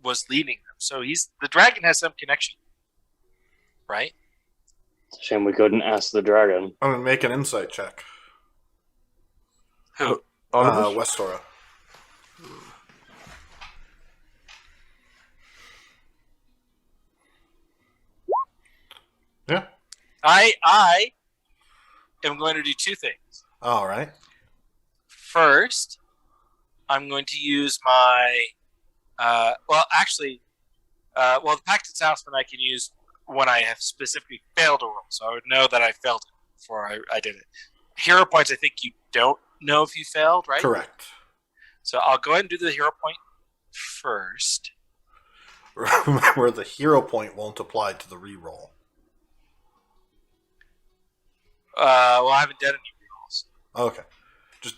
was leading them. So the dragon has some connection, right? it's a shame we couldn't ask the dragon. I'm gonna make an insight check. Who? All of us? Westora. Yeah. I am going to do two things. All right. First, I'm going to use my the Pact of Talisman I can use when I have specifically failed a roll, so I would know that I failed it before I did it. Hero points, I think you don't know if you failed, right? Correct. So I'll go ahead and do the hero point first. Remember, the hero point won't apply to the reroll. I haven't done any rerolls. Okay. Just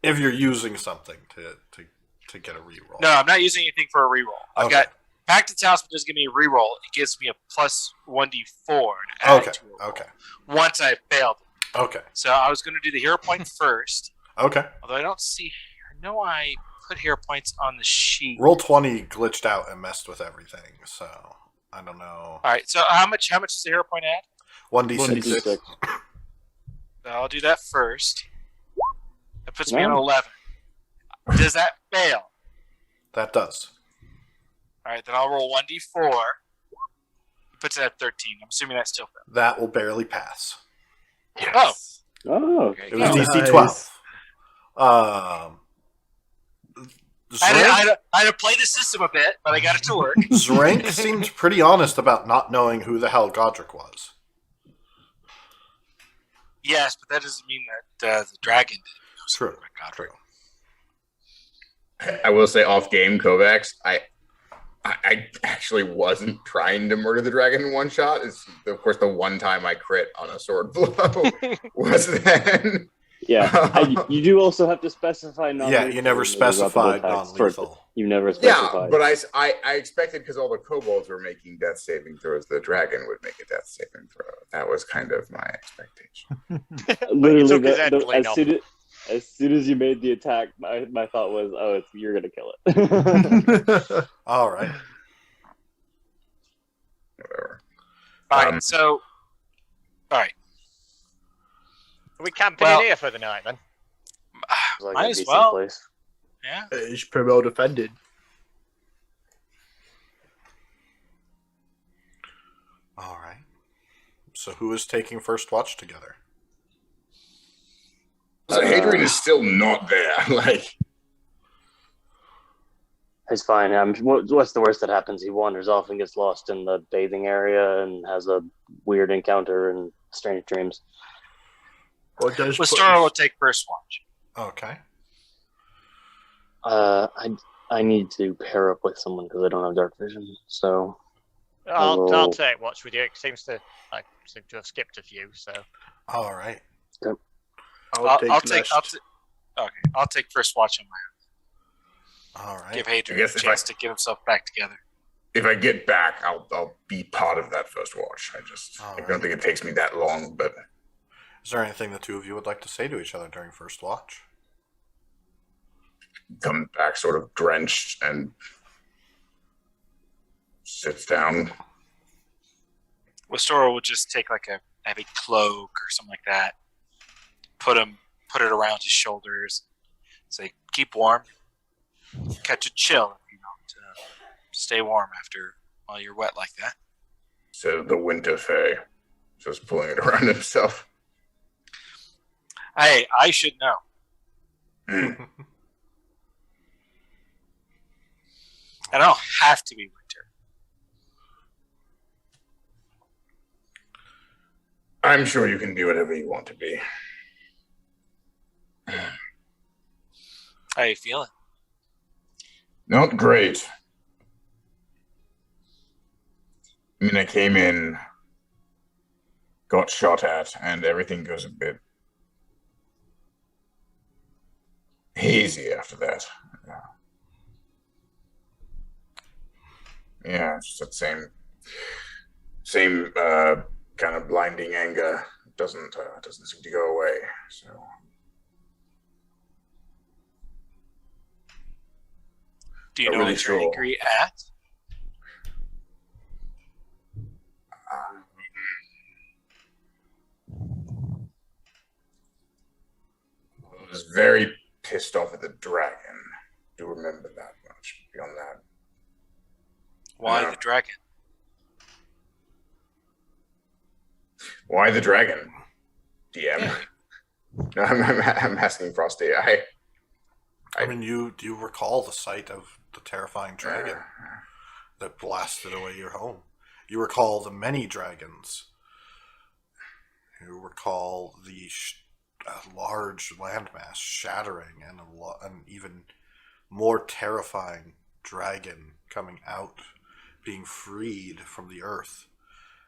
if you're using something to get a reroll. No, I'm not using anything for a reroll. I've Okay. got Pact of Talisman doesn't give me a reroll. It gives me a plus 1d4 to add Okay. to a roll Okay. once I failed it. Okay. So I was going to do the hero point first, Okay. although I don't see. I know I put hero points on the sheet. Roll 20 glitched out and messed with everything, so I don't know. All right. So how much does the hero point add? 1d6. 1d6. So I'll do that first. That puts me on No. 11. Does that fail? That does. All right. Then I'll roll 1d4. It puts it at 13. I'm assuming that still fails. That will barely pass. Yes. Oh, Okay. It was good. DC Nice. 12. I had to play the system a bit, but I got it to work. Zrank seemed pretty honest about not knowing who the hell Godric was. Yes, but that doesn't mean that the dragon didn't know True. something about Godric. True. I will say off game, Kovacs, I actually wasn't trying to murder the dragon in one shot. It's of course the one time I crit on a sword blow was then. yeah. You do also have to specify non. Yeah, you never specified non-lethal. You never Yeah, specified. but I expected because all the kobolds were making death saving throws, the dragon would make a death saving throw. That was kind of my expectation. Literally, took his head clean off. as soon as you made the attack, my thought was, oh, you're gonna kill it. All right. Whatever. All right, Um, so, all right, Are we camping Well- in here for the night then? It's like Might a as decent well. place. yeah. It's pretty well defended. All right. So who is taking first watch together? So Hadrian is still not there. Like, It's fine. What's the worst that happens? He wanders off and gets lost in the bathing area and has a weird encounter and strange dreams. Or does Westora will take first watch. Okay. I need to pair up with someone because I don't have dark vision. So I'll Oh. take watch with you. It seems to have skipped a few. So All right. I'll take last. I'll take first watch on my All right. give Hadrian I a guess if chance to get himself back together. if I get back, I'll be part of that first watch. I Alright. don't think it takes me that long, but Is there anything the two of you would like to say to each other during first watch? comes back sort of drenched and sits down. Westora will just take like a heavy cloak or something like that, put it around his shoulders, say, "Keep warm, catch a chill if you don't stay warm while you're wet like that." So the winter fae, just pulling it around himself. Hey, I should know. I don't have to be winter. I'm sure you can be whatever you want to be. How you feeling? Not great. I mean, I came in, got shot at, and everything goes a bit hazy after that. Yeah, it's just that same kind of blinding anger doesn't seem to go away. So Do you Not know really what you're sure. angry at? I was very pissed off at the dragon. Do remember that much. Beyond that, Why No. the dragon? why the dragon? DM. Yeah. No, I'm asking Frosty. I mean, do you recall the sight of the terrifying dragon uh, that blasted away your home? You recall the many dragons. You recall the large landmass shattering and an even more terrifying dragon coming out, being freed from the earth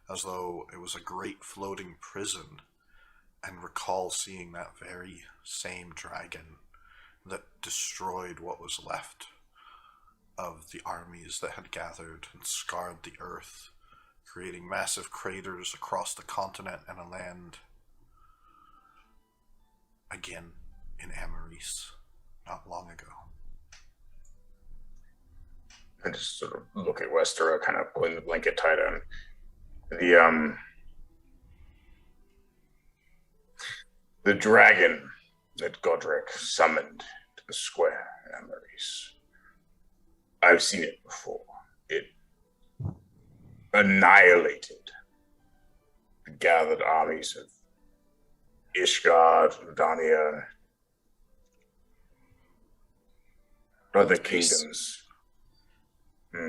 as though it was a great floating prison, and recall seeing that very same dragon that destroyed what was left of the armies that had gathered and scarred the earth, creating massive craters across the continent and a land. Again, in Amaris, not long ago. I just sort of look at Westera, kind of pulling the blanket tighter. The dragon that Godric summoned to the square in Amaris. I've seen it before. It annihilated the gathered armies of Ishgard, Dania, other kingdoms.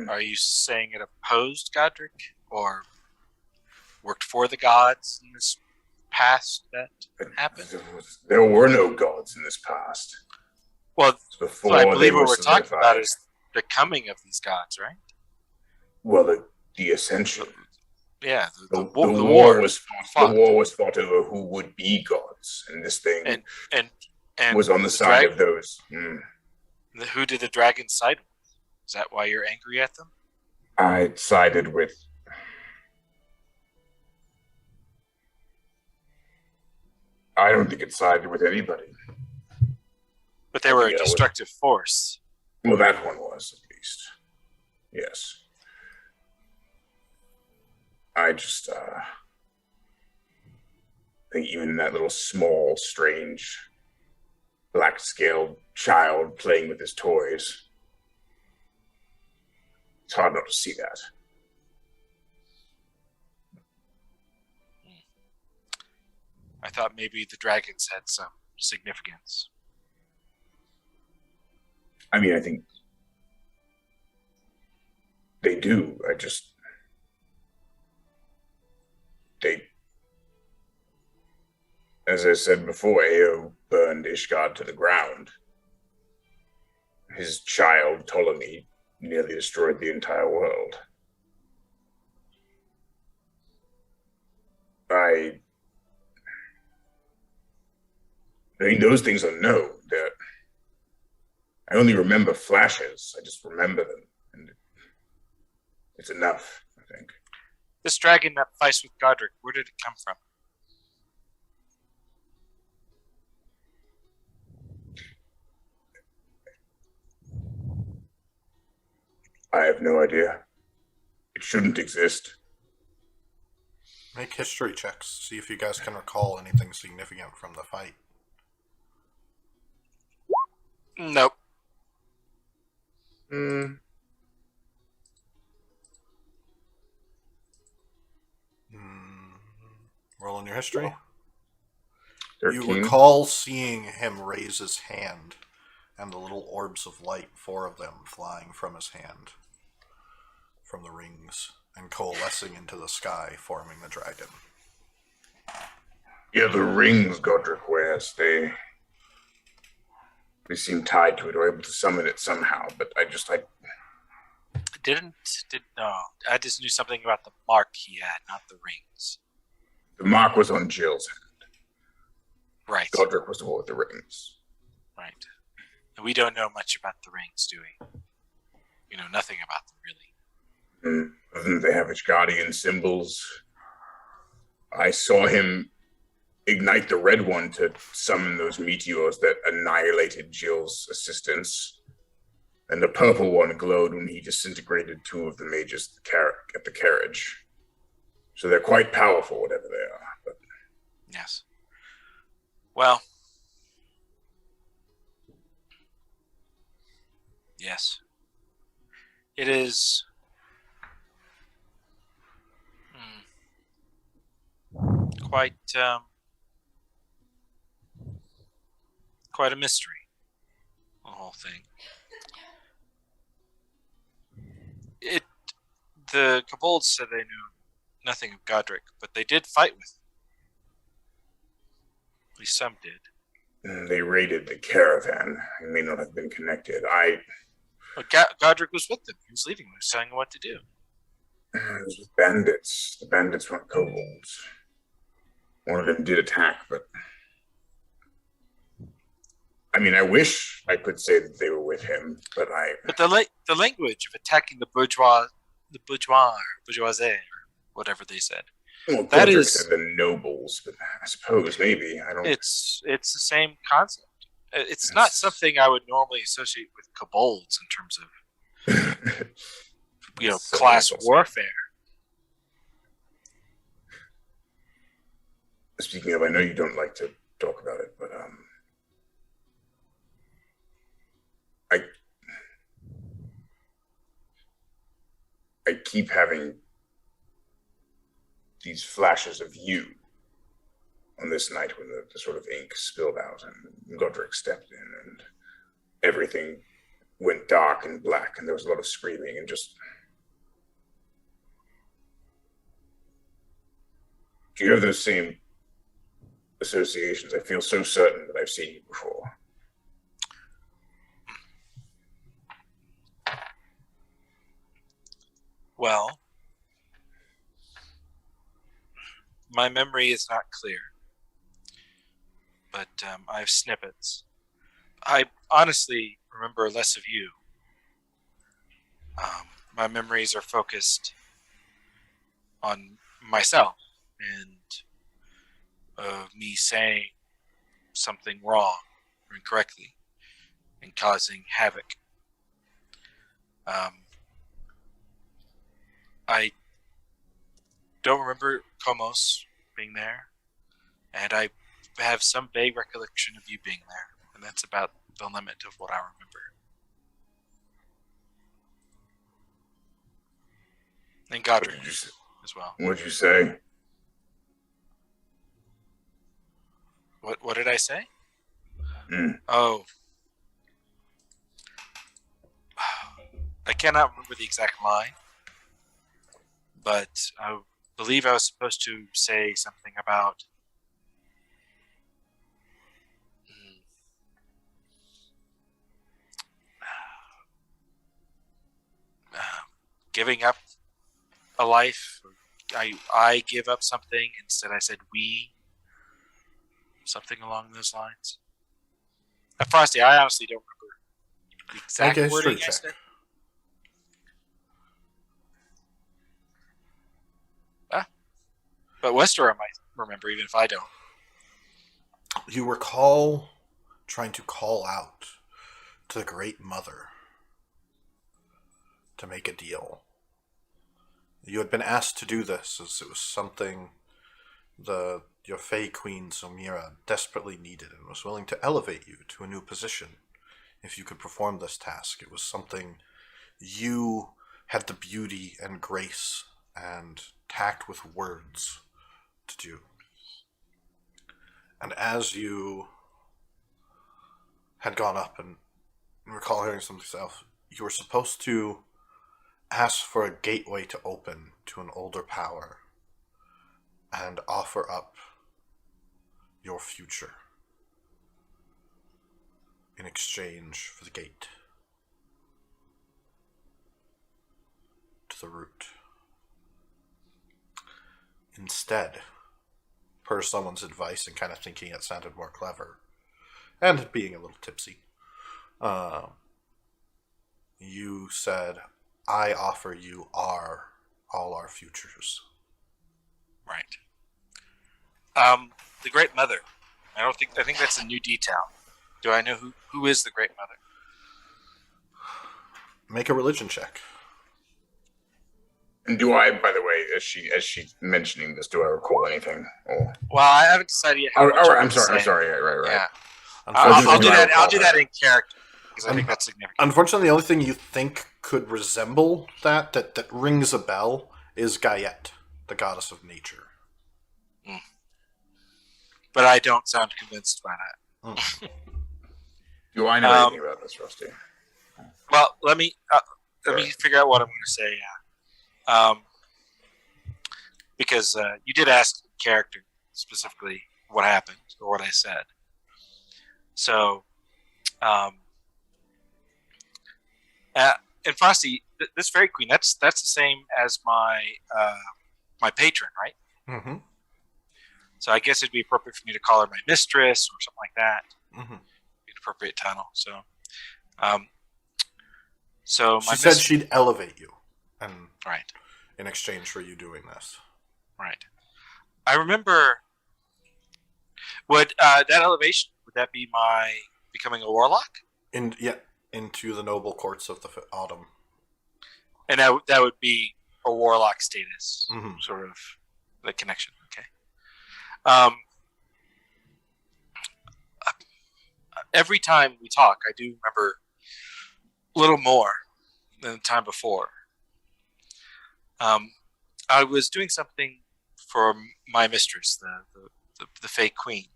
Are you saying it opposed Godric or worked for the gods in this past that happened? There were no gods in this past. Well, Before I they believe were what we're talking about solidified. is the coming of these gods, right? Well, the ascension. Yeah, The war war was fought. The war was fought over who would be gods, and this thing and was on the side of those. Who did the dragon side with? Is that why you're angry at them? I sided with. I don't think it sided with anybody. But they were a Yeah, destructive force. Well, that one was, at least. Yes. I just think even that little small, strange, black-scaled child playing with his toys, it's hard not to see that. I thought maybe the dragons had some significance. I mean, I think they do. As I said before, Ao burned Ishgard to the ground. His child, Ptolemy, nearly destroyed the entire world. I mean, those things are known. I only remember flashes. I just remember them. And it's enough, I think. This dragon that fights with Godric, where did it come from? I have no idea. It shouldn't exist. Make history checks. See if you guys can recall anything significant from the fight. Nope. Roll in your history. 13. You recall seeing him raise his hand, and the little orbs of light, 4 of them flying from his hand, from the rings, and coalescing into the sky, forming the dragon. Yeah, the rings Godric wears, they seem tied to it or able to summon it somehow, but I No, I just knew something about the mark he had, not the rings. the mark was on Jill's hand. Right, Godric was the one with the rings. right. And we don't know much about the rings, do we? We know nothing about them, really. Other than they have Ishgardian symbols. I saw him ignite the red one to summon those meteors that annihilated Jill's assistants. And the purple one glowed when he disintegrated two of the mages at the carriage. So they're quite powerful, whatever they are. But Yes. Well, yes. It is quite quite a mystery, the whole thing. The kobolds said they knew nothing of Godric, but they did fight with him. At least some did. they raided the caravan. It may not have been connected. But Godric was with them. He was leading them. He was telling them what to do. It was with bandits. The bandits weren't kobolds. One of them did attack, but I mean, I wish I could say that they were with him, but But the language of attacking the bourgeoisie, or whatever they said. Well, That Godric is- said the nobles, but I suppose maybe I don't. It's the same concept. It's not something I would normally associate with kobolds in terms of So class also- warfare. Speaking of, I know you don't like to talk about it, but I keep having these flashes of you on this night when the sort of ink spilled out and Godric stepped in and everything went dark and black and there was a lot of screaming and just. Do you have those same associations? I feel so certain that I've seen you before. Well, my memory is not clear, but I have snippets. I honestly remember less of you. My memories are focused on myself and me saying something wrong or incorrectly and causing havoc. I don't remember Komos being there, and I have some vague recollection of you being there, and that's about the limit of what I remember. And Godric What did you say? as well. What'd you say? What did I say? Mm. Oh. I cannot remember the exact line, but I believe I was supposed to say something about giving up a life. I give up something. Instead, I said we. Something along those lines. Frosty, I honestly don't remember the exact Okay, wording straight I check. said. But Westerer might remember, even if I don't. You recall trying to call out to the Great Mother to make a deal. You had been asked to do this as it was something your Fey Queen Zomira desperately needed and was willing to elevate you to a new position if you could perform this task. It was something you had the beauty and grace and tact with words to do. And as you had gone up and recall hearing something yourself, you were supposed to ask for a gateway to open to an older power and offer up your future in exchange for the gate to the root. Instead, per someone's advice and kind of thinking it sounded more clever, and being a little tipsy, you said, I offer you all our futures. Right. The Great Mother. I think that's a new detail. Do I know who is the Great Mother? Make a religion check. And do I, by the way, as she's mentioning this, do I recall anything? Or Well, I haven't decided yet how oh, much oh, I'm I'm gonna sorry. I'm say. sorry. Right. Yeah. Unfortunately, I'll do that. recall I'll do that that. in character because I think that's significant. Unfortunately, the only thing you think could resemble that rings a bell is Gaiet, the goddess of nature. But I don't sound convinced by that. Do I know anything about this, Rusty? Well, let me figure out what I'm going to say. Because you did ask in character specifically what happened or what I said. So, and Frosty, this fairy queen, that's the same as my my patron, right? Mm-hmm. So I guess it'd be appropriate for me to call her my mistress or something like that. Mm-hmm. Be an appropriate title. So She said she'd elevate you, and right, in exchange for you doing this. right. I remember. Would that elevation? Would that be my becoming a warlock? Into the noble courts of the autumn. And that would be a warlock status, Mm-hmm. sort of the connection. Okay. Every time we talk, I do remember a little more than the time before. I was doing something for my mistress, the fake queen,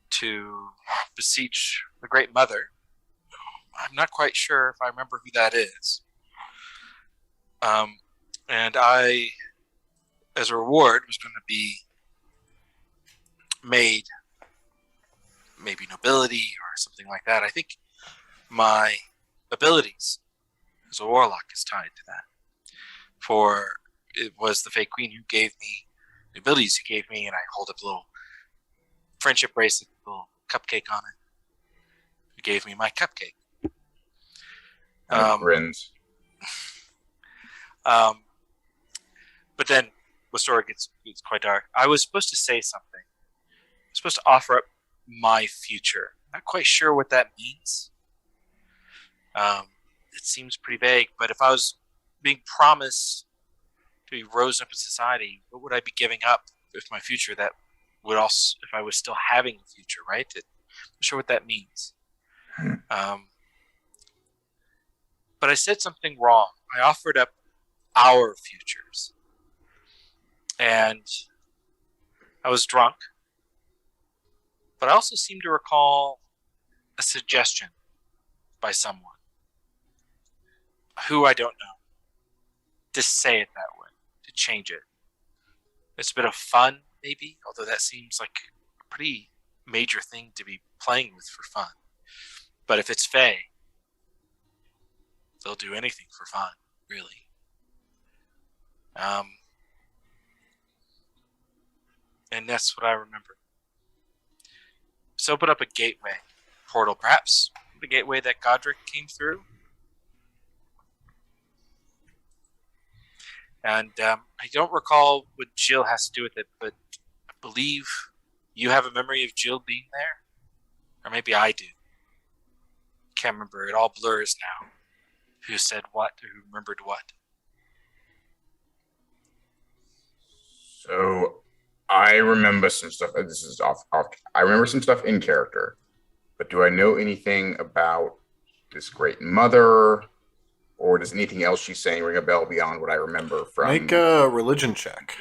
to beseech the Great Mother. I'm not quite sure if I remember who that is. And I, as a reward, was going to be made maybe nobility or something like that. I think my abilities as a warlock is tied to that. For it was the fake queen who gave me the abilities he gave me, and I hold up a little friendship bracelet, a little cupcake on it. He gave me my cupcake. Grins. But then the story gets quite dark. I was supposed to say something. I was supposed to offer up my future. Not quite sure what that means. It seems pretty vague, but if I was being promised to be rose up in society, what would I be giving up with my future that would also, if I was still having a future, right? I'm not sure what that means. But I said something wrong. I offered up our futures. And I was drunk. But I also seem to recall a suggestion by someone who I don't know to say it that way, to change it. It's a bit of fun, maybe, although that seems like a pretty major thing to be playing with for fun. But if it's Fae, they'll do anything for fun, really. And that's what I remember. So open up a gateway portal, perhaps the gateway that Godric came through. And I don't recall what Jill has to do with it, but I believe you have a memory of Jill being there, or maybe I do. Can't remember. It all blurs now. Who said what? Or who remembered what? So I remember some stuff. This is off. I remember some stuff in character, but do I know anything about this Great Mother, or does anything else she's saying ring a bell beyond what I remember from? Make a religion check.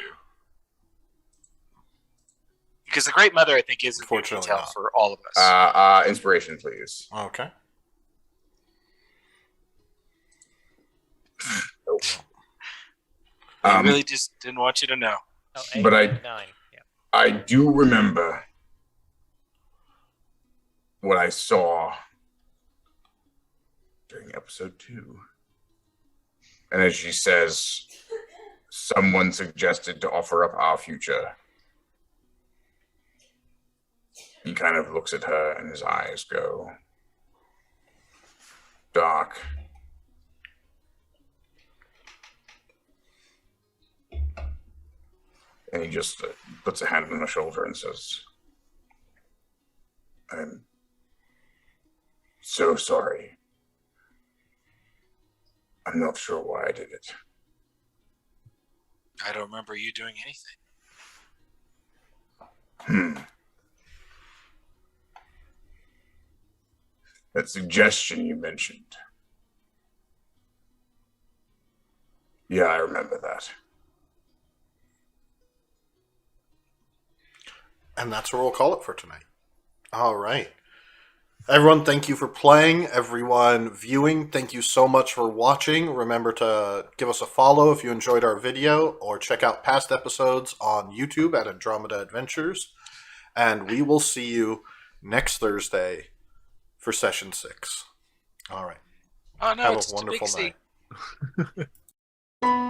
Because the Great Mother, I think, is a good Unfortunately detail not. for all of us. Inspiration, please. Okay. I really just didn't want you to know. Oh, But 8, 9. I do remember what I saw during episode 2. And as she says, someone suggested to offer up our future. He kind of looks at her and his eyes go dark. And he just puts a hand on her shoulder and says, I'm so sorry. I'm not sure why I did it. I don't remember you doing anything. That suggestion you mentioned. Yeah, I remember that. And that's where we'll call it for tonight. All right. Everyone, thank you for playing. Everyone viewing, thank you so much for watching. Remember to give us a follow if you enjoyed our video, or check out past episodes on YouTube at Andromeda Adventures. And we will see you next Thursday for session 6. All right. Oh no, Have it's a wonderful Big C. night.